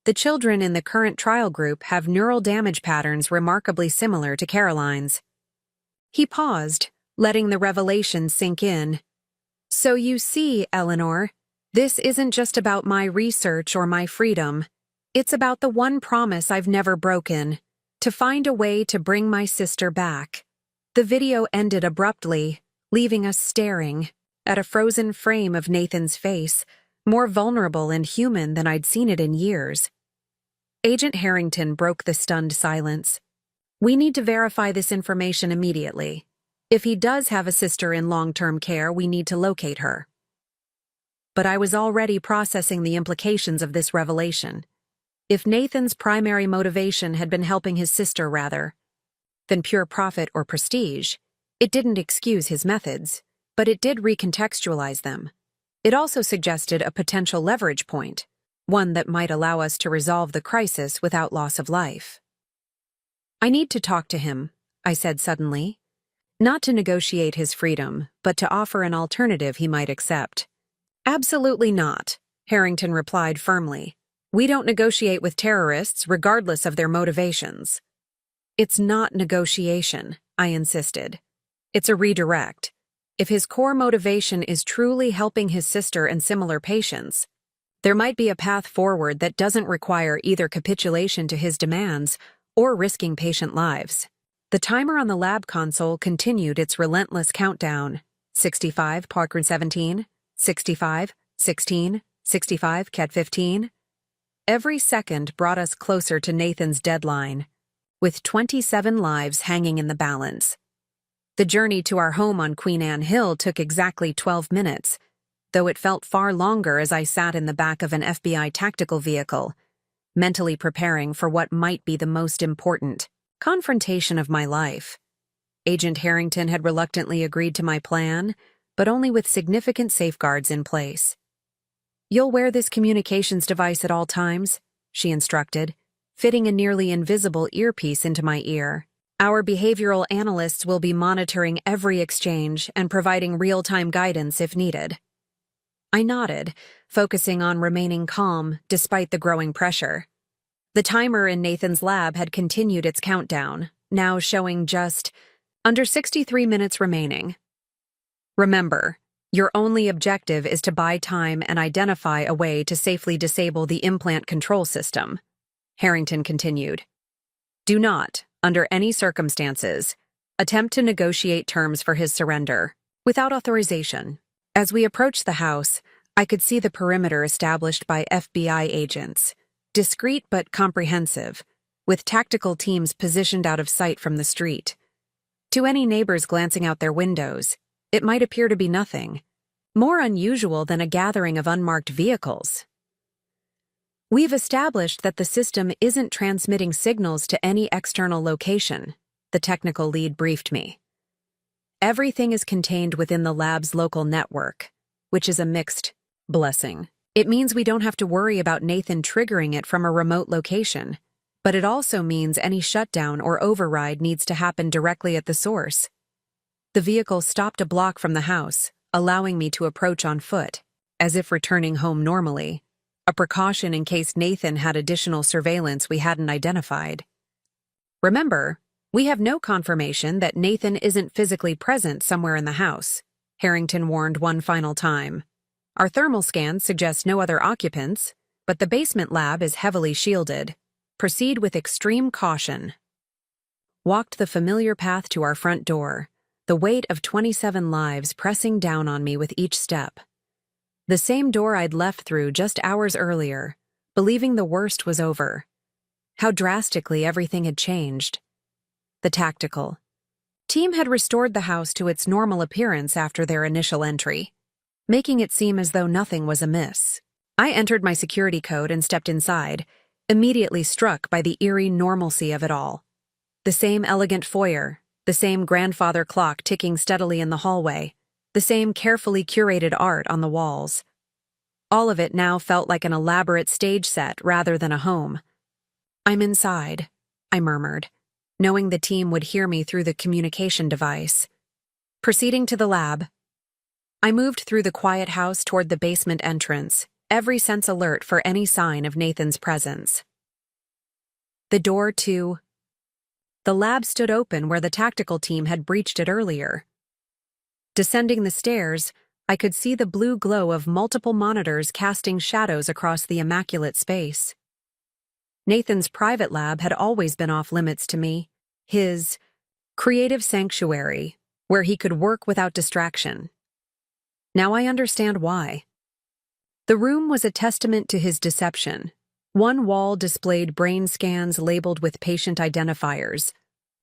The children in the current trial group have neural damage patterns remarkably similar to Caroline's. He paused, letting the revelation sink in. So you see, Eleanor, this isn't just about my research or my freedom. It's about the one promise I've never broken, to find a way to bring my sister back. The video ended abruptly, leaving us staring at a frozen frame of Nathan's face, more vulnerable and human than I'd seen it in years. Agent Harrington broke the stunned silence. We need to verify this information immediately. If he does have a sister in long-term care, we need to locate her. But I was already processing the implications of this revelation. If Nathan's primary motivation had been helping his sister rather than pure profit or prestige, it didn't excuse his methods, but it did recontextualize them. It also suggested a potential leverage point, one that might allow us to resolve the crisis without loss of life. I need to talk to him, I said suddenly. Not to negotiate his freedom, but to offer an alternative he might accept. Absolutely not, Harrington replied firmly. We don't negotiate with terrorists regardless of their motivations. It's not negotiation, I insisted. It's a redirect. If his core motivation is truly helping his sister and similar patients, there might be a path forward that doesn't require either capitulation to his demands or risking patient lives. The timer on the lab console continued its relentless countdown. 65, Parker 17, 65, 16, 65, Cat 15. Every second brought us closer to Nathan's deadline, with 27 lives hanging in the balance. The journey to our home on Queen Anne Hill took exactly 12 minutes, though it felt far longer as I sat in the back of an FBI tactical vehicle, mentally preparing for what might be the most important confrontation of my life. Agent Harrington had reluctantly agreed to my plan, but only with significant safeguards in place. You'll wear this communications device at all times, she instructed, fitting a nearly invisible earpiece into my ear. Our behavioral analysts will be monitoring every exchange and providing real-time guidance if needed. I nodded, focusing on remaining calm despite the growing pressure. The timer in Nathan's lab had continued its countdown, now showing just under 63 minutes remaining. Remember, your only objective is to buy time and identify a way to safely disable the implant control system, Harrington continued. Do not, under any circumstances, attempt to negotiate terms for his surrender, without authorization. As we approached the house, I could see the perimeter established by FBI agents, discreet but comprehensive, with tactical teams positioned out of sight from the street. To any neighbors glancing out their windows, it might appear to be nothing, more unusual than a gathering of unmarked vehicles. We've established that the system isn't transmitting signals to any external location, the technical lead briefed me. Everything is contained within the lab's local network, which is a mixed blessing. It means we don't have to worry about Nathan triggering it from a remote location, but it also means any shutdown or override needs to happen directly at the source. The vehicle stopped a block from the house, allowing me to approach on foot, as if returning home normally, a precaution in case Nathan had additional surveillance we hadn't identified. Remember, we have no confirmation that Nathan isn't physically present somewhere in the house, Harrington warned one final time. Our thermal scans suggest no other occupants, but the basement lab is heavily shielded. Proceed with extreme caution. Walked the familiar path to our front door, the weight of 27 lives pressing down on me with each step. The same door I'd left through just hours earlier, believing the worst was over. How drastically everything had changed. The tactical team had restored the house to its normal appearance after their initial entry, making it seem as though nothing was amiss. I entered my security code and stepped inside, immediately struck by the eerie normalcy of it all. The same elegant foyer, the same grandfather clock ticking steadily in the hallway, the same carefully curated art on the walls. All of it now felt like an elaborate stage set rather than a home. "I'm inside," I murmured, knowing the team would hear me through the communication device. Proceeding to the lab, I moved through the quiet house toward the basement entrance, every sense alert for any sign of Nathan's presence. The door to the lab stood open where the tactical team had breached it earlier. Descending the stairs, I could see the blue glow of multiple monitors casting shadows across the immaculate space. Nathan's private lab had always been off limits to me, his creative sanctuary, where he could work without distraction. Now I understand why. The room was a testament to his deception. One wall displayed brain scans labeled with patient identifiers.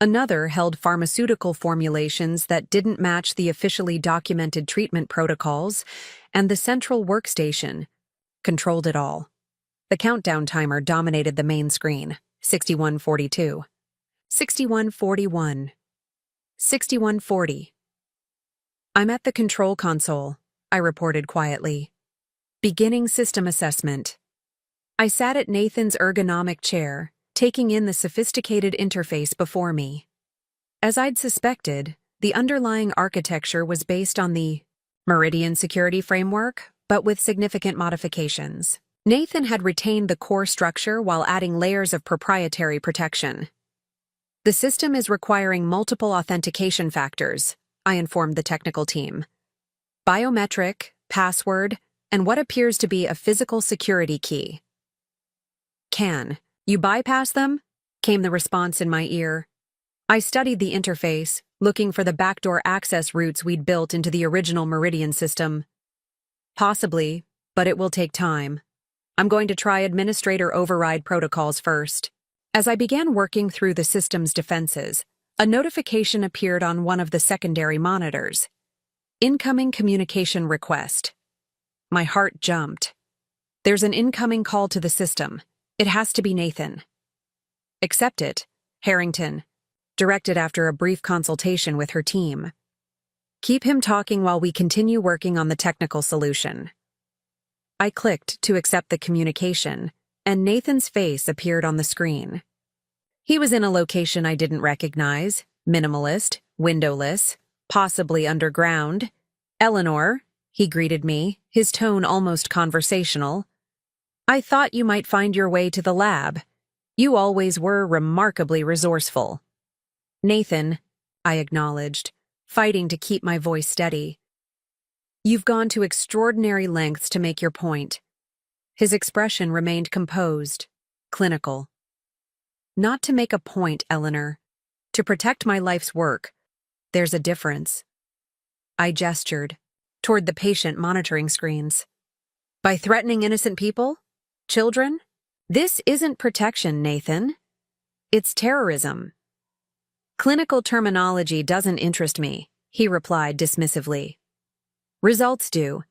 Another held pharmaceutical formulations that didn't match the officially documented treatment protocols, and the central workstation controlled it all. The countdown timer dominated the main screen, 61:42, 61:41, 61:40. "I'm at the control console," I reported quietly. "Beginning system assessment." I sat at Nathan's ergonomic chair, taking in the sophisticated interface before me. As I'd suspected, the underlying architecture was based on the Meridian security framework, but with significant modifications. Nathan had retained the core structure while adding layers of proprietary protection. "The system is requiring multiple authentication factors," I informed the technical team. "Biometric, password, and what appears to be a physical security key." "Can you bypass them?" came the response in my ear. I studied the interface, looking for the backdoor access routes we'd built into the original Meridian system. "Possibly, but it will take time. I'm going to try administrator override protocols first." As I began working through the system's defenses, a notification appeared on one of the secondary monitors. "Incoming communication request." My heart jumped. "There's an incoming call to the system. It has to be Nathan." "Accept it, Harrington," directed after a brief consultation with her team. "Keep him talking while we continue working on the technical solution." I clicked to accept the communication, and Nathan's face appeared on the screen. He was in a location I didn't recognize, minimalist, windowless, possibly underground. "Eleanor," he greeted me, his tone almost conversational. "I thought you might find your way to the lab. You always were remarkably resourceful." "Nathan," I acknowledged, fighting to keep my voice steady. "You've gone to extraordinary lengths to make your point." His expression remained composed, clinical. "Not to make a point, Eleanor. To protect my life's work. There's a difference." I gestured toward the patient monitoring screens. "By threatening innocent people? Children? This isn't protection, Nathan. It's terrorism." "Clinical terminology doesn't interest me," he replied dismissively. "Results do.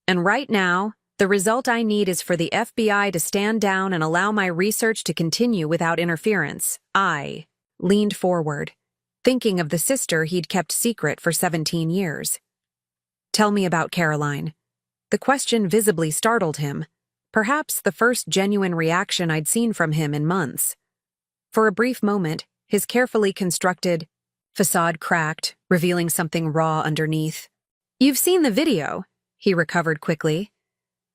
And right now, The result I need is for the FBI to stand down and allow my research to continue without interference. I leaned forward, thinking of the sister he'd kept secret for 17 years. Tell me about Caroline. The question visibly startled him, perhaps the first genuine reaction I'd seen from him in months. For a brief moment, his carefully constructed facade cracked, revealing something raw underneath. You've seen the video, he recovered quickly.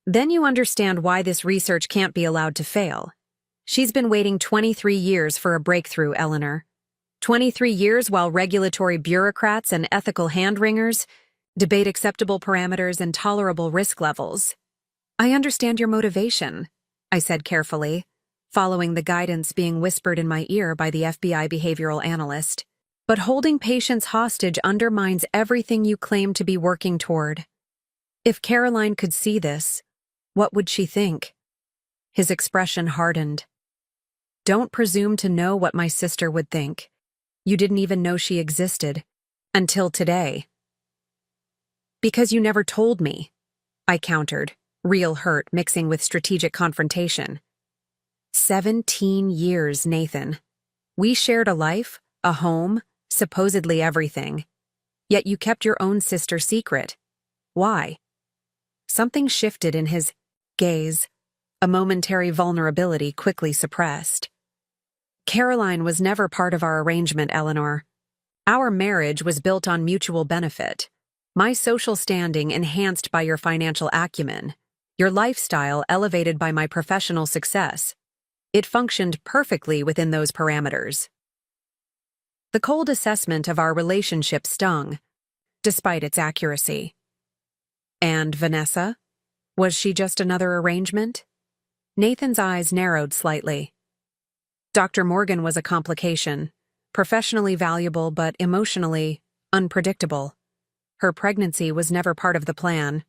Then you understand why this research can't be allowed to fail. She's been waiting 23 years for a breakthrough, Eleanor. 23 years while regulatory bureaucrats and ethical hand-wringers debate acceptable parameters and tolerable risk levels. I understand your motivation, I said carefully, following the guidance being whispered in my ear by the FBI behavioral analyst. But holding patients hostage undermines everything you claim to be working toward. If Caroline could see this, what would she think? His expression hardened. Don't presume to know what my sister would think. You didn't even know she existed. Until today. Because you never told me, I countered, real hurt mixing with strategic confrontation. 17 years, Nathan. We shared a life, a home, supposedly everything. Yet you kept your own sister secret. Why? Something shifted in his gaze, a momentary vulnerability quickly suppressed. Caroline was never part of our arrangement, Eleanor. Our marriage was built on mutual benefit. My social standing enhanced by your financial acumen. Your lifestyle elevated by my professional success. It functioned perfectly within those parameters. The cold assessment of our relationship stung, despite its accuracy. And Vanessa? Was she just another arrangement? Nathan's eyes narrowed slightly. Dr. Morgan was a complication, professionally valuable but emotionally unpredictable. Her pregnancy was never part of the plan.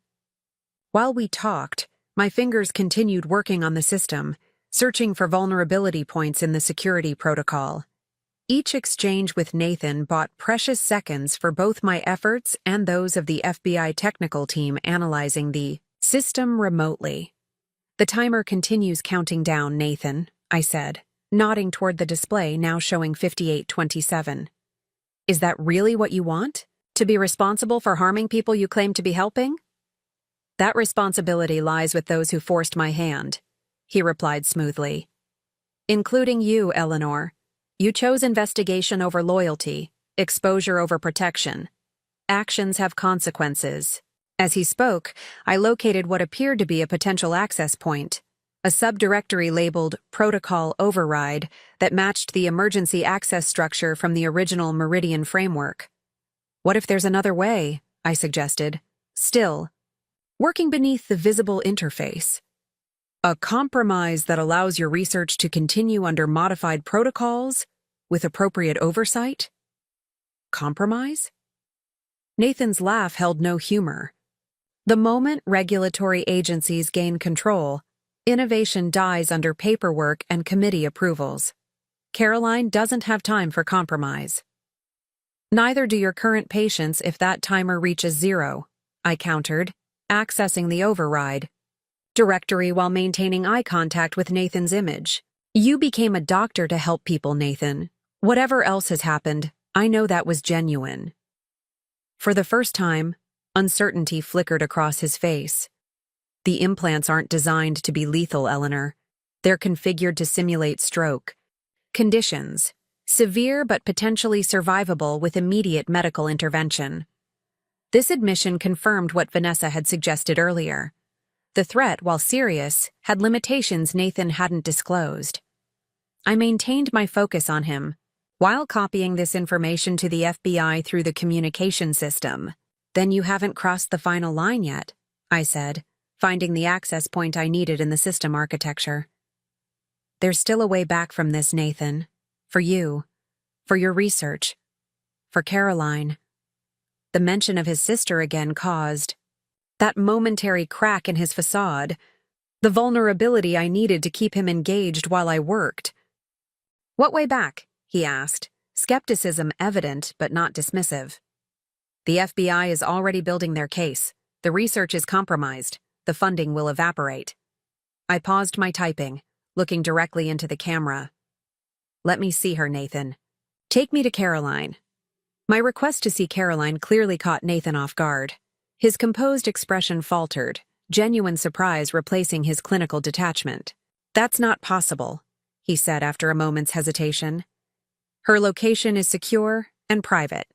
While we talked, my fingers continued working on the system, searching for vulnerability points in the security protocol. Each exchange with Nathan bought precious seconds for both my efforts and those of the FBI technical team analyzing the system remotely. The timer continues counting down, Nathan, I said, nodding toward the display now showing 58:27. Is that really what you want? To be responsible for harming people you claim to be helping? That responsibility lies with those who forced my hand, he replied smoothly. Including you, Eleanor. You chose investigation over loyalty, exposure over protection. Actions have consequences. As he spoke, I located what appeared to be a potential access point, a subdirectory labeled Protocol Override that matched the emergency access structure from the original Meridian framework. What if there's another way? I suggested. Still, working beneath the visible interface. A compromise that allows your research to continue under modified protocols with appropriate oversight? Compromise? Nathan's laugh held no humor. The moment regulatory agencies gain control, innovation dies under paperwork and committee approvals. Caroline doesn't have time for compromise. Neither do your current patients if that timer reaches 0, I countered, accessing the override. Directory while maintaining eye contact with Nathan's image. You became a doctor to help people, Nathan. Whatever else has happened, I know that was genuine. For the first time, uncertainty flickered across his face. The implants aren't designed to be lethal, Eleanor. They're configured to simulate stroke. Conditions: severe but potentially survivable with immediate medical intervention. This admission confirmed what Vanessa had suggested earlier. The threat, while serious, had limitations Nathan hadn't disclosed. I maintained my focus on him, while copying this information to the FBI through the communication system. Then you haven't crossed the final line yet, I said, finding the access point I needed in the system architecture. There's still a way back from this, Nathan. For you. For your research. For Caroline. The mention of his sister again caused that momentary crack in his facade, the vulnerability I needed to keep him engaged while I worked. What way back? He asked, skepticism evident but not dismissive. The FBI is already building their case. The research is compromised. the funding will evaporate. I paused my typing, looking directly into the camera. Let me see her, Nathan. Take me to Caroline. My request to see Caroline clearly caught Nathan off guard. His composed expression faltered, genuine surprise replacing his clinical detachment. That's not possible, he said after a moment's hesitation. Her location is secure and private.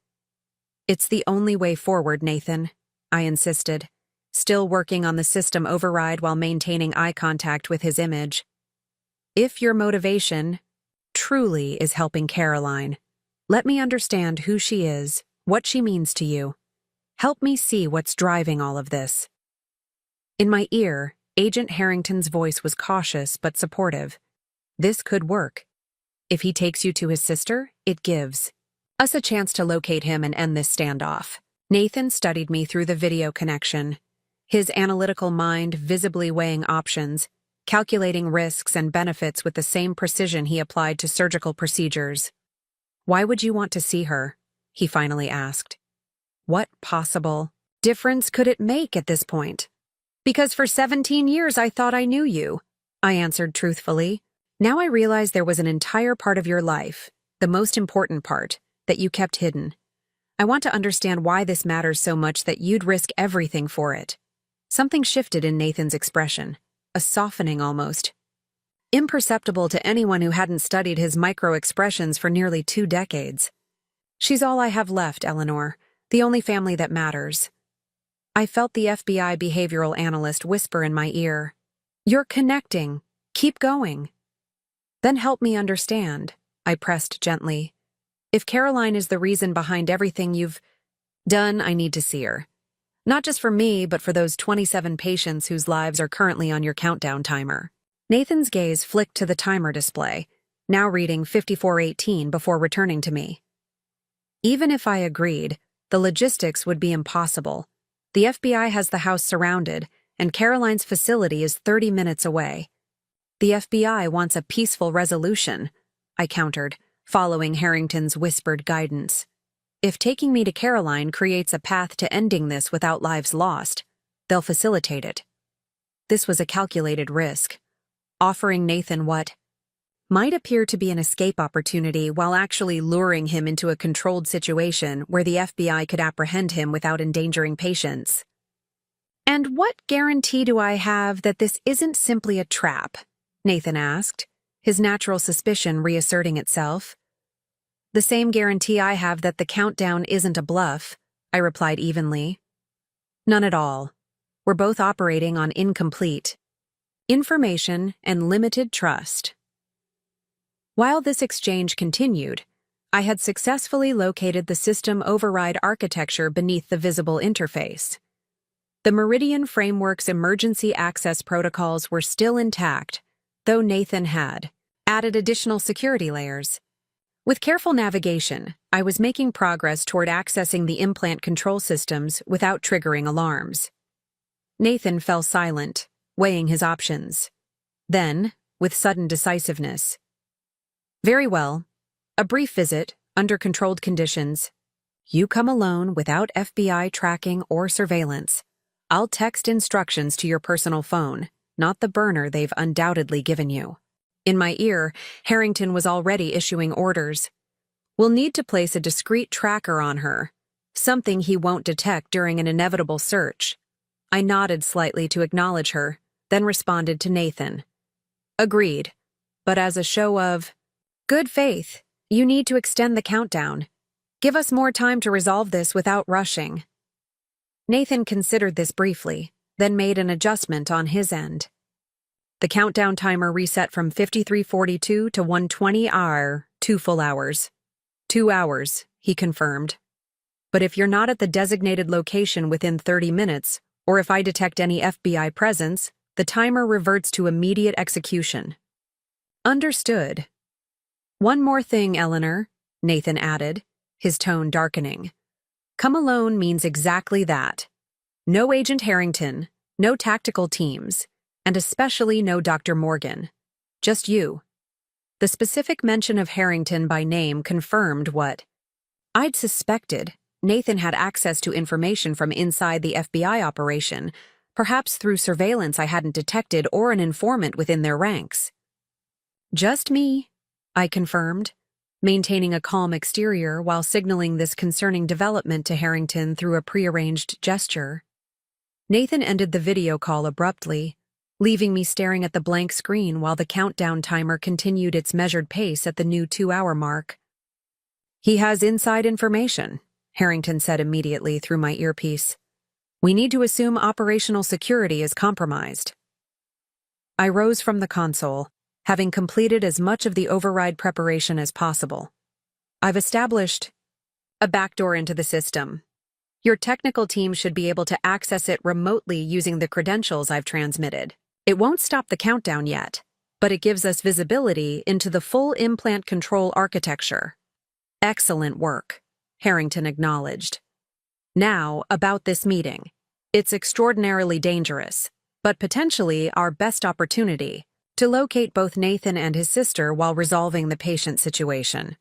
It's the only way forward, Nathan, I insisted, still working on the system override while maintaining eye contact with his image. If your motivation truly is helping Caroline, let me understand who she is, what she means to you. Help me see what's driving all of this. In my ear, Agent Harrington's voice was cautious but supportive. This could work. If he takes you to his sister, it gives us a chance to locate him and end this standoff. Nathan studied me through the video connection, his analytical mind visibly weighing options, calculating risks and benefits with the same precision he applied to surgical procedures. Why would you want to see her? He finally asked. What possible difference could it make at this point? Because for 17 years I thought I knew you, I answered truthfully. Now I realize there was an entire part of your life, the most important part, that you kept hidden. I want to understand why this matters so much that you'd risk everything for it. Something shifted in Nathan's expression, a softening almost. Imperceptible to anyone who hadn't studied his micro-expressions for nearly 2 decades. She's all I have left, Eleanor, the only family that matters. I felt the FBI behavioral analyst whisper in my ear. You're connecting. Keep going. Then help me understand, I pressed gently. If Caroline is the reason behind everything you've done, I need to see her. Not just for me, but for those 27 patients whose lives are currently on your countdown timer. Nathan's gaze flicked to the timer display, now reading 54:18 before returning to me. Even if I agreed, the logistics would be impossible. The FBI has the house surrounded, and Caroline's facility is 30 minutes away. The FBI wants a peaceful resolution, I countered, following Harrington's whispered guidance. If taking me to Caroline creates a path to ending this without lives lost, they'll facilitate it. This was a calculated risk, offering Nathan what might appear to be an escape opportunity while actually luring him into a controlled situation where the FBI could apprehend him without endangering patients. And what guarantee do I have that this isn't simply a trap? Nathan asked, his natural suspicion reasserting itself. The same guarantee I have that the countdown isn't a bluff, I replied evenly. None at all. We're both operating on incomplete information and limited trust. While this exchange continued, I had successfully located the system override architecture beneath the visible interface. The Meridian Framework's emergency access protocols were still intact, though Nathan had added additional security layers. With careful navigation, I was making progress toward accessing the implant control systems without triggering alarms. Nathan fell silent, weighing his options. Then, with sudden decisiveness, very well. A brief visit, under controlled conditions. You come alone without FBI tracking or surveillance. I'll text instructions to your personal phone, not the burner they've undoubtedly given you. In my ear, Harrington was already issuing orders. We'll need to place a discreet tracker on her, something he won't detect during an inevitable search. I nodded slightly to acknowledge her, then responded to Nathan. Agreed, but as a show of good faith, you need to extend the countdown. Give us more time to resolve this without rushing. Nathan considered this briefly, then made an adjustment on his end. The countdown timer reset from 53:42 to 1:20 2 full hours. 2 hours, he confirmed. But if you're not at the designated location within 30 minutes, or if I detect any FBI presence, the timer reverts to immediate execution. Understood. One more thing, Eleanor, Nathan added, his tone darkening. Come alone means exactly that. No Agent Harrington, no tactical teams, and especially no Dr. Morgan. Just you. The specific mention of Harrington by name confirmed what I'd suspected. Nathan had access to information from inside the FBI operation, Perhaps through surveillance I hadn't detected or an informant within their ranks. Just me, I confirmed, maintaining a calm exterior while signaling this concerning development to Harrington through a prearranged gesture. Nathan ended the video call abruptly, leaving me staring at the blank screen while the countdown timer continued its measured pace at the new 2-hour mark. "He has inside information," Harrington said immediately through my earpiece. "We need to assume operational security is compromised." I rose from the console, having completed as much of the override preparation as possible. "I've established a backdoor into the system. Your technical team should be able to access it remotely using the credentials I've transmitted. It won't stop the countdown yet, but it gives us visibility into the full implant control architecture." "Excellent work," Harrington acknowledged. "Now, about this meeting. It's extraordinarily dangerous, but potentially our best opportunity to locate both Nathan and his sister while resolving the patient situation."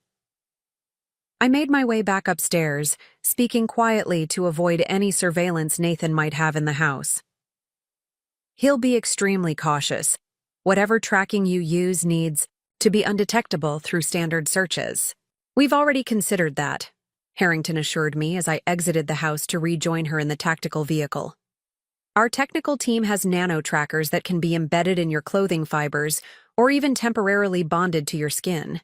I made my way back upstairs, speaking quietly to avoid any surveillance Nathan might have in the house. "He'll be extremely cautious. Whatever tracking you use needs to be undetectable through standard searches. We've already considered that," Harrington assured me as I exited the house to rejoin her in the tactical vehicle. "Our technical team has nano-trackers that can be embedded in your clothing fibers or even temporarily bonded to your skin.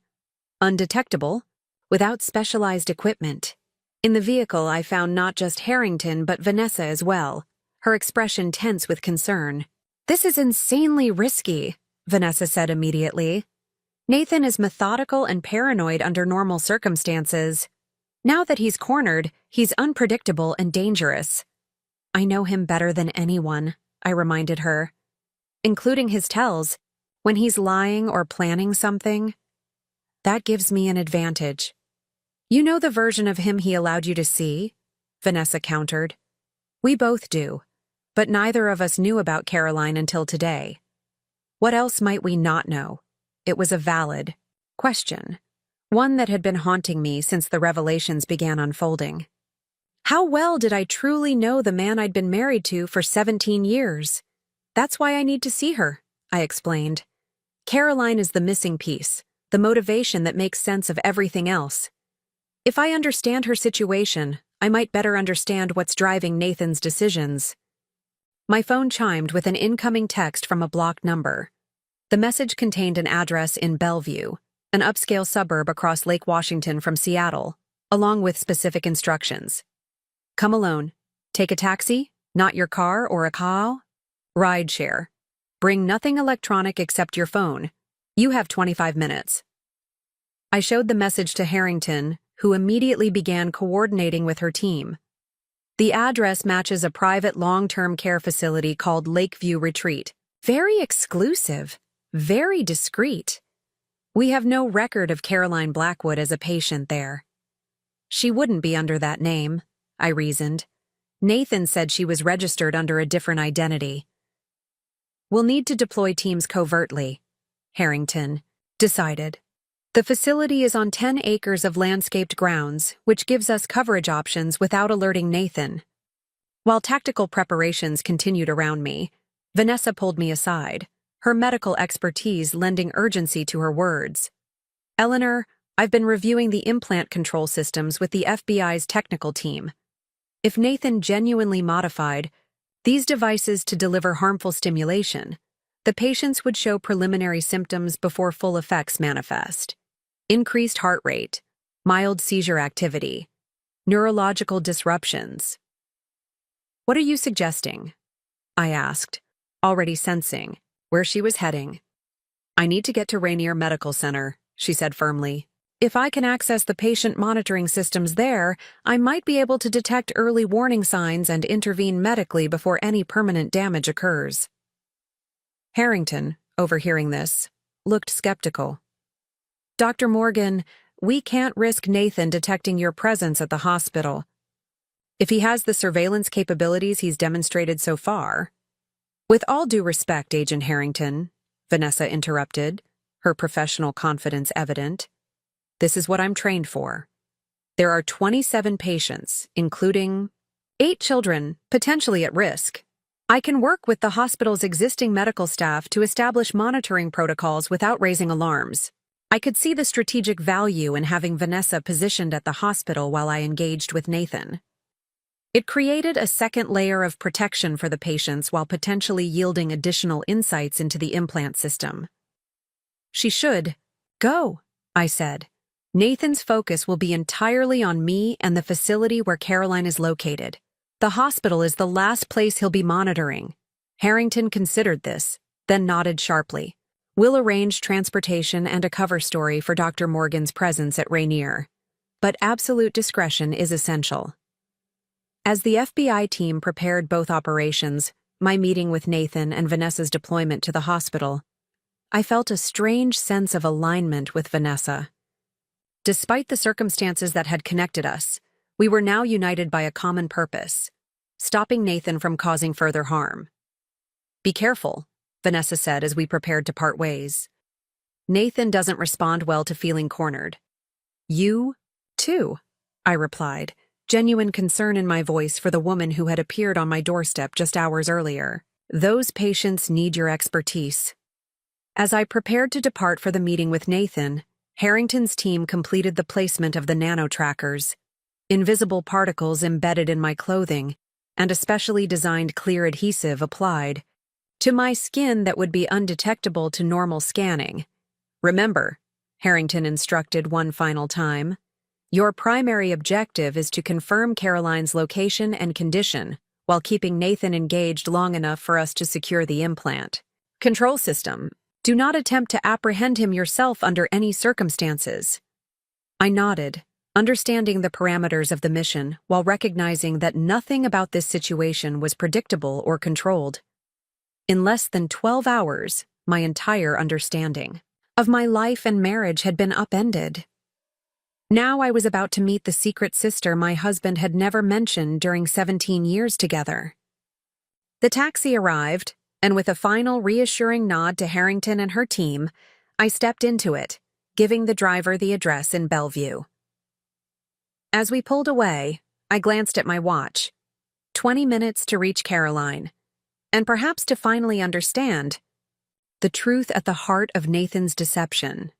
Undetectable, without specialized equipment." In the vehicle, I found not just Harrington but Vanessa as well, her expression tense with concern. "This is insanely risky," Vanessa said immediately. "Nathan is methodical and paranoid under normal circumstances. Now that he's cornered, he's unpredictable and dangerous." "I know him better than anyone," I reminded her. "Including his tells, when he's lying or planning something. That gives me an advantage." "You know the version of him he allowed you to see?" Vanessa countered. "We both do, but neither of us knew about Caroline until today. What else might we not know?" It was a valid question, one that had been haunting me since the revelations began unfolding. How well did I truly know the man I'd been married to for 17 years? "That's why I need to see her," I explained. "Caroline is the missing piece, the motivation that makes sense of everything else. If I understand her situation, I might better understand what's driving Nathan's decisions." My phone chimed with an incoming text from a blocked number. The message contained an address in Bellevue, an upscale suburb across Lake Washington from Seattle, along with specific instructions. "Come alone. Take a taxi, not your car or a cow. Ride share. Bring nothing electronic except your phone. You have 25 minutes." I showed the message to Harrington, who immediately began coordinating with her team. The address matches a private long-term care facility called Lakeview Retreat. Very exclusive, very discreet. We have no record of Caroline Blackwood as a patient there. She wouldn't be under that name, I reasoned. Nathan said she was registered under a different identity. "We'll need to deploy teams covertly," Harrington decided. "The facility is on 10 acres of landscaped grounds, which gives us coverage options without alerting Nathan." While tactical preparations continued around me, Vanessa pulled me aside, her medical expertise lending urgency to her words. "Eleanor, I've been reviewing the implant control systems with the FBI's technical team. If Nathan genuinely modified these devices to deliver harmful stimulation, the patients would show preliminary symptoms before full effects manifest. Increased heart rate, mild seizure activity, neurological disruptions." "What are you suggesting?" I asked, already sensing where she was heading. "I need to get to Rainier Medical Center," she said firmly. "If I can access the patient monitoring systems there, I might be able to detect early warning signs and intervene medically before any permanent damage occurs." Harrington, overhearing this, looked skeptical. "Dr. Morgan, we can't risk Nathan detecting your presence at the hospital. If he has the surveillance capabilities he's demonstrated so far—" "With all due respect, Agent Harrington," Vanessa interrupted, her professional confidence evident, "this is what I'm trained for. There are 27 patients, including 8 children, potentially at risk. I can work with the hospital's existing medical staff to establish monitoring protocols without raising alarms. I could see the strategic value in having Vanessa positioned at the hospital while I engaged with Nathan. It created a second layer of protection for the patients while potentially yielding additional insights into the implant system. She should go, I said. Nathan's focus will be entirely on me and the facility where Caroline is located. The hospital is the last place he'll be monitoring. Harrington considered this, then nodded sharply. We'll arrange transportation and a cover story for Dr. Morgan's presence at Rainier. But absolute discretion is essential. As the FBI team prepared both operations, my meeting with Nathan and Vanessa's deployment to the hospital, I felt a strange sense of alignment with Vanessa. Despite the circumstances that had connected us, we were now united by a common purpose: stopping Nathan from causing further harm. Be careful, Vanessa said as we prepared to part ways. Nathan doesn't respond well to feeling cornered. You, too, I replied, genuine concern in my voice for the woman who had appeared on my doorstep just hours earlier. Those patients need your expertise. As I prepared to depart for the meeting with Nathan, Harrington's team completed the placement of the nano-trackers, invisible particles embedded in my clothing, and a specially designed clear adhesive applied to my skin that would be undetectable to normal scanning. Remember, Harrington instructed one final time, your primary objective is to confirm Caroline's location and condition while keeping Nathan engaged long enough for us to secure the implant. Control system, do not attempt to apprehend him yourself under any circumstances. I nodded, understanding the parameters of the mission while recognizing that nothing about this situation was predictable or controlled. In less than 12 hours, my entire understanding of my life and marriage had been upended. Now I was about to meet the secret sister my husband had never mentioned during 17 years together. The taxi arrived, and with a final reassuring nod to Harrington and her team, I stepped into it, giving the driver the address in Bellevue. As we pulled away, I glanced at my watch. 20 minutes to reach Caroline, and perhaps to finally understand the truth at the heart of Nathan's deception.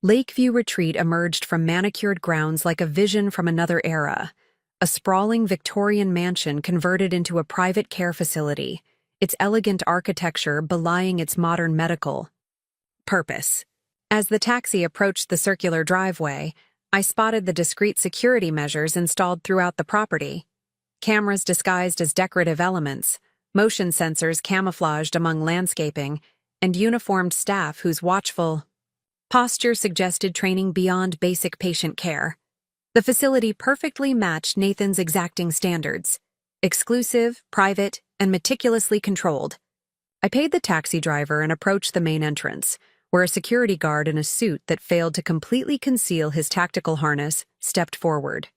Lakeview Retreat emerged from manicured grounds like a vision from another era, a sprawling Victorian mansion converted into a private care facility, its elegant architecture belying its modern medical purpose. As the taxi approached the circular driveway, I spotted the discreet security measures installed throughout the property. Cameras disguised as decorative elements, motion sensors camouflaged among landscaping, and uniformed staff whose watchful posture suggested training beyond basic patient care. The facility perfectly matched Nathan's exacting standards: exclusive, private, and meticulously controlled. I paid the taxi driver and approached the main entrance, where a security guard in a suit that failed to completely conceal his tactical harness stepped forward.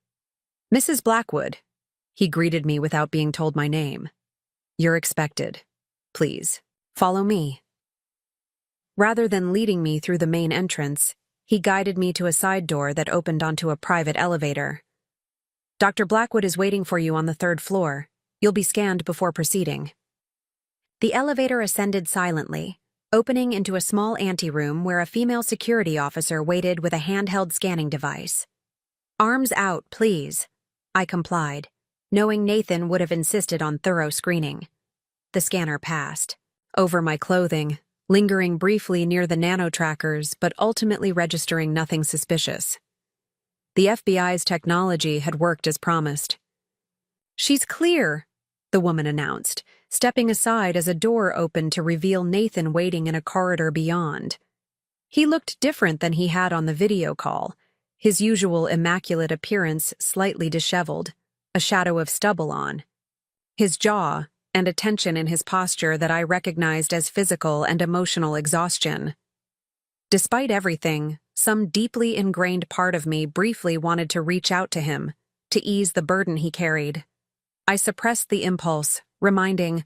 "Mrs. Blackwood," he greeted me without being told my name. "You're expected. Please, follow me." Rather than leading me through the main entrance, he guided me to a side door that opened onto a private elevator. "Dr. Blackwood is waiting for you on the 3rd floor. You'll be scanned before proceeding." The elevator ascended silently, opening into a small anteroom where a female security officer waited with a handheld scanning device. "Arms out, please," I complied, knowing Nathan would have insisted on thorough screening. The scanner passed over my clothing, lingering briefly near the nano-trackers but ultimately registering nothing suspicious. The FBI's technology had worked as promised. "She's clear," the woman announced, stepping aside as a door opened to reveal Nathan waiting in a corridor beyond. He looked different than he had on the video call, his usual immaculate appearance slightly disheveled, a shadow of stubble on his jaw, and a tension in his posture that I recognized as physical and emotional exhaustion. Despite everything, some deeply ingrained part of me briefly wanted to reach out to him, to ease the burden he carried. I suppressed the impulse, reminding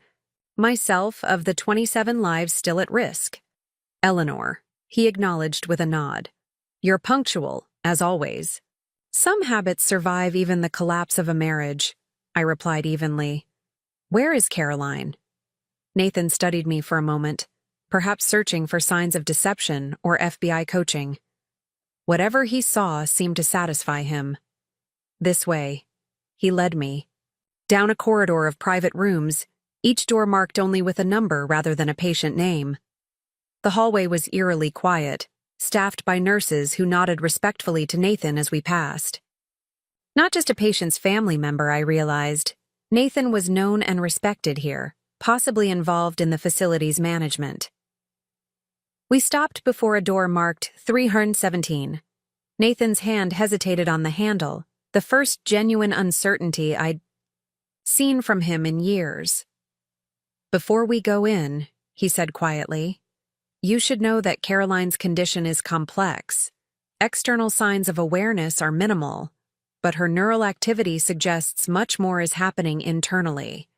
myself of the 27 lives still at risk. "Eleanor," he acknowledged with a nod. "You're punctual, as always." "Some habits survive even the collapse of a marriage," I replied evenly. Where is Caroline? Nathan studied me for a moment, perhaps searching for signs of deception or FBI coaching. Whatever he saw seemed to satisfy him. This way. He led me. Down a corridor of private rooms, each door marked only with a number rather than a patient name. The hallway was eerily quiet, staffed by nurses who nodded respectfully to Nathan as we passed. Not just a patient's family member, I realized. Nathan was known and respected here, possibly involved in the facility's management. We stopped before a door marked 317. Nathan's hand hesitated on the handle, the first genuine uncertainty I'd seen from him in years. Before we go in, he said quietly, you should know that Caroline's condition is complex. External signs of awareness are minimal, but her neural activity suggests much more is happening internally.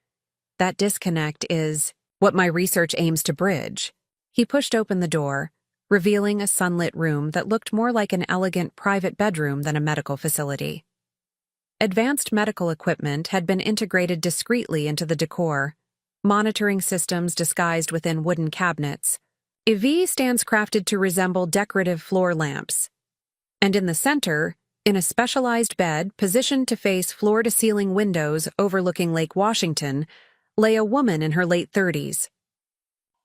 That disconnect is what my research aims to bridge. He pushed open the door, revealing a sunlit room that looked more like an elegant private bedroom than a medical facility. Advanced medical equipment had been integrated discreetly into the decor, monitoring systems disguised within wooden cabinets, EV stands crafted to resemble decorative floor lamps. And in the center, in a specialized bed positioned to face floor-to-ceiling windows overlooking Lake Washington, lay a woman in her late 30s.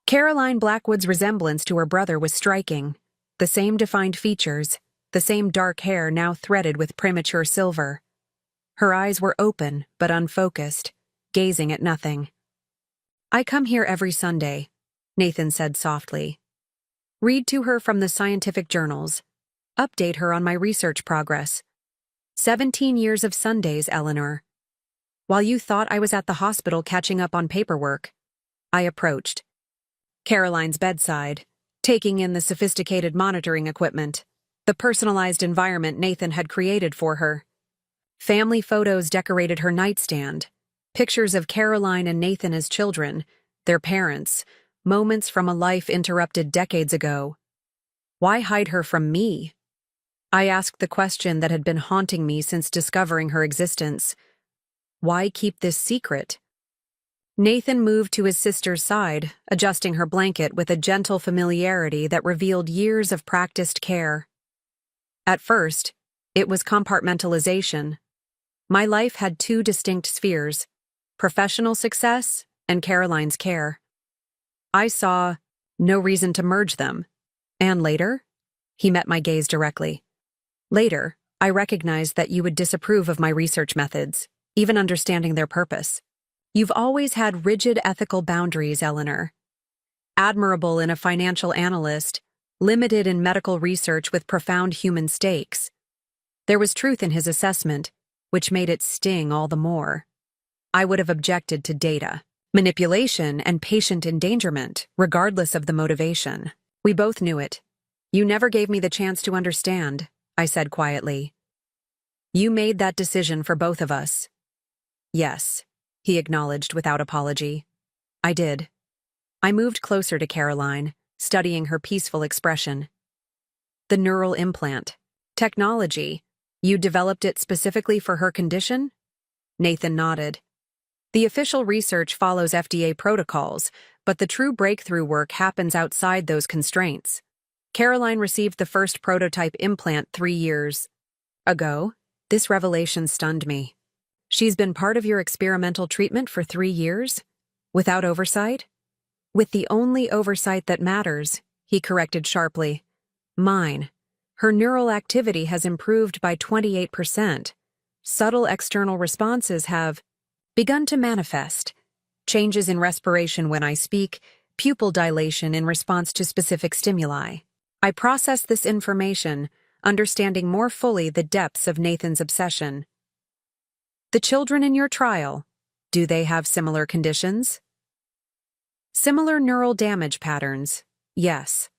Caroline Blackwood's resemblance to her brother was striking. The same defined features, the same dark hair now threaded with premature silver. Her eyes were open but unfocused, gazing at nothing. I come here every Sunday, Nathan said softly. Read to her from the scientific journals. Update her on my research progress. 17 years of Sundays, Eleanor. While you thought I was at the hospital catching up on paperwork, I approached Caroline's bedside, taking in the sophisticated monitoring equipment, the personalized environment Nathan had created for her. Family photos decorated her nightstand, pictures of Caroline and Nathan as children, their parents, moments from a life interrupted decades ago. Why hide her from me? I asked the question that had been haunting me since discovering her existence. Why keep this secret? Nathan moved to his sister's side, adjusting her blanket with a gentle familiarity that revealed years of practiced care. At first, it was compartmentalization. My life had two distinct spheres, professional success and Caroline's care. I saw no reason to merge them. And later, he met my gaze directly. Later, I recognized that you would disapprove of my research methods, even understanding their purpose. You've always had rigid ethical boundaries, Eleanor. Admirable in a financial analyst, limited in medical research with profound human stakes. There was truth in his assessment, which made it sting all the more. I would have objected to data, manipulation, and patient endangerment, regardless of the motivation. We both knew it. You never gave me the chance to understand, I said quietly. You made that decision for both of us. Yes, he acknowledged without apology. I did. I moved closer to Caroline, studying her peaceful expression. The neural implant. Technology. You developed it specifically for her condition? Nathan nodded. The official research follows FDA protocols, but the true breakthrough work happens outside those constraints. Caroline received the first prototype implant 3 years ago. This revelation stunned me. She's been part of your experimental treatment for 3 years? Without oversight? With the only oversight that matters, he corrected sharply. Mine. Her neural activity has improved by 28%. Subtle external responses have begun to manifest. Changes in respiration when I speak, pupil dilation in response to specific stimuli. I process this information, understanding more fully the depths of Nathan's obsession. The children in your trial, do they have similar conditions? Similar neural damage patterns, yes.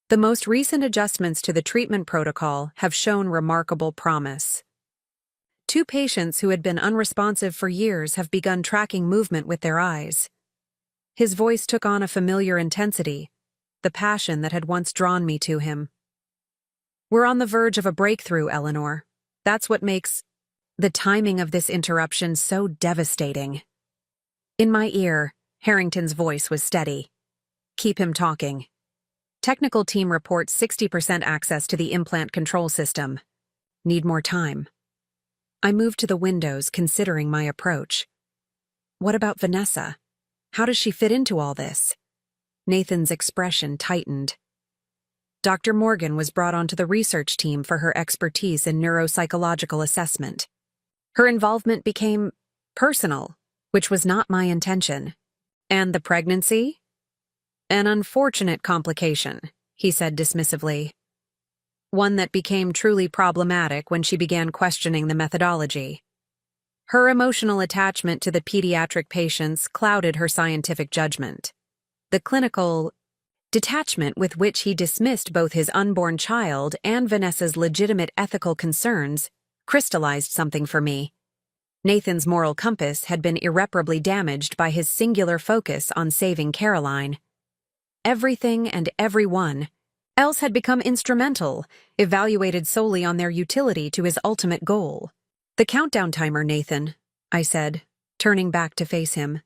The most recent adjustments to the treatment protocol have shown remarkable promise. 2 patients who had been unresponsive for years have begun tracking movement with their eyes. His voice took on a familiar intensity, the passion that had once drawn me to him. We're on the verge of a breakthrough, Eleanor. That's what makes the timing of this interruption so devastating. In my ear, Harrington's voice was steady. Keep him talking. Technical team reports 60% access to the implant control system. Need more time. I moved to the windows, considering my approach. What about Vanessa? How does she fit into all this? Nathan's expression tightened. Dr. Morgan was brought onto the research team for her expertise in neuropsychological assessment. Her involvement became personal, which was not my intention. And the pregnancy? An unfortunate complication, he said dismissively. One that became truly problematic when she began questioning the methodology. Her emotional attachment to the pediatric patients clouded her scientific judgment. The clinical detachment with which he dismissed both his unborn child and Vanessa's legitimate ethical concerns crystallized something for me. Nathan's moral compass had been irreparably damaged by his singular focus on saving Caroline. Everything and everyone else had become instrumental, evaluated solely on their utility to his ultimate goal. The countdown timer, Nathan, I said, turning back to face him.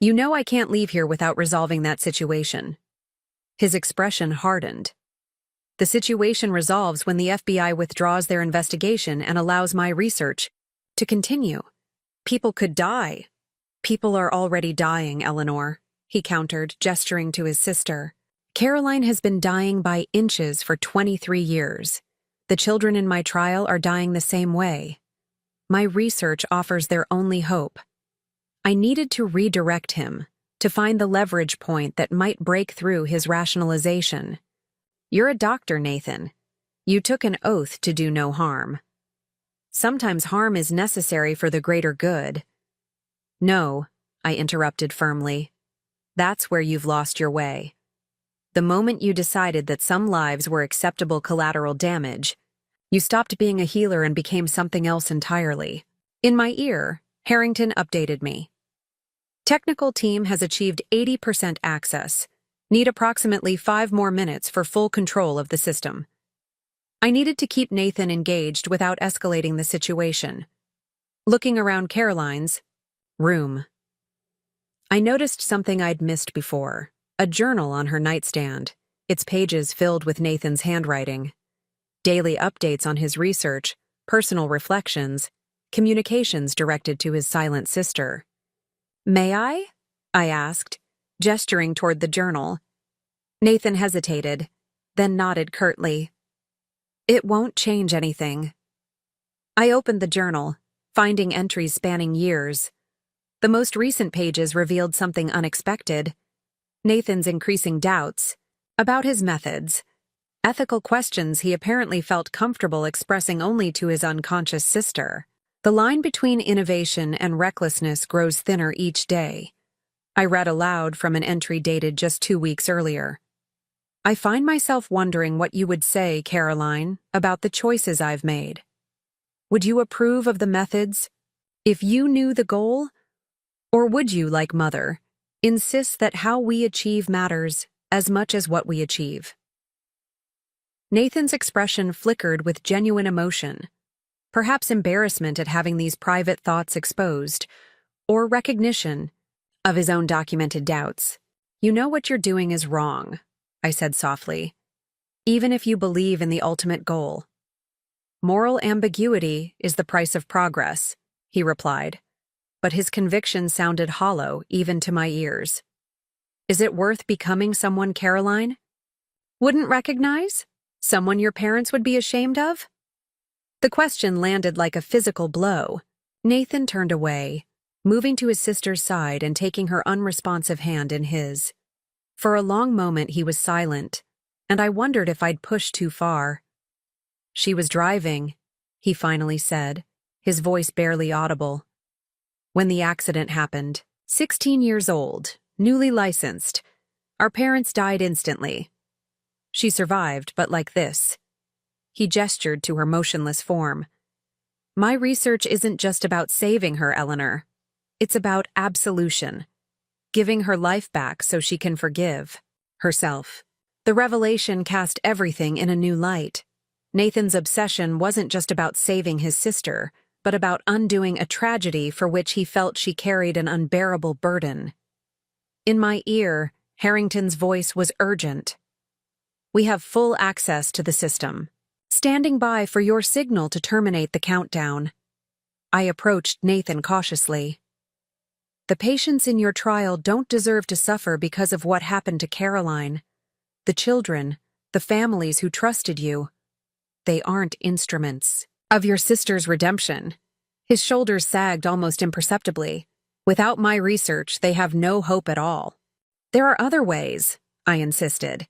You know I can't leave here without resolving that situation. His expression hardened. The situation resolves when the FBI withdraws their investigation and allows my research to continue. People could die. People are already dying, Eleanor, he countered, gesturing to his sister. Caroline has been dying by inches for 23 years. The children in my trial are dying the same way. My research offers their only hope. I needed to redirect him, to find the leverage point that might break through his rationalization. You're a doctor, Nathan. You took an oath to do no harm. Sometimes harm is necessary for the greater good. No, I interrupted firmly. That's where you've lost your way. The moment you decided that some lives were acceptable collateral damage, you stopped being a healer and became something else entirely. In my ear, Harrington updated me. Technical team has achieved 80% access. Need approximately 5 more minutes for full control of the system. I needed to keep Nathan engaged without escalating the situation. Looking around Caroline's room, I noticed something I'd missed before. A journal on her nightstand, its pages filled with Nathan's handwriting. Daily updates on his research, personal reflections, communications directed to his silent sister. May I? I asked, gesturing toward the journal. Nathan hesitated, then nodded curtly. It won't change anything. I opened the journal, finding entries spanning years. The most recent pages revealed something unexpected. Nathan's increasing doubts about his methods, ethical questions he apparently felt comfortable expressing only to his unconscious sister. The line between innovation and recklessness grows thinner each day. I read aloud from an entry dated just 2 weeks earlier. I find myself wondering what you would say, Caroline, about the choices I've made. Would you approve of the methods if you knew the goal? Or would you, like Mother, insist that how we achieve matters as much as what we achieve? Nathan's expression flickered with genuine emotion, perhaps embarrassment at having these private thoughts exposed, or recognition of his own documented doubts. You know what you're doing is wrong, I said softly, even if you believe in the ultimate goal. Moral ambiguity is the price of progress, he replied, but his conviction sounded hollow even to my ears. Is it worth becoming someone Caroline wouldn't recognize? Someone your parents would be ashamed of? The question landed like a physical blow. Nathan turned away, moving to his sister's side and taking her unresponsive hand in his. For a long moment he was silent, and I wondered if I'd pushed too far. She was driving, he finally said, his voice barely audible. When the accident happened, 16 years old, newly licensed. Our parents died instantly. She survived, but like this. He gestured to her motionless form. My research isn't just about saving her, Eleanor. It's about absolution. Giving her life back so she can forgive herself. The revelation cast everything in a new light. Nathan's obsession wasn't just about saving his sister, but about undoing a tragedy for which he felt she carried an unbearable burden. In my ear, Harrington's voice was urgent. "We have full access to the system. Standing by for your signal to terminate the countdown." I approached Nathan cautiously. "The patients in your trial don't deserve to suffer because of what happened to Caroline. The children, the families who trusted you, they aren't instruments of your sister's redemption." His shoulders sagged almost imperceptibly. "Without my research, they have no hope at all." "There are other ways," I insisted.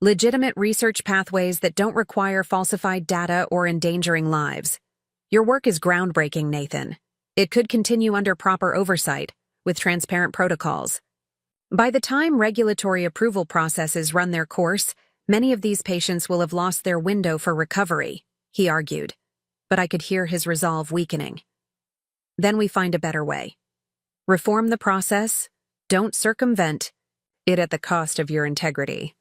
"Legitimate research pathways that don't require falsified data or endangering lives. Your work is groundbreaking, Nathan. It could continue under proper oversight, with transparent protocols. By the time regulatory approval processes run their course, many of these patients will have lost their window for recovery," he argued, but I could hear his resolve weakening. "Then we find a better way. Reform the process, don't circumvent it at the cost of your integrity."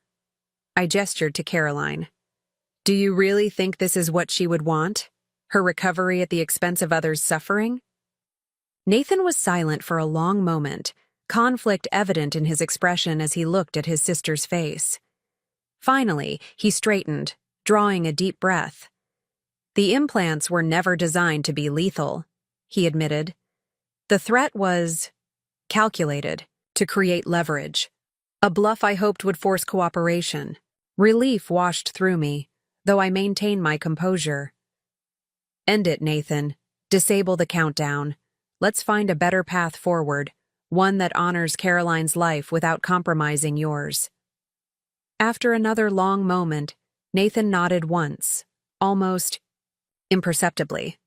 I gestured to Caroline. "Do you really think this is what she would want? Her recovery at the expense of others' suffering?" Nathan was silent for a long moment, conflict evident in his expression as he looked at his sister's face. Finally, he straightened, drawing a deep breath. "The implants were never designed to be lethal," he admitted. "The threat was calculated to create leverage, a bluff I hoped would force cooperation." Relief washed through me, though I maintained my composure. "End it, Nathan. Disable the countdown. Let's find a better path forward, one that honors Caroline's life without compromising yours." After another long moment, Nathan nodded once, almost imperceptibly.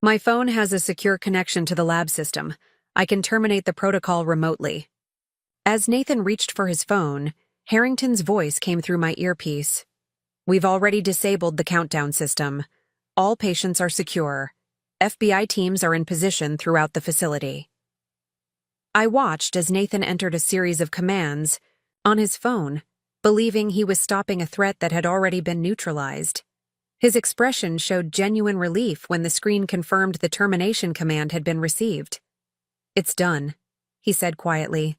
"My phone has a secure connection to the lab system. I can terminate the protocol remotely." As Nathan reached for his phone, Harrington's voice came through my earpiece. "We've already disabled the countdown system. All patients are secure. FBI teams are in position throughout the facility." I watched as Nathan entered a series of commands on his phone, believing he was stopping a threat that had already been neutralized. His expression showed genuine relief when the screen confirmed the termination command had been received. "It's done," he said quietly.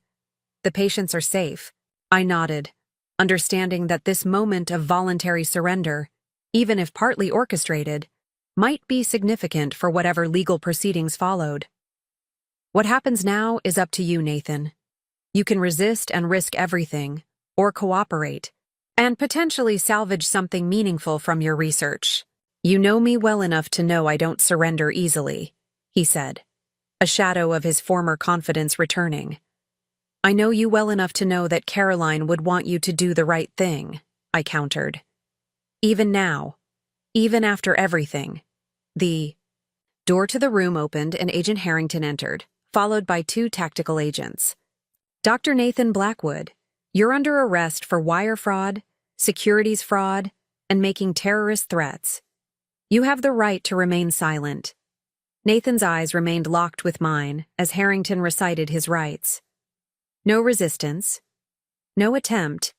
"The patients are safe." I nodded, understanding that this moment of voluntary surrender, even if partly orchestrated, might be significant for whatever legal proceedings followed. "What happens now is up to you, Nathan. You can resist and risk everything, or cooperate, and potentially salvage something meaningful from your research. You know me well enough to know I don't surrender easily," he said, a shadow of his former confidence returning. "I know you well enough to know that Caroline would want you to do the right thing," I countered. "Even now, even after everything." The door to the room opened and Agent Harrington entered, followed by 2 tactical agents. "Dr. Nathan Blackwood, you're under arrest for wire fraud, securities fraud, and making terrorist threats. You have the right to remain silent." Nathan's eyes remained locked with mine as Harrington recited his rights. No resistance, no attempt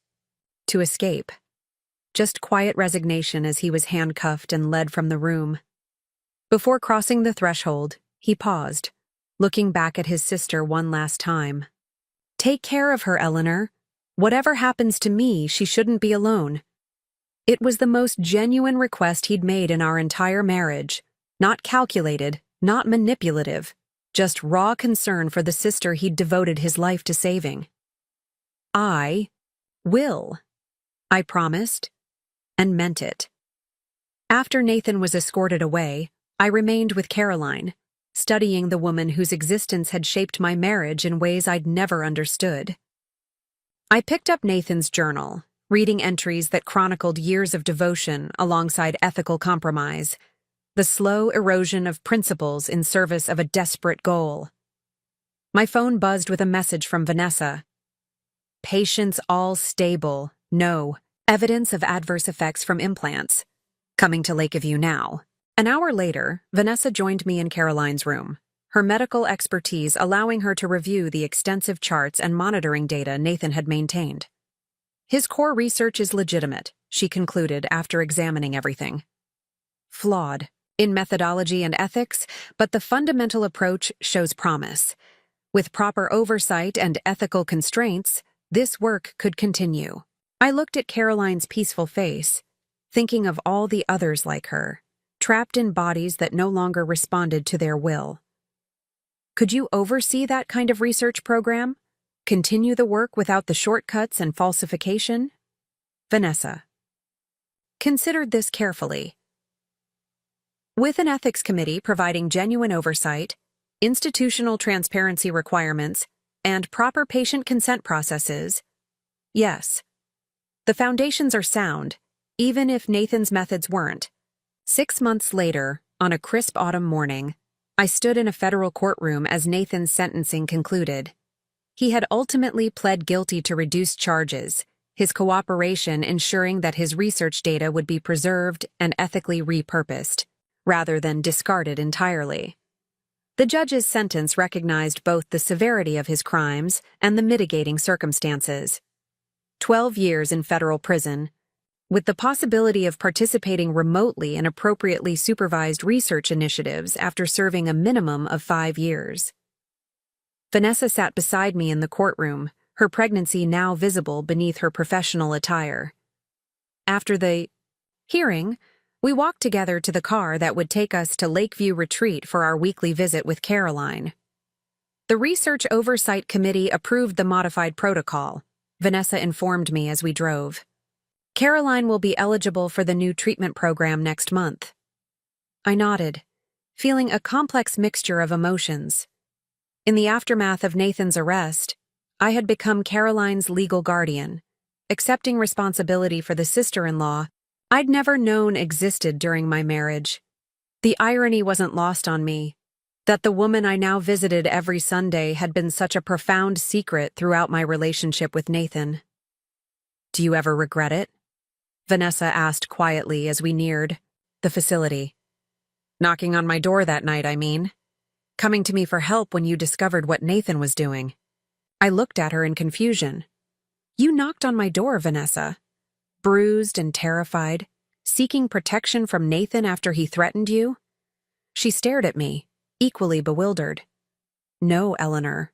to escape. Just quiet resignation as he was handcuffed and led from the room. Before crossing the threshold, he paused, looking back at his sister one last time. "Take care of her, Eleanor. Whatever happens to me, she shouldn't be alone." It was the most genuine request he'd made in our entire marriage, not calculated, not manipulative, just raw concern for the sister he'd devoted his life to saving. "I will," I promised, and meant it. After Nathan was escorted away, I remained with Caroline, studying the woman whose existence had shaped my marriage in ways I'd never understood. I picked up Nathan's journal, reading entries that chronicled years of devotion alongside ethical compromise, the slow erosion of principles in service of a desperate goal. My phone buzzed with a message from Vanessa. "Patients all stable. No evidence of adverse effects from implants. Coming to Lakeview now." An hour later, Vanessa joined me in Caroline's room, her medical expertise allowing her to review the extensive charts and monitoring data Nathan had maintained. "His core research is legitimate," she concluded after examining everything. "Flawed," in methodology and ethics, but the fundamental approach shows promise. With proper oversight and ethical constraints, this work could continue. I looked at Caroline's peaceful face, thinking of all the others like her, trapped in bodies that no longer responded to their will. Could you oversee that kind of research program? Continue the work without the shortcuts and falsification? Vanessa considered this carefully. With an ethics committee providing genuine oversight, institutional transparency requirements, and proper patient consent processes, yes. The foundations are sound, even if Nathan's methods weren't. 6 months later, on a crisp autumn morning, I stood in a federal courtroom as Nathan's sentencing concluded. He had ultimately pled guilty to reduced charges, his cooperation ensuring that his research data would be preserved and ethically repurposed, rather than discarded entirely. The judge's sentence recognized both the severity of his crimes and the mitigating circumstances. 12 years in federal prison, with the possibility of participating remotely in appropriately supervised research initiatives after serving a minimum of 5 years. Vanessa sat beside me in the courtroom, her pregnancy now visible beneath her professional attire. After the hearing, we walked together to the car that would take us to Lakeview Retreat for our weekly visit with Caroline. The Research Oversight Committee approved the modified protocol, Vanessa informed me as we drove. Caroline will be eligible for the new treatment program next month. I nodded, feeling a complex mixture of emotions. In the aftermath of Nathan's arrest, I had become Caroline's legal guardian, accepting responsibility for the sister-in-law I'd never known existed during my marriage. The irony wasn't lost on me, that the woman I now visited every Sunday had been such a profound secret throughout my relationship with Nathan. Do you ever regret it? Vanessa asked quietly as we neared the facility. Knocking on my door that night, I mean. Coming to me for help when you discovered what Nathan was doing. I looked at her in confusion. You knocked on my door, Vanessa. Bruised and terrified, seeking protection from Nathan after he threatened you? She stared at me, equally bewildered. No, Eleanor.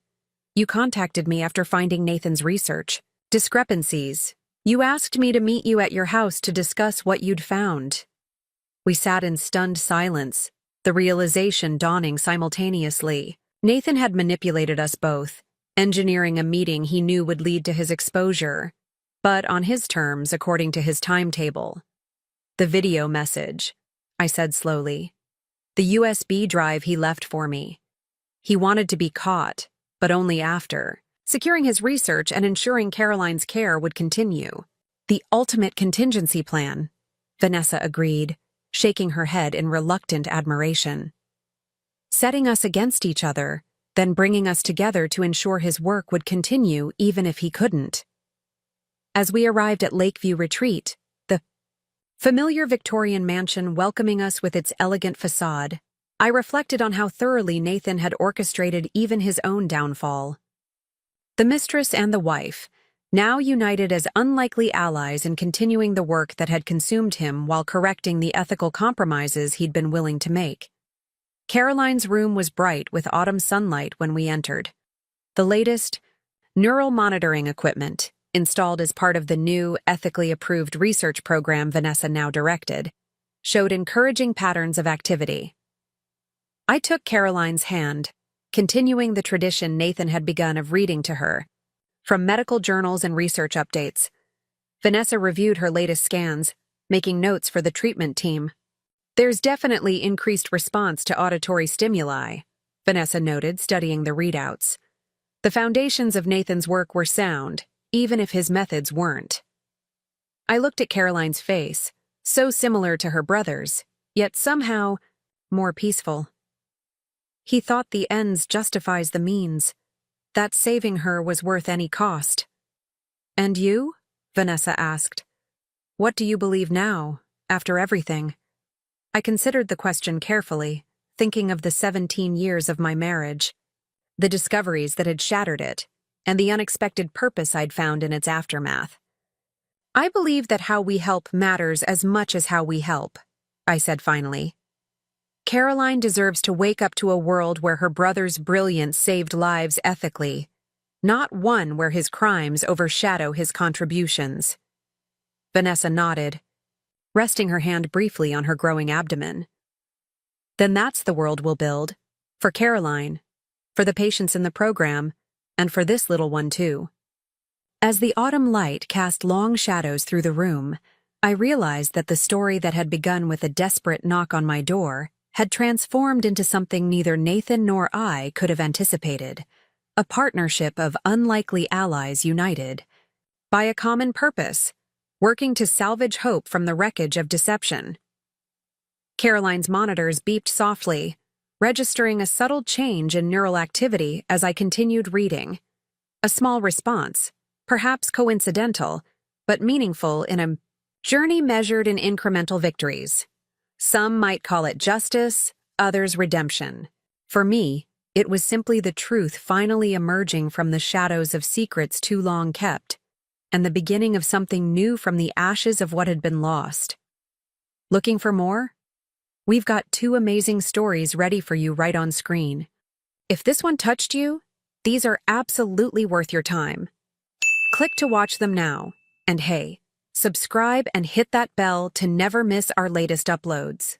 You contacted me after finding Nathan's research. Discrepancies. You asked me to meet you at your house to discuss what you'd found. We sat in stunned silence, the realization dawning simultaneously. Nathan had manipulated us both, engineering a meeting he knew would lead to his exposure, but on his terms according to his timetable. The video message, I said slowly. The USB drive he left for me. He wanted to be caught, but only after, securing his research and ensuring Caroline's care would continue. The ultimate contingency plan, Vanessa agreed, shaking her head in reluctant admiration. Setting us against each other, then bringing us together to ensure his work would continue even if he couldn't. As we arrived at Lakeview Retreat, the familiar Victorian mansion welcoming us with its elegant facade, I reflected on how thoroughly Nathan had orchestrated even his own downfall. The mistress and the wife, now united as unlikely allies in continuing the work that had consumed him while correcting the ethical compromises he'd been willing to make. Caroline's room was bright with autumn sunlight when we entered. The latest neural monitoring equipment, installed as part of the new, ethically approved research program Vanessa now directed, showed encouraging patterns of activity. I took Caroline's hand, continuing the tradition Nathan had begun of reading to her, from medical journals and research updates. Vanessa reviewed her latest scans, making notes for the treatment team. There's definitely increased response to auditory stimuli, Vanessa noted, studying the readouts. The foundations of Nathan's work were sound, even if his methods weren't. I looked at Caroline's face, so similar to her brother's, yet somehow more peaceful. He thought the ends justifies the means, that saving her was worth any cost. And you? Vanessa asked. What do you believe now, after everything? I considered the question carefully, thinking of the 17 years of my marriage, the discoveries that had shattered it, and the unexpected purpose I'd found in its aftermath. I believe that how we help matters as much as how we help, I said finally. Caroline deserves to wake up to a world where her brother's brilliance saved lives ethically, not one where his crimes overshadow his contributions. Vanessa nodded, resting her hand briefly on her growing abdomen. Then that's the world we'll build. For Caroline, for the patients in the program, and for this little one too. As the autumn light cast long shadows through the room, I realized that the story that had begun with a desperate knock on my door had transformed into something neither Nathan nor I could have anticipated. A partnership of unlikely allies united by a common purpose, working to salvage hope from the wreckage of deception. Caroline's monitors beeped softly, registering a subtle change in neural activity as I continued reading. A small response, perhaps coincidental, but meaningful in a journey measured in incremental victories. Some might call it justice, others redemption. For me, it was simply the truth finally emerging from the shadows of secrets too long kept, and the beginning of something new from the ashes of what had been lost. Looking for more? We've got 2 amazing stories ready for you right on screen. If this one touched you, these are absolutely worth your time. Click to watch them now, and hey, subscribe and hit that bell to never miss our latest uploads.